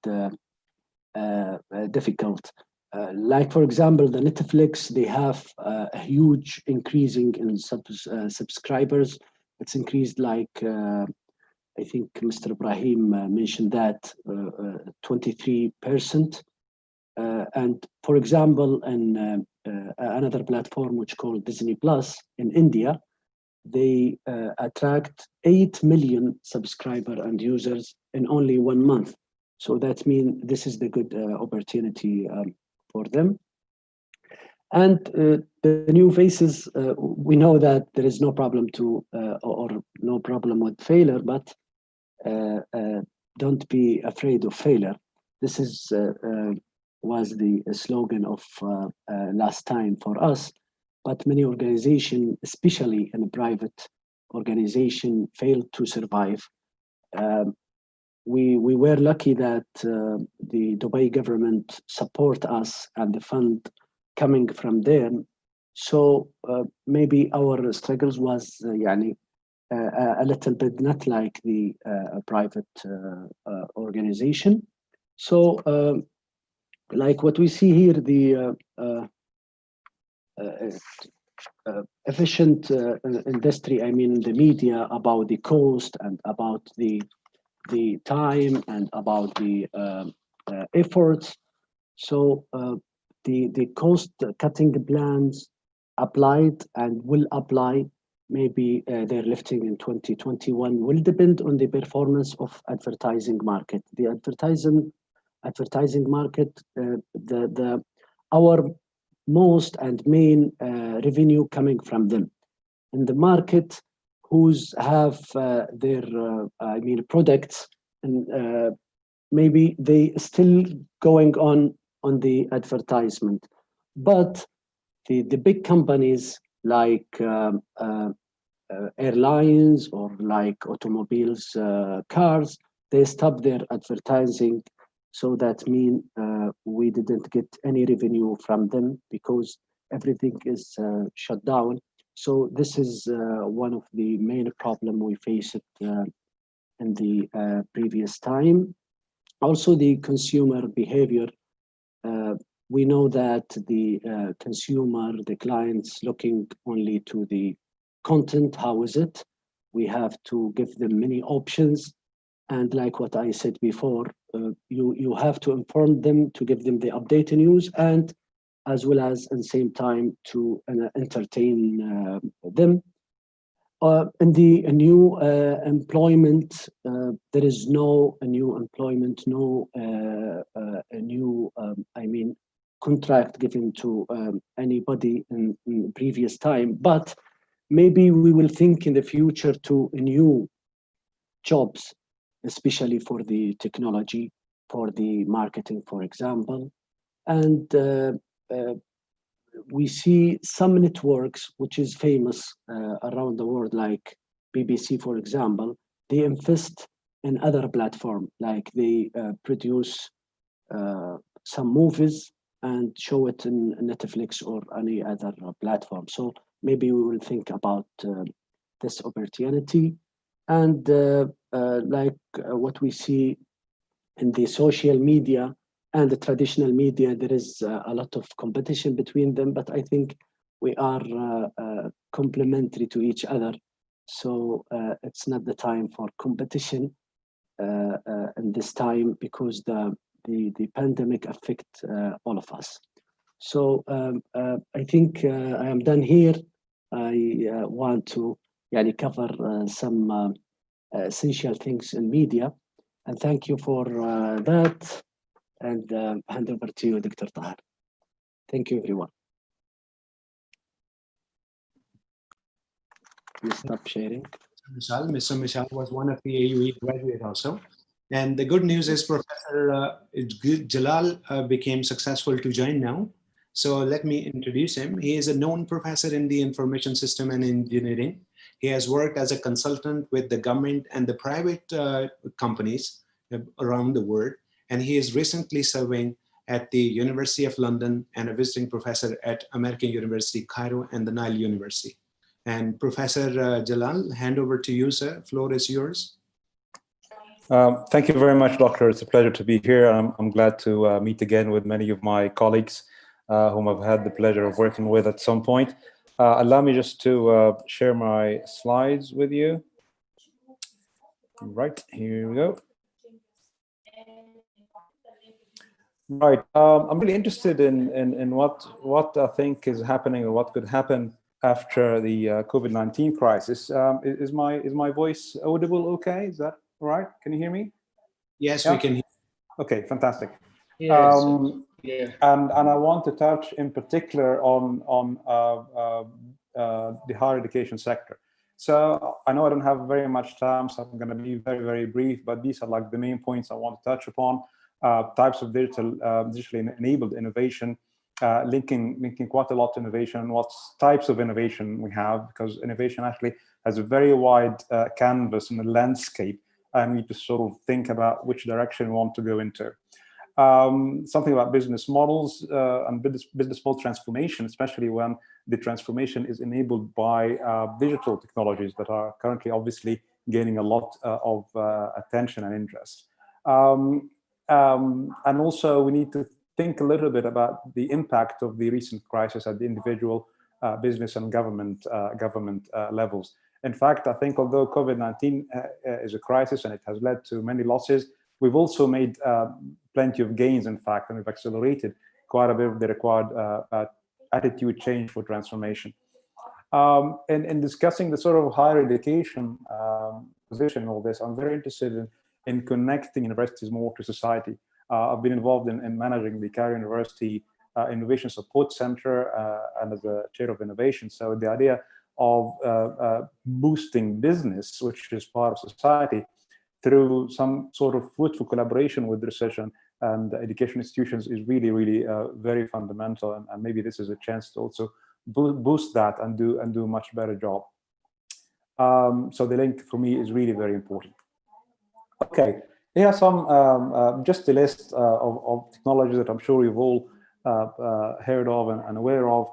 difficult. Like, for example, the Netflix, they have a huge increasing in subscribers. It's increased like, I think Mr. Ibrahim mentioned that 23%. And for example, in another platform which called Disney Plus in India, they attract 8 million subscribers and users in only 1 month. So that means this is the good opportunity for them. And the new faces, we know that there is no problem to or no problem with failure, but don't be afraid of failure. This is was the slogan of last time for us, but many organizations, especially in a private organization, failed to survive. We were lucky that the Dubai government support us and the fund coming from them. So maybe our struggles was a little bit not like the private organization. So like what we see here, the efficient industry, I mean the media, about the cost and about the time and about the efforts. So the cost cutting plans applied and will apply maybe they're lifting in 2021 will depend on the performance of advertising market. The advertising market, our most and main revenue coming from them. In the market, who's have their products, and maybe they still going on the advertisement, but the big companies like airlines or like automobiles, cars, they stop their advertising. So that means we didn't get any revenue from them because everything is shut down. So this is one of the main problem we faced in the previous time. Also, the consumer behavior. We know that the consumer, the clients, looking only to the content. How is it? We have to give them many options, and like what I said before, you have to inform them to give them the updated news, and as well as at the same time to entertain them. In the new employment, there is no new employment, no a new contract given to anybody in the previous time. But maybe we will think in the future to new jobs, especially for the technology, for the marketing, for example. And we see some networks which is famous around the world, like BBC, for example. They invest in other platform, like they produce some movies and show it in Netflix or any other platform. So maybe we will think about this opportunity. And like what we see in the social media and the traditional media, there is a lot of competition between them, but I think we are complementary to each other. So it's not the time for competition in this time, because the pandemic affect all of us. So I think I am done here. I want to cover some essential things in media, and thank you for that. And hand over to you, Dr. Tahar. Thank you, everyone. Please stop sharing. Mr. Mishal was one of the AUE graduate also. And the good news is Professor Jalal became successful to join now. So let me introduce him. He is a known professor in the information system and engineering. He has worked as a consultant with the government and the private companies around the world. And he is recently serving at the University of London and a visiting professor at American University, Cairo, and the Nile University. And Professor Jalal, hand over to you, sir. Floor is yours. Thank you very much, Doctor. It's a pleasure to be here. I'm glad to meet again with many of my colleagues whom I've had the pleasure of working with at some point. Allow me just to share my slides with you. Right, here we go. Right, I'm really interested in what I think is happening or what could happen after the COVID-19 crisis. Is my voice audible okay? Is that all right? Can you hear me? Yes, yeah? We can hear you. Okay, fantastic. Yes, yeah. And I want to touch in particular on the higher education sector. So I know I don't have very much time, so I'm going to be very, very brief, but these are like the main points I want to touch upon. Types of digitally enabled innovation, linking quite a lot to innovation, what types of innovation we have, because innovation actually has a very wide canvas and a landscape, and we need to sort of think about which direction we want to go into. Something about business models and business model transformation, especially when the transformation is enabled by digital technologies that are currently obviously gaining a lot of attention and interest. And also we need to think a little bit about the impact of the recent crisis at the individual, business and government levels. In fact, I think although COVID-19 is a crisis and it has led to many losses, we've also made plenty of gains, in fact, and we've accelerated quite a bit of the required attitude change for transformation. In discussing the sort of higher education position in all this, I'm very interested in connecting universities more to society. I've been involved in managing the Cairo University Innovation Support Center and as a chair of innovation. So the idea of boosting business, which is part of society, through some sort of fruitful collaboration with research and education institutions is really, really very fundamental. And maybe this is a chance to also boost that and do a much better job. So the link for me is really very important. Okay, here are some, just a list of technologies that I'm sure you've all heard of and aware of.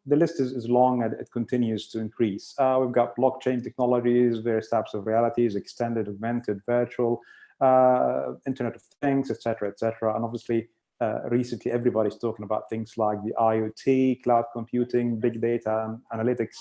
The list is long and it continues to increase. We've got blockchain technologies, various types of realities, extended, augmented, virtual, Internet of Things, etc., etc. And obviously, recently everybody's talking about things like the IoT, cloud computing, big data and analytics,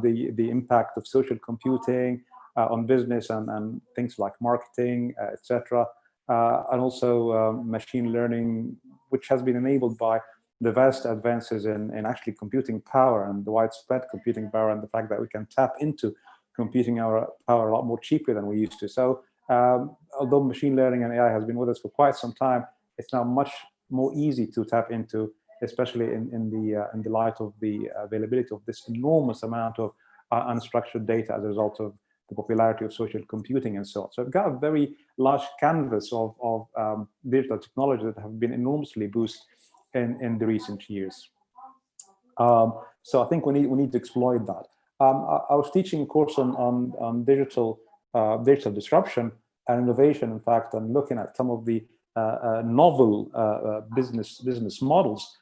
the impact of social computing on business and things like marketing, etc. And also machine learning, which has been enabled by the vast advances in actually computing power and the widespread computing power and the fact that we can tap into computing our power a lot more cheaply than we used to. So although machine learning and AI has been with us for quite some time, it's now much more easy to tap into, especially in the light of the availability of this enormous amount of unstructured data as a result of the popularity of social computing and so on. So I've got a very large canvas of digital technology that have been enormously boosted in the recent years. So I think we need to exploit that. I was teaching a course on digital disruption and innovation, in fact, and looking at some of the novel business models.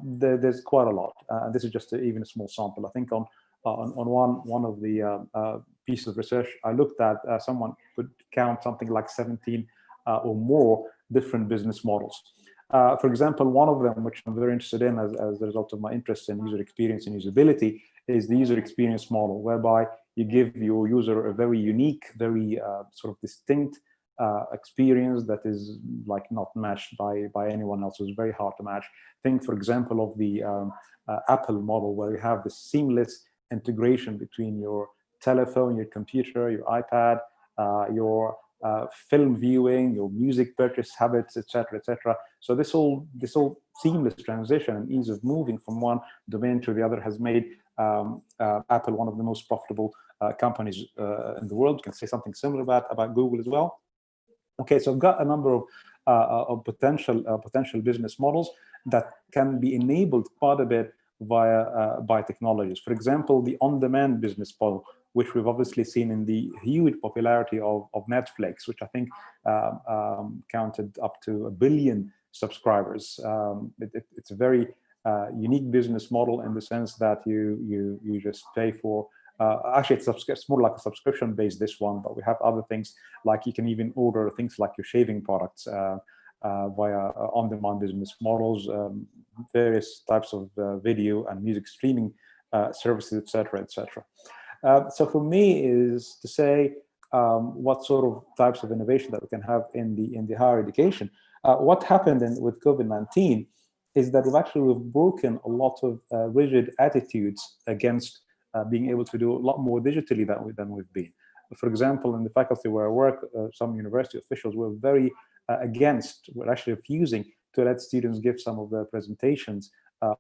There's quite a lot. This is just even a small sample. I think on one of the pieces of research I looked at, someone could count something like 17 or more different business models. For example, one of them, which I'm very interested in as a result of my interest in user experience and usability, is the user experience model, whereby you give your user a very unique, very sort of distinct experience that is like not matched by anyone else. It's very hard to match. Think, for example, of the Apple model, where you have the seamless integration between your telephone, your computer, your iPad, your film viewing, your music purchase habits, etc., etc. So this whole seamless transition and ease of moving from one domain to the other has made Apple one of the most profitable companies in the world. You can say something similar about Google as well. Okay, so I've got a number of potential business models that can be enabled quite a bit by technologies. For example, the on-demand business model, which we've obviously seen in the huge popularity of Netflix, which I think counted up to 1 billion subscribers. It's a very unique business model in the sense that you just pay for. Actually, it's more like a subscription-based, this one, but we have other things like you can even order things like your shaving products via on-demand business models, various types of video and music streaming services, etc., etc. So for me is to say what sort of types of innovation that we can have in the higher education. What happened with COVID-19 is that we've broken a lot of rigid attitudes against being able to do a lot more digitally than we've been. For example, in the faculty where I work, some university officials were very were actually refusing to let students give some of their presentations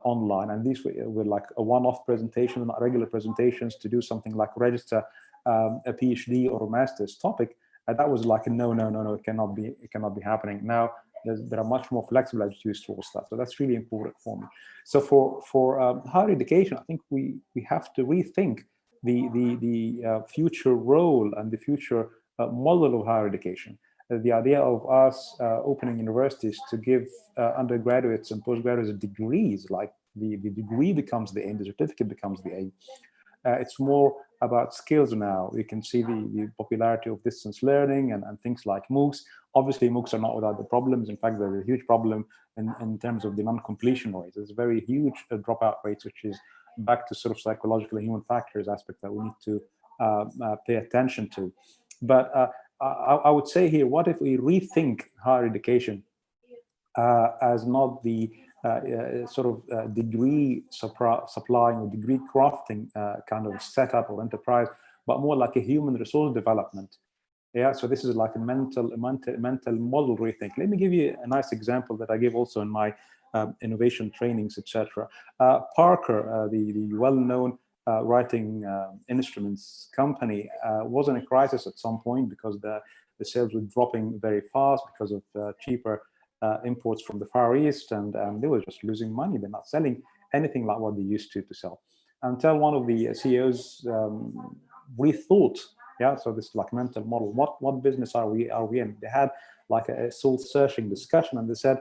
online. And these were like a one-off presentation, not regular presentations, to do something like register a PhD or a master's topic. And that was like, no, it cannot be happening. Now, there are much more flexible attitudes towards that. So that's really important for me. So for higher education, I think we have to rethink the future role and the future model of higher education. The idea of us opening universities to give undergraduates and postgraduates degrees, like the degree becomes the aim, the certificate becomes the aim. It's more about skills now. We can see the popularity of distance learning and things like MOOCs. Obviously, MOOCs are not without the problems. In fact, there's a huge problem in terms of the non-completion rates. There's a very huge dropout rates, which is back to sort of psychological and human factors aspect that we need to pay attention to. But I would say here, what if we rethink higher education as not the degree supplying or degree crafting kind of setup or enterprise, but more like a human resource development. Yeah, so this is like a mental model rethink. Let me give you a nice example that I give also in my innovation trainings, etc. Parker, the well-known writing instruments company, was in a crisis at some point because the sales were dropping very fast because of cheaper imports from the Far East, and they were just losing money. They're not selling anything like what they used to sell. Until one of the CEOs rethought, yeah, so this is like mental model. What business are we in? They had like a soul-searching discussion, and they said,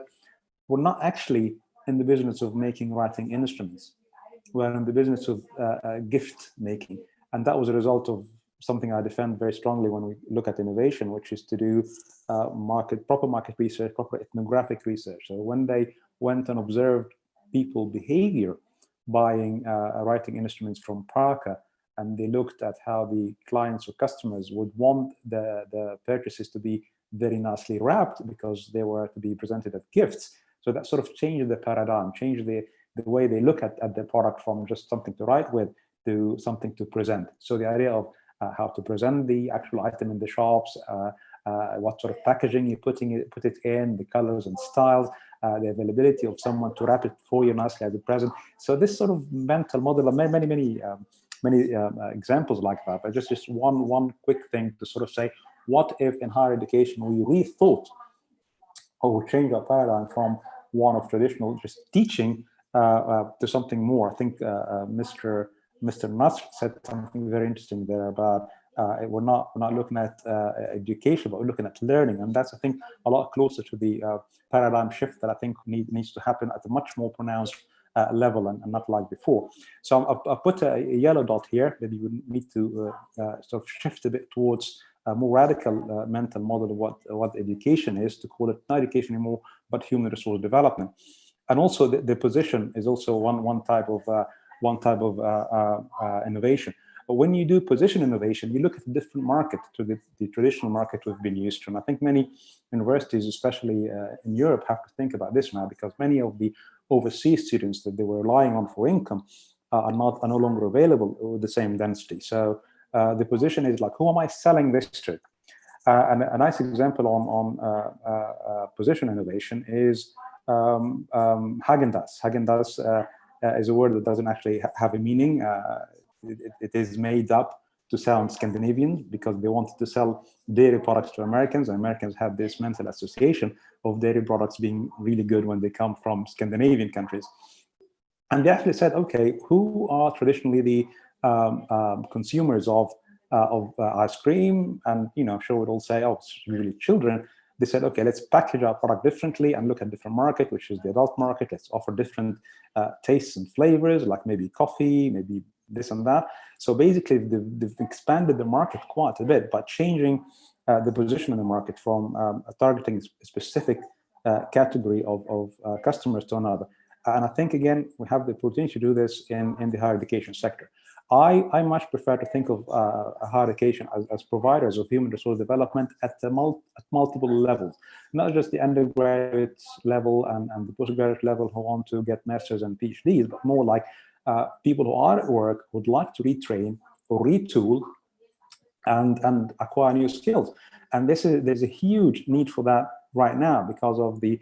we're not actually in the business of making writing instruments. We're in the business of gift making, and that was a result of something I defend very strongly when we look at innovation, which is to do proper market research, proper ethnographic research. So when they went and observed people behavior buying writing instruments from Parker, and they looked at how the clients or customers would want the purchases to be very nicely wrapped because they were to be presented as gifts. So that sort of changed the paradigm, changed the way they look at the product from just something to write with to something to present. So the idea of how to present the actual item in the shops, what sort of packaging you put it in, the colors and styles, the availability of someone to wrap it for you nicely as a present. So this sort of mental model, and many examples like that, but just one quick thing to sort of say, what if in higher education we rethought or change our paradigm from one of traditional just teaching to something more? I think Mr. Nasr said something very interesting there about we're not looking at education, but we're looking at learning, and that's, I think, a lot closer to the paradigm shift that I think needs to happen at a much more pronounced level and not like before. So I put a yellow dot here that you would need to sort of shift a bit towards a more radical mental model of what education is, to call it not education anymore, but human resource development. And also the position is also one type of innovation. But when you do position innovation, you look at a different market to the traditional market we've been used to. And I think many universities, especially in Europe, have to think about this now, because many of the overseas students that they were relying on for income are no longer available with the same density. So the position is like, who am I selling this to? And a nice example on position innovation is Häagen-Dazs. Häagen-Dazs is a word that doesn't actually have a meaning. It is made up to sound Scandinavian because they wanted to sell dairy products to Americans, and Americans have this mental association of dairy products being really good when they come from Scandinavian countries. And they actually said, okay, who are traditionally the consumers of ice cream? And sure, we'd all say, oh, it's usually children. They said, okay, let's package our product differently and look at different market, which is the adult market. Let's offer different tastes and flavors, like maybe coffee, maybe this and that. So basically, they've expanded the market quite a bit by changing the position in the market from targeting a specific category of customers to another. And I think, again, we have the opportunity to do this in the higher education sector. I much prefer to think of higher education as providers of human resource development at multiple levels, not just the undergraduate level and the postgraduate level who want to get masters and PhDs, but more like people who are at work would like to retrain or retool and acquire new skills. And there's a huge need for that right now because of the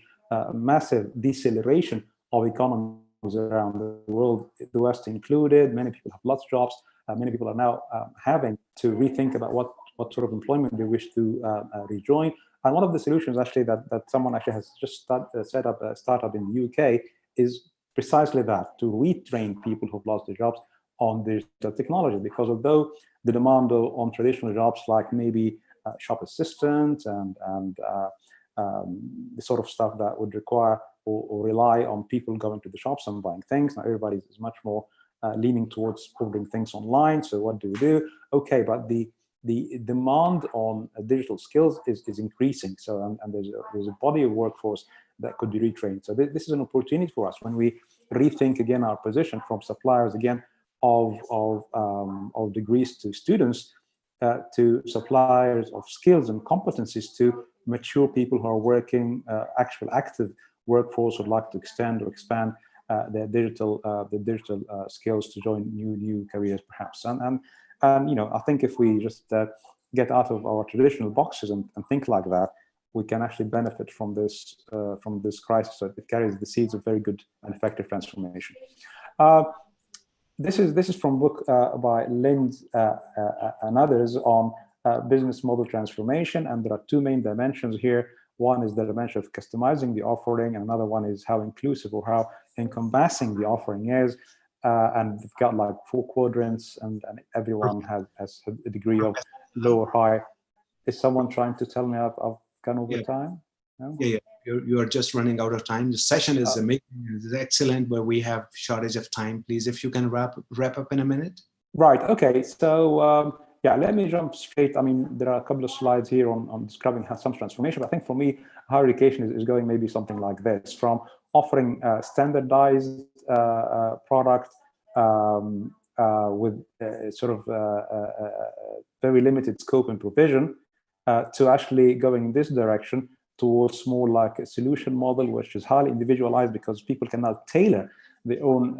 massive deceleration of economies around the world, the West included. Many people have lost jobs. Many people are now having to rethink about what sort of employment they wish to rejoin. And one of the solutions actually that someone actually has just set up a startup in the UK is precisely that, to retrain people who've lost their jobs on digital technology. Because although the demand on traditional jobs like maybe shop assistant and the sort of stuff that would require or rely on people going to the shops and buying things. Now everybody is much more leaning towards ordering things online. So what do we do? Okay, but the demand on digital skills is increasing. So and there's a body of workforce that could be retrained. So this is an opportunity for us when we rethink again our position from suppliers again of degrees to students to suppliers of skills and competencies to mature people who are working active workforce would like to extend or expand their digital skills to join new careers, perhaps. And you know, I think if we just get out of our traditional boxes and think like that, we can actually benefit from this crisis. So it carries the seeds of very good and effective transformation. This is from a book by Lind and others on business model transformation, and there are two main dimensions here. One is the dimension of customizing the offering, and another one is how inclusive or how encompassing the offering is. And they've got like 4 quadrants, and everyone has a degree of low or high. Is someone trying to tell me I've gone over time? No? Yeah. You are just running out of time. The session is amazing. It's excellent, but we have shortage of time. Please, if you can wrap up in a minute. Right. Okay. So yeah, let me jump straight. I mean, there are a couple of slides here on describing some transformation. But I think for me, higher education is going maybe something like this: from offering standardized product with sort of very limited scope and provision, to actually going in this direction towards more like a solution model, which is highly individualized, because people can now tailor their own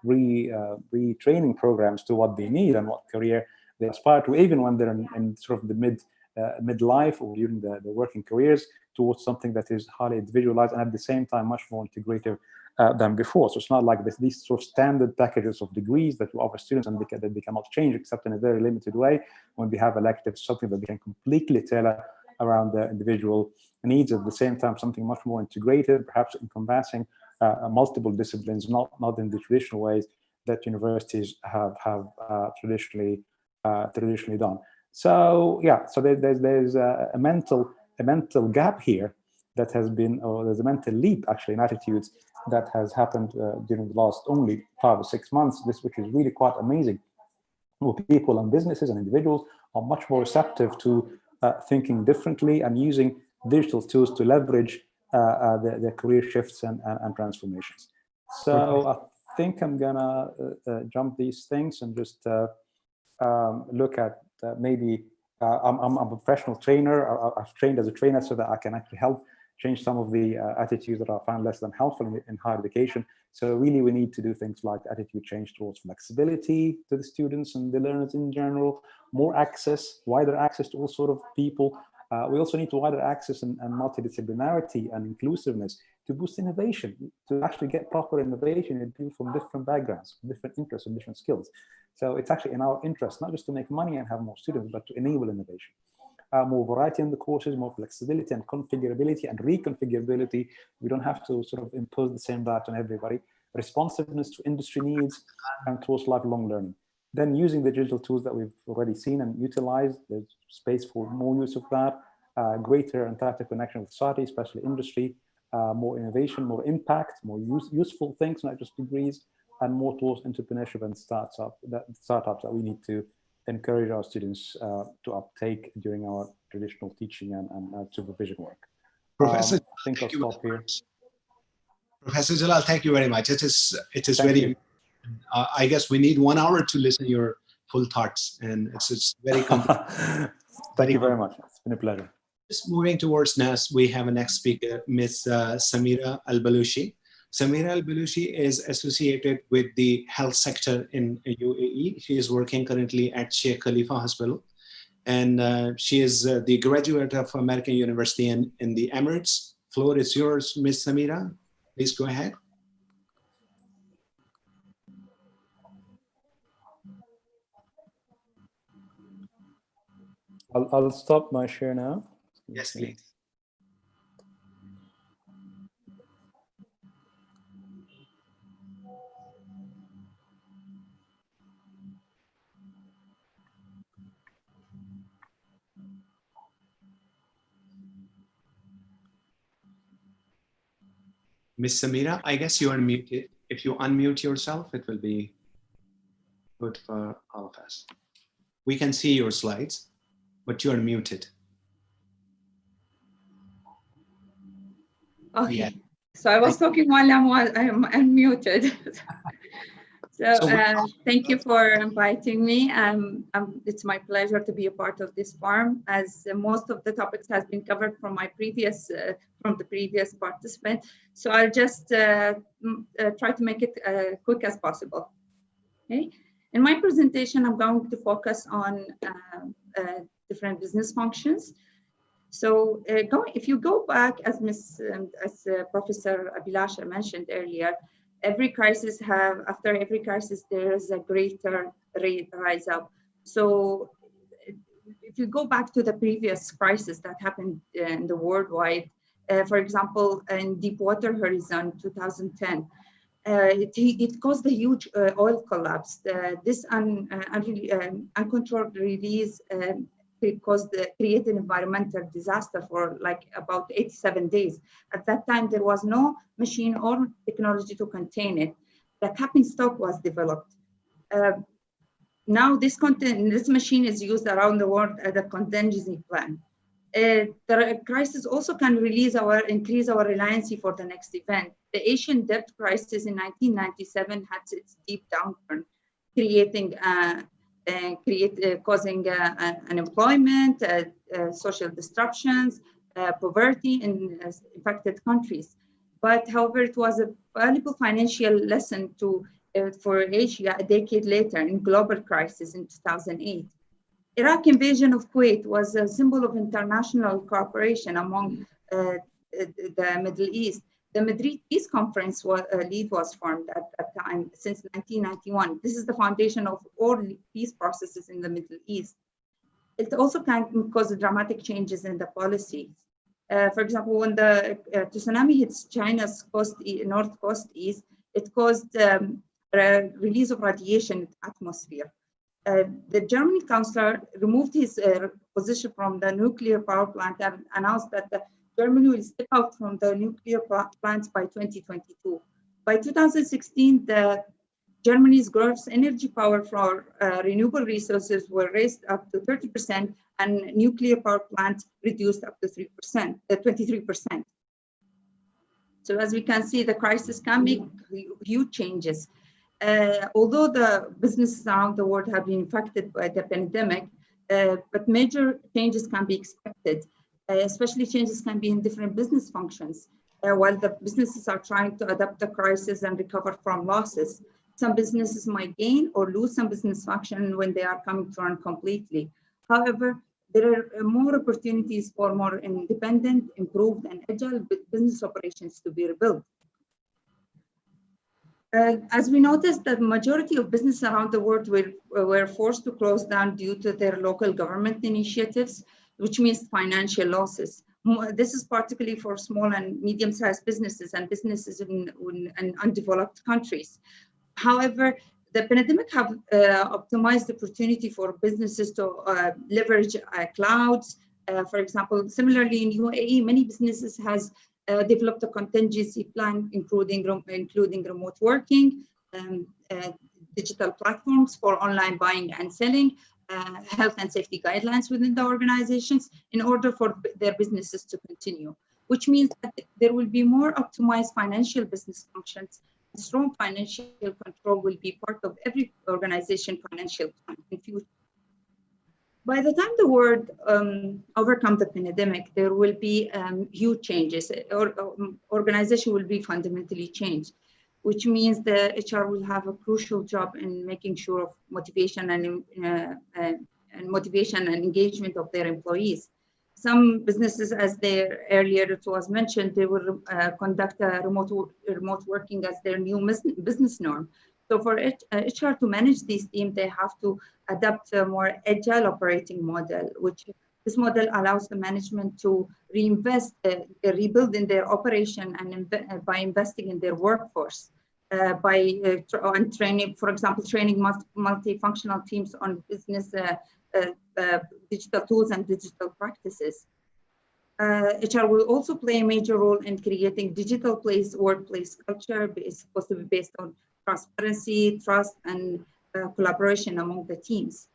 retraining programs to what they need and what career they aspire to, even when they're in sort of the midlife or during the working careers, towards something that is highly individualized and at the same time much more integrative than before. So it's not like these sort of standard packages of degrees that we offer students and that they cannot change except in a very limited way. When we have electives, something that they can completely tailor around the individual needs, at the same time something much more integrated, perhaps encompassing multiple disciplines, not in the traditional ways that universities have traditionally done. So yeah, so there's a mental gap here that has been, or there's a mental leap actually in attitudes that has happened during the last only 5 or 6 months. Which is really quite amazing. Where people and businesses and individuals are much more receptive to thinking differently and using digital tools to leverage their career shifts and transformations. So I think I'm gonna jump these things and just look at maybe I'm a professional trainer. I've trained as a trainer so that I can actually help change some of the attitudes that I find less than helpful in higher education. So really we need to do things like attitude change towards flexibility to the students and the learners in general, more access, wider access to all sort of people. We also need to wider access and multidisciplinarity and inclusiveness to boost innovation, to actually get proper innovation in people from different backgrounds, different interests and different skills. So it's actually in our interest, not just to make money and have more students, but to enable innovation. More variety in the courses, more flexibility and configurability and reconfigurability. We don't have to sort of impose the same diet on everybody. Responsiveness to industry needs and towards lifelong learning. Then using the digital tools that we've already seen and utilized, there's space for more use of that, greater and tighter connection with society, especially industry, more innovation, more impact, more useful things, not just degrees, and more towards entrepreneurship and startups that we need to encourage our students to uptake during our traditional teaching and supervision work. Professor, I think I'll stop here. Professor Jalal, thank you very much. It is very. I guess we need 1 hour to listen to your full thoughts, and it's very complicated. Thank you very much. It's been a pleasure. Just moving towards NAS, we have a next speaker, Ms. Samira Al-Balushi. Samira Al-Balushi is associated with the health sector in UAE. She is working currently at Sheikh Khalifa Hospital, and she is the graduate of American University in the Emirates. Floor is yours, Ms. Samira. Please go ahead. I'll stop my share now. Yes, please. Ms. Samira, I guess you are muted. If you unmute yourself, it will be good for all of us. We can see your slides, but you are muted. Okay. Yeah. So I was talking while I'm unmuted. So thank you for inviting me. It's my pleasure to be a part of this forum, as most of the topics has been covered from my previous from the previous participant. So I'll just try to make it quick as possible. Okay. In my presentation, I'm going to focus on different business functions. So if you go back, as Professor Abhilasha mentioned earlier, after every crisis, there is a greater rise up. So if you go back to the previous crisis that happened in the worldwide, for example, in Deepwater Horizon 2010, it caused a huge oil collapse. This uncontrolled release created environmental disaster for like about 87 days. At that time, there was no machine or technology to contain it. The capping stock was developed. Now this machine is used around the world as a contingency plan. The crisis also can increase our reliance for the next event. The Asian debt crisis in 1997 had its deep downturn, causing unemployment, social disruptions, poverty in affected countries. But however, it was a valuable financial lesson for Asia a decade later in global crisis in 2008. Iraq invasion of Kuwait was a symbol of international cooperation among the Middle East. The Madrid Peace Conference lead was formed at that time since 1991. This is the foundation of all peace processes in the Middle East. It also can cause dramatic changes in the policies. For example, when the tsunami hits China's north coast east, it caused release of radiation in the atmosphere. The German chancellor removed his position from the nuclear power plant and announced that Germany will step out from the nuclear plants by 2022. By 2016, Germany's gross energy power for renewable resources were raised up to 30% and nuclear power plants reduced up to 23%. So as we can see, the crisis can make huge changes. Although the businesses around the world have been affected by the pandemic, but major changes can be expected. Especially changes can be in different business functions. While the businesses are trying to adapt the crisis and recover from losses, some businesses might gain or lose some business function when they are coming to run completely. However, there are more opportunities for more independent, improved, and agile business operations to be rebuilt. As we noticed, the majority of businesses around the world were forced to close down due to their local government initiatives, which means financial losses. This is particularly for small and medium-sized businesses and businesses in undeveloped countries. However, the pandemic have optimized the opportunity for businesses to leverage clouds. For example, similarly in UAE, many businesses has developed a contingency plan, including remote working, digital platforms for online buying and selling, health and safety guidelines within the organizations in order for their businesses to continue, which means that there will be more optimized financial business functions. Strong financial control will be part of every organization financial plan in future. By the time the world overcomes the pandemic, there will be huge changes. Organization will be fundamentally changed, which means the HR will have a crucial job in making sure of motivation and motivation and engagement of their employees. Some businesses, as earlier it was mentioned, they will conduct remote working as their new business norm. So for HR to manage these teams, they have to adapt a more agile operating model, which this model allows the management to reinvest, rebuild in their operation and by investing in their workforce, on training, for example, training multifunctional teams on business digital tools and digital practices. HR will also play a major role in creating digital workplace culture supposed to be based on transparency, trust, and collaboration among the teams.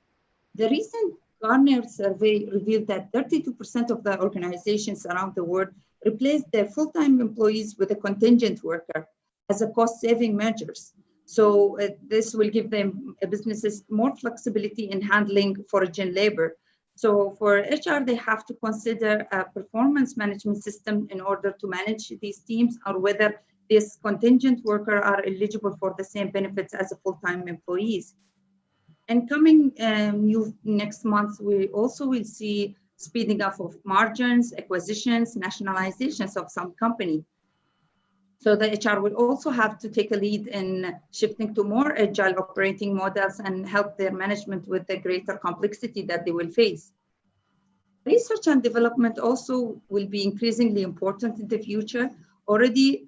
The recent Gartner survey revealed that 32% of the organizations around the world replaced their full-time employees with a contingent worker as a cost-saving measures. So this will give them businesses more flexibility in handling foreign labor. So for HR, they have to consider a performance management system in order to manage these teams, or whether this contingent worker are eligible for the same benefits as a full-time employees. And coming next month, we also will see speeding up of margins, acquisitions, nationalizations of some company. So the HR will also have to take a lead in shifting to more agile operating models and help their management with the greater complexity that they will face. Research and development also will be increasingly important in the future. Already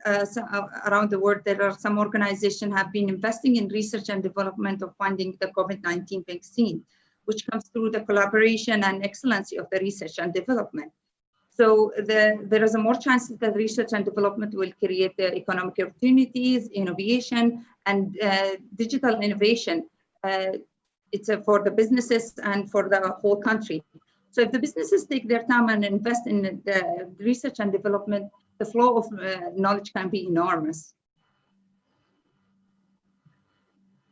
around the world, there are some organizations have been investing in research and development of finding the COVID-19 vaccine, which comes through the collaboration and excellency of the research and development. So there is a more chance that research and development will create the economic opportunities, innovation, and digital innovation. It's for the businesses and for the whole country. So if the businesses take their time and invest in the research and development, the flow of knowledge can be enormous.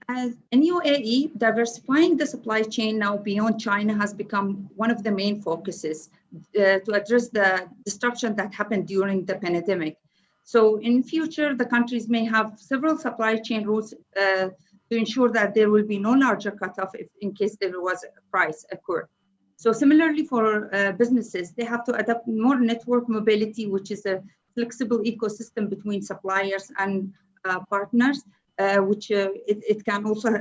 As in UAE, diversifying the supply chain now beyond China has become one of the main focuses to address the disruption that happened during the pandemic. So in future, the countries may have several supply chain routes to ensure that there will be no larger cutoff in case there was a price occur. So similarly for businesses, they have to adapt more network mobility, which is a flexible ecosystem between suppliers and partners, which it can also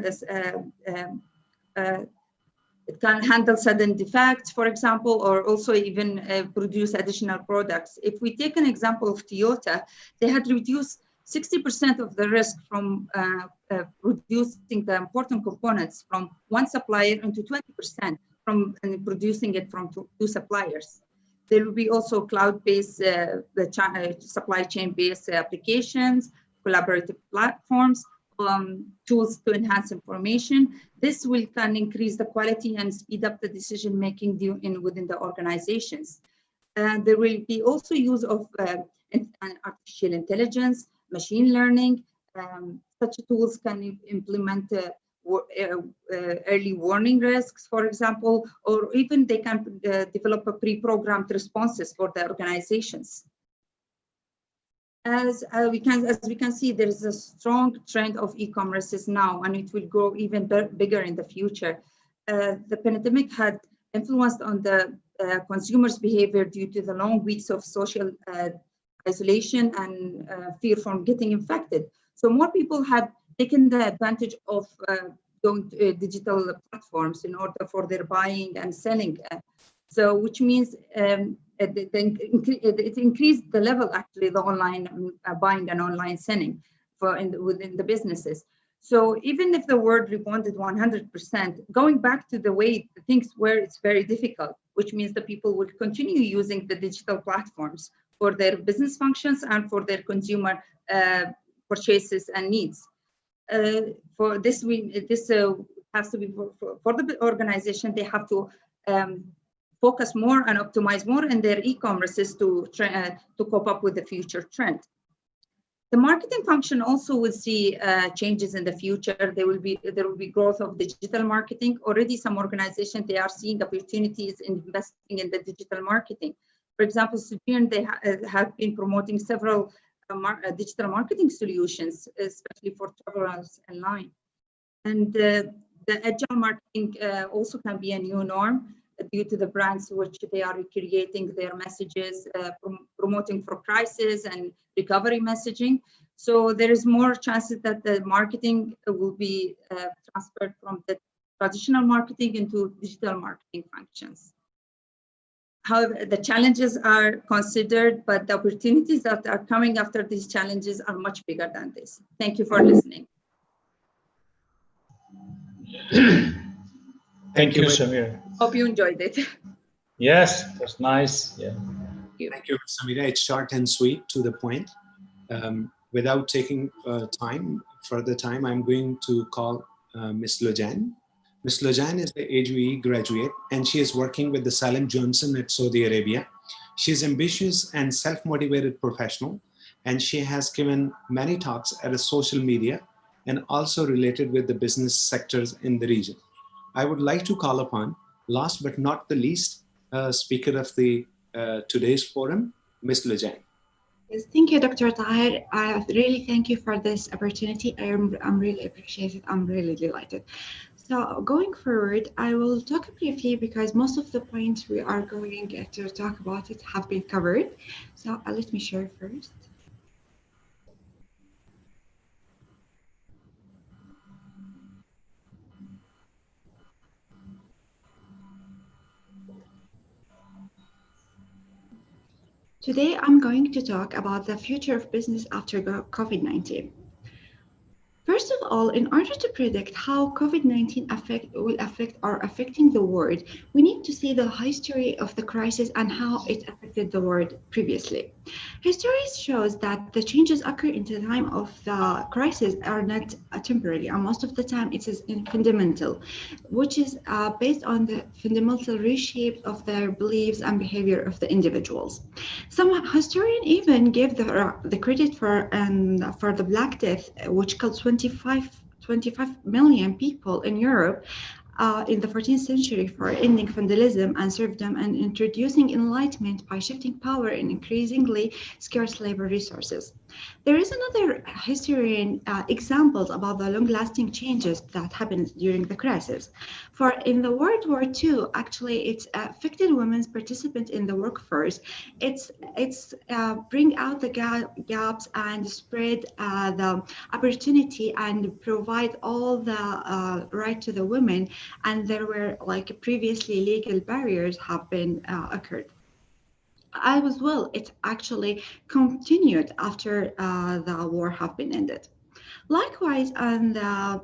it can handle sudden defects, for example, or also even produce additional products. If we take an example of Toyota, they had reduced 60% of the risk from producing the important components from one supplier into 20% from producing it from two suppliers. There will be also cloud-based supply chain-based applications, collaborative platforms, tools to enhance information. This can increase the quality and speed up the decision-making within the organizations. There will be also use of artificial intelligence, machine learning. Such tools can implement early warning risks, for example, or even they can develop a pre-programmed responses for the organizations. As we can see, there is a strong trend of e-commerces now, and it will grow even bigger in the future. The pandemic had influenced on the consumers' behavior due to the long weeks of social isolation and fear from getting infected. So more people had taken the advantage of going to digital platforms in order for their buying and selling. So which means it increased the level, actually, the online buying and online selling within the businesses. So even if the world rebounded 100%, going back to the way things were, it's very difficult, which means the people will continue using the digital platforms for their business functions and for their consumer purchases and needs. For this, has to be for the organization. They have to focus more and optimize more in their e-commerces to cope up with the future trend. The marketing function also will see changes in the future. There will be growth of digital marketing. Already some organizations, they are seeing opportunities in investing in the digital marketing. For example, Sujin, they have been promoting several digital marketing solutions, especially for travelers online. And the agile marketing also can be a new norm due to the brands which they are creating their messages, promoting for crisis and recovery messaging. So there is more chances that the marketing will be transferred from the traditional marketing into digital marketing functions. However, the challenges are considered, but the opportunities that are coming after these challenges are much bigger than this. Thank you for listening. Thank you, Samira. Hope you enjoyed it. Yes, it was nice. Yeah. Thank you, Samira. It's short and sweet, to the point. Without taking further time, I'm going to call Ms. Lojan. Ms. Lojan is the AGE graduate, and she is working with the Salem Johnson at Saudi Arabia. She's ambitious and self-motivated professional, and she has given many talks at a social media and also related with the business sectors in the region. I would like to call upon, last but not the least, speaker of the today's forum, Ms. Lejang. Yes, thank you, Dr. Tahir. I really thank you for this opportunity. I'm really appreciated. I'm really delighted. So going forward, I will talk briefly because most of the points we are going to talk about it have been covered. So let me share first. Today, I'm going to talk about the future of business after COVID-19. First of all, in order to predict how COVID-19 will affect or affecting the world, we need to see the history of the crisis and how it affected the world previously. History shows that the changes occur in the time of the crisis are not temporary, and most of the time it is fundamental, which is based on the fundamental reshape of their beliefs and behavior of the individuals. Some historians even give the credit for the Black Death, which killed 25 million people in Europe in the 14th century, for ending vandalism and serfdom and introducing enlightenment by shifting power and increasingly scarce labor resources. There is another historian examples about the long-lasting changes that happened during the crisis. For in the World War II, actually, it affected women's participants in the workforce. It's bring out the gaps and spread the opportunity and provide all the right to the women. And there were like previously legal barriers have been occurred. As well, it actually continued after the war have been ended. Likewise, on the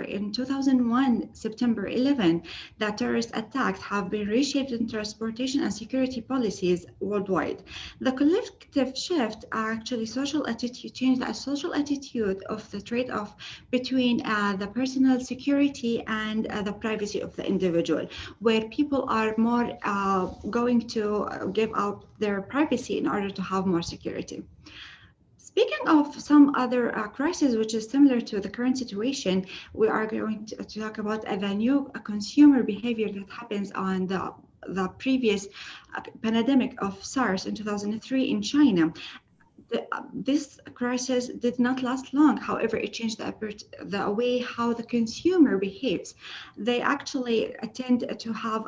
in 2001, September 11, the terrorist attacks have been reshaped in transportation and security policies worldwide. The collective shift actually social attitude changed the social attitude of the trade-off between the personal security and the privacy of the individual, where people are more going to give up their privacy in order to have more security. Speaking of some other crises, which is similar to the current situation, we are going to talk about the new consumer behavior that happens on the previous pandemic of SARS in 2003 in China. This crisis did not last long. However, it changed the way how the consumer behaves. They actually tend to have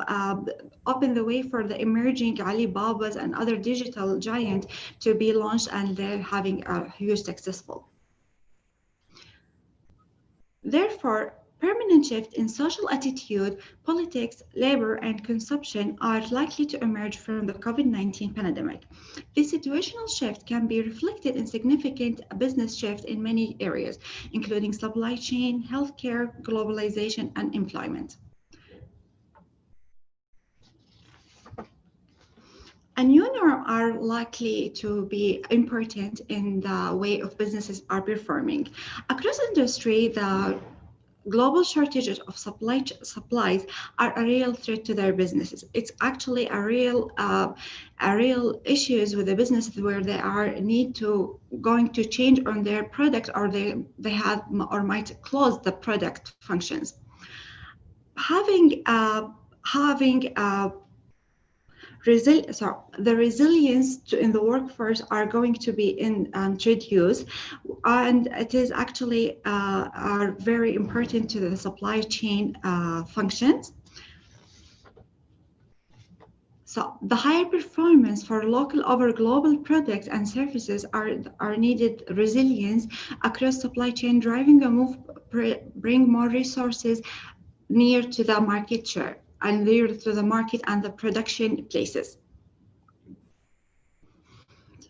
opened the way for the emerging Alibabas and other digital giants to be launched, and they're having a huge successful. Therefore, permanent shift in social attitude, politics, labor, and consumption are likely to emerge from the COVID-19 pandemic. This situational shift can be reflected in significant business shift in many areas, including supply chain, healthcare, globalization, and employment. A new norm are likely to be important in the way of businesses are performing. Across industry, the global shortages of supplies are a real threat to their businesses. It's actually a real issues with the businesses where they are going to change on their product, or they have or might close the product functions. The resilience in the workforce are going to be introduced, and it is actually are very important to the supply chain functions. So the higher performance for local over global products and services are needed resilience across supply chain, driving a move, bring more resources near to the market share and near to the market and the production places.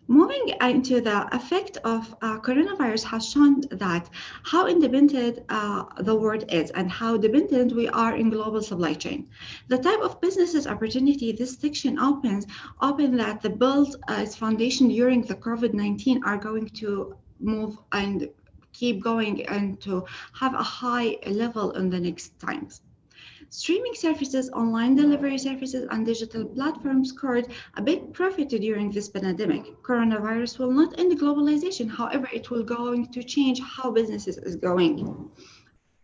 Moving into the effect of coronavirus has shown that how independent the world is and how dependent we are in global supply chain. The type of businesses opportunity this section opens that the build its foundation during the COVID-19 are going to move and keep going and to have a high level in the next times. Streaming services, online delivery services, and digital platforms scored a big profit during this pandemic. Coronavirus will not end globalization. However, it will going to change how businesses is going.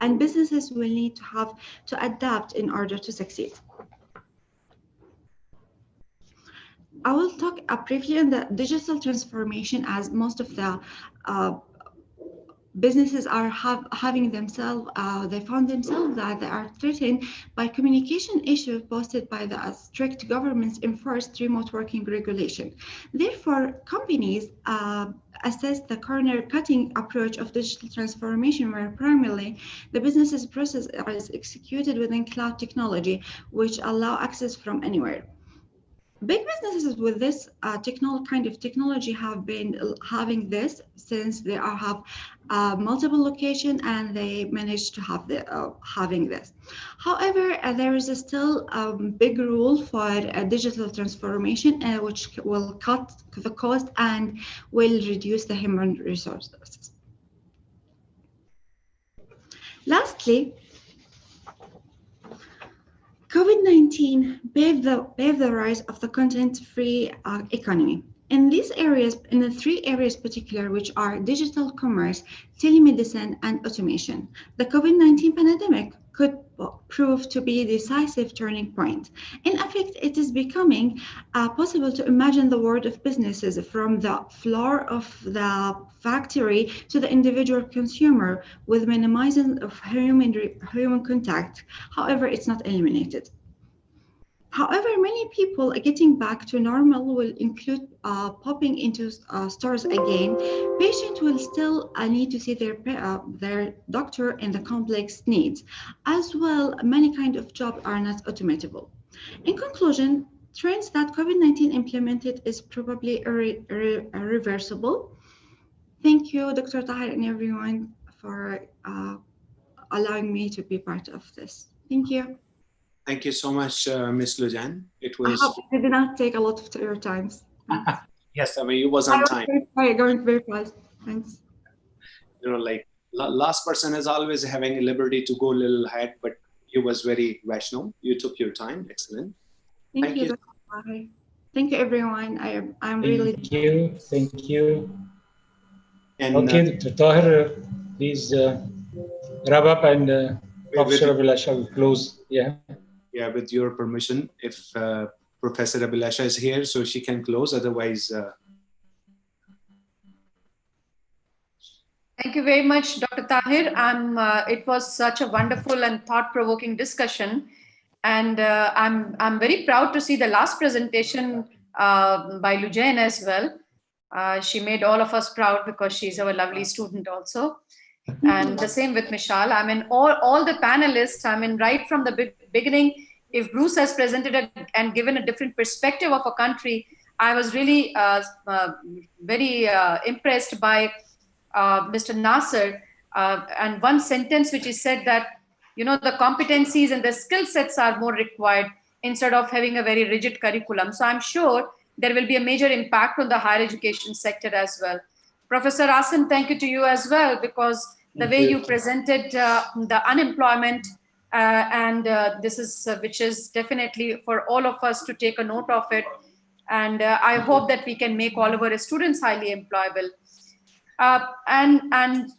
And businesses will need to have to adapt in order to succeed. I will talk briefly on the digital transformation, as most of the businesses are having themselves, they found themselves that they are threatened by communication issues posted by the strict government's enforced remote working regulation. Therefore, companies assess the corner-cutting approach of digital transformation, where primarily the business's process is executed within cloud technology, which allow access from anywhere. Big businesses with this kind of technology have been having this since they have multiple locations and they managed to have having this. However, there is still a big rule for digital transformation, which will cut the cost and will reduce the human resources. Lastly, COVID-19 paved the rise of the content-free economy. In these areas, in the three areas particular, which are digital commerce, telemedicine, and automation, the COVID-19 pandemic could prove to be a decisive turning point. In effect, it is becoming possible to imagine the world of businesses from the floor of the factory to the individual consumer with minimizing of human contact. However, it's not eliminated. However, many people getting back to normal will include popping into stores again. Patients will still need to see their doctor and the complex needs. As well, many kinds of jobs are not automatable. In conclusion, trends that COVID-19 implemented is probably irreversible. Thank you, Dr. Tahir, and everyone for allowing me to be part of this. Thank you. Thank you so much, Ms. Lujan. It was. I hope it did not take a lot of your time. Yes, I mean, you was on time. Going very fast. Thanks. You know, like last person is always having a liberty to go a little ahead, but you was very rational. You took your time. Excellent. Thank you. Thank you, everyone. I'm really. Thank you. And, okay, Dr. Tahir, please wrap up and Professor Abhilasha will close. Yeah. Yeah, with your permission, if Professor Abhilasha is here, so she can close. Otherwise. Thank you very much, Dr. Tahir. It was such a wonderful and thought-provoking discussion. And I'm very proud to see the last presentation by Lujan as well. She made all of us proud because she's our lovely student also. And the same with Mishal. I mean, all the panelists, I mean, right from the beginning, if Bruce has presented and given a different perspective of a country, I was really very impressed by Mr. Nasser. And one sentence which he said that, you know, the competencies and the skill sets are more required instead of having a very rigid curriculum. So I'm sure there will be a major impact on the higher education sector as well. Professor Asim, thank you to you as well, because the way you presented the unemployment this is which is definitely for all of us to take a note of it. And I hope that we can make all of our students highly employable. And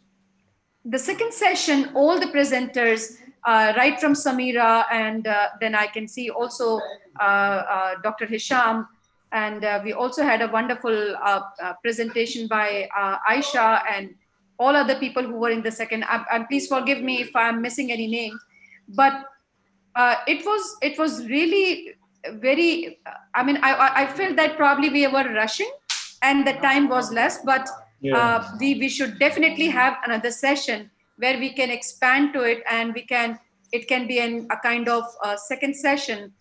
the second session, all the presenters, right from Samira, and then I can see also Dr. Hisham, and we also had a wonderful presentation by Aisha and all other people who were in the second. And please forgive me if I'm missing any names, but it was really very. I mean, I felt that probably we were rushing, and the time was less. But we should definitely have another session where we can expand to it, and it can be a kind of second session.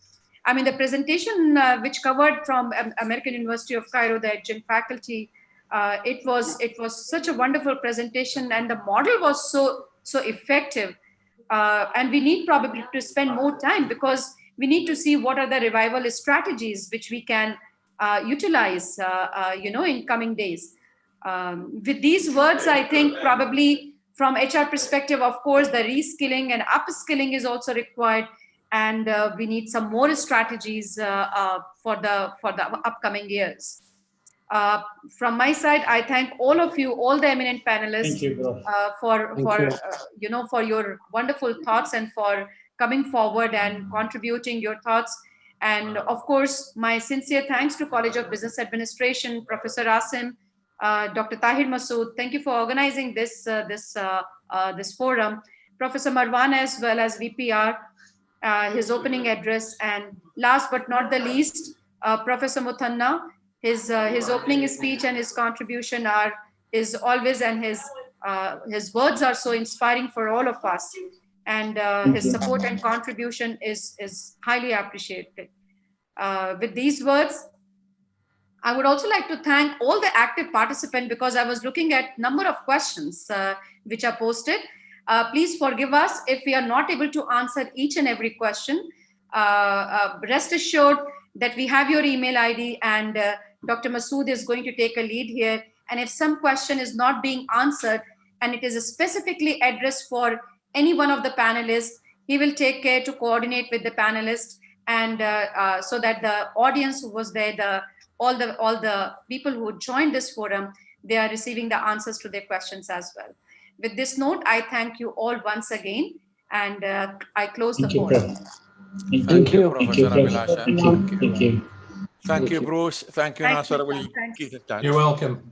I mean, the presentation which covered from American University of Cairo, the adjunct faculty, it was such a wonderful presentation, and the model was so effective. And we need probably to spend more time, because we need to see what are the revival strategies which we can utilize, in coming days. With these words, I think probably from HR perspective, of course, the reskilling and upskilling is also required. and we need some more strategies for the upcoming years. From my side, I thank all of you, all the eminent panelists, for your wonderful thoughts and for coming forward and contributing your thoughts. And of course, my sincere thanks to College of Business Administration, Professor Asim, Dr. Tahir Masood. Thank you for organizing this forum. Professor Marwan as well as VPR, his opening address, and last but not the least, Professor Muthanna. His opening speech and his contribution is always, and his words are so inspiring for all of us, and his support and contribution is highly appreciated. With these words, I would also like to thank all the active participants, because I was looking at number of questions which are posted. Please forgive us if we are not able to answer each and every question. Rest assured that we have your email ID, and Dr. Masood is going to take a lead here. And if some question is not being answered and it is specifically addressed for any one of the panelists, he will take care to coordinate with the panelists, and so that the audience who was there, all the people who joined this forum, they are receiving the answers to their questions as well. With this note, I thank you all once again, and I close the forum. Thank you, Professor Abhilasha. Thank you. Thank you, Bruce. Thank you, Nasser. We'll keep in touch. You're welcome.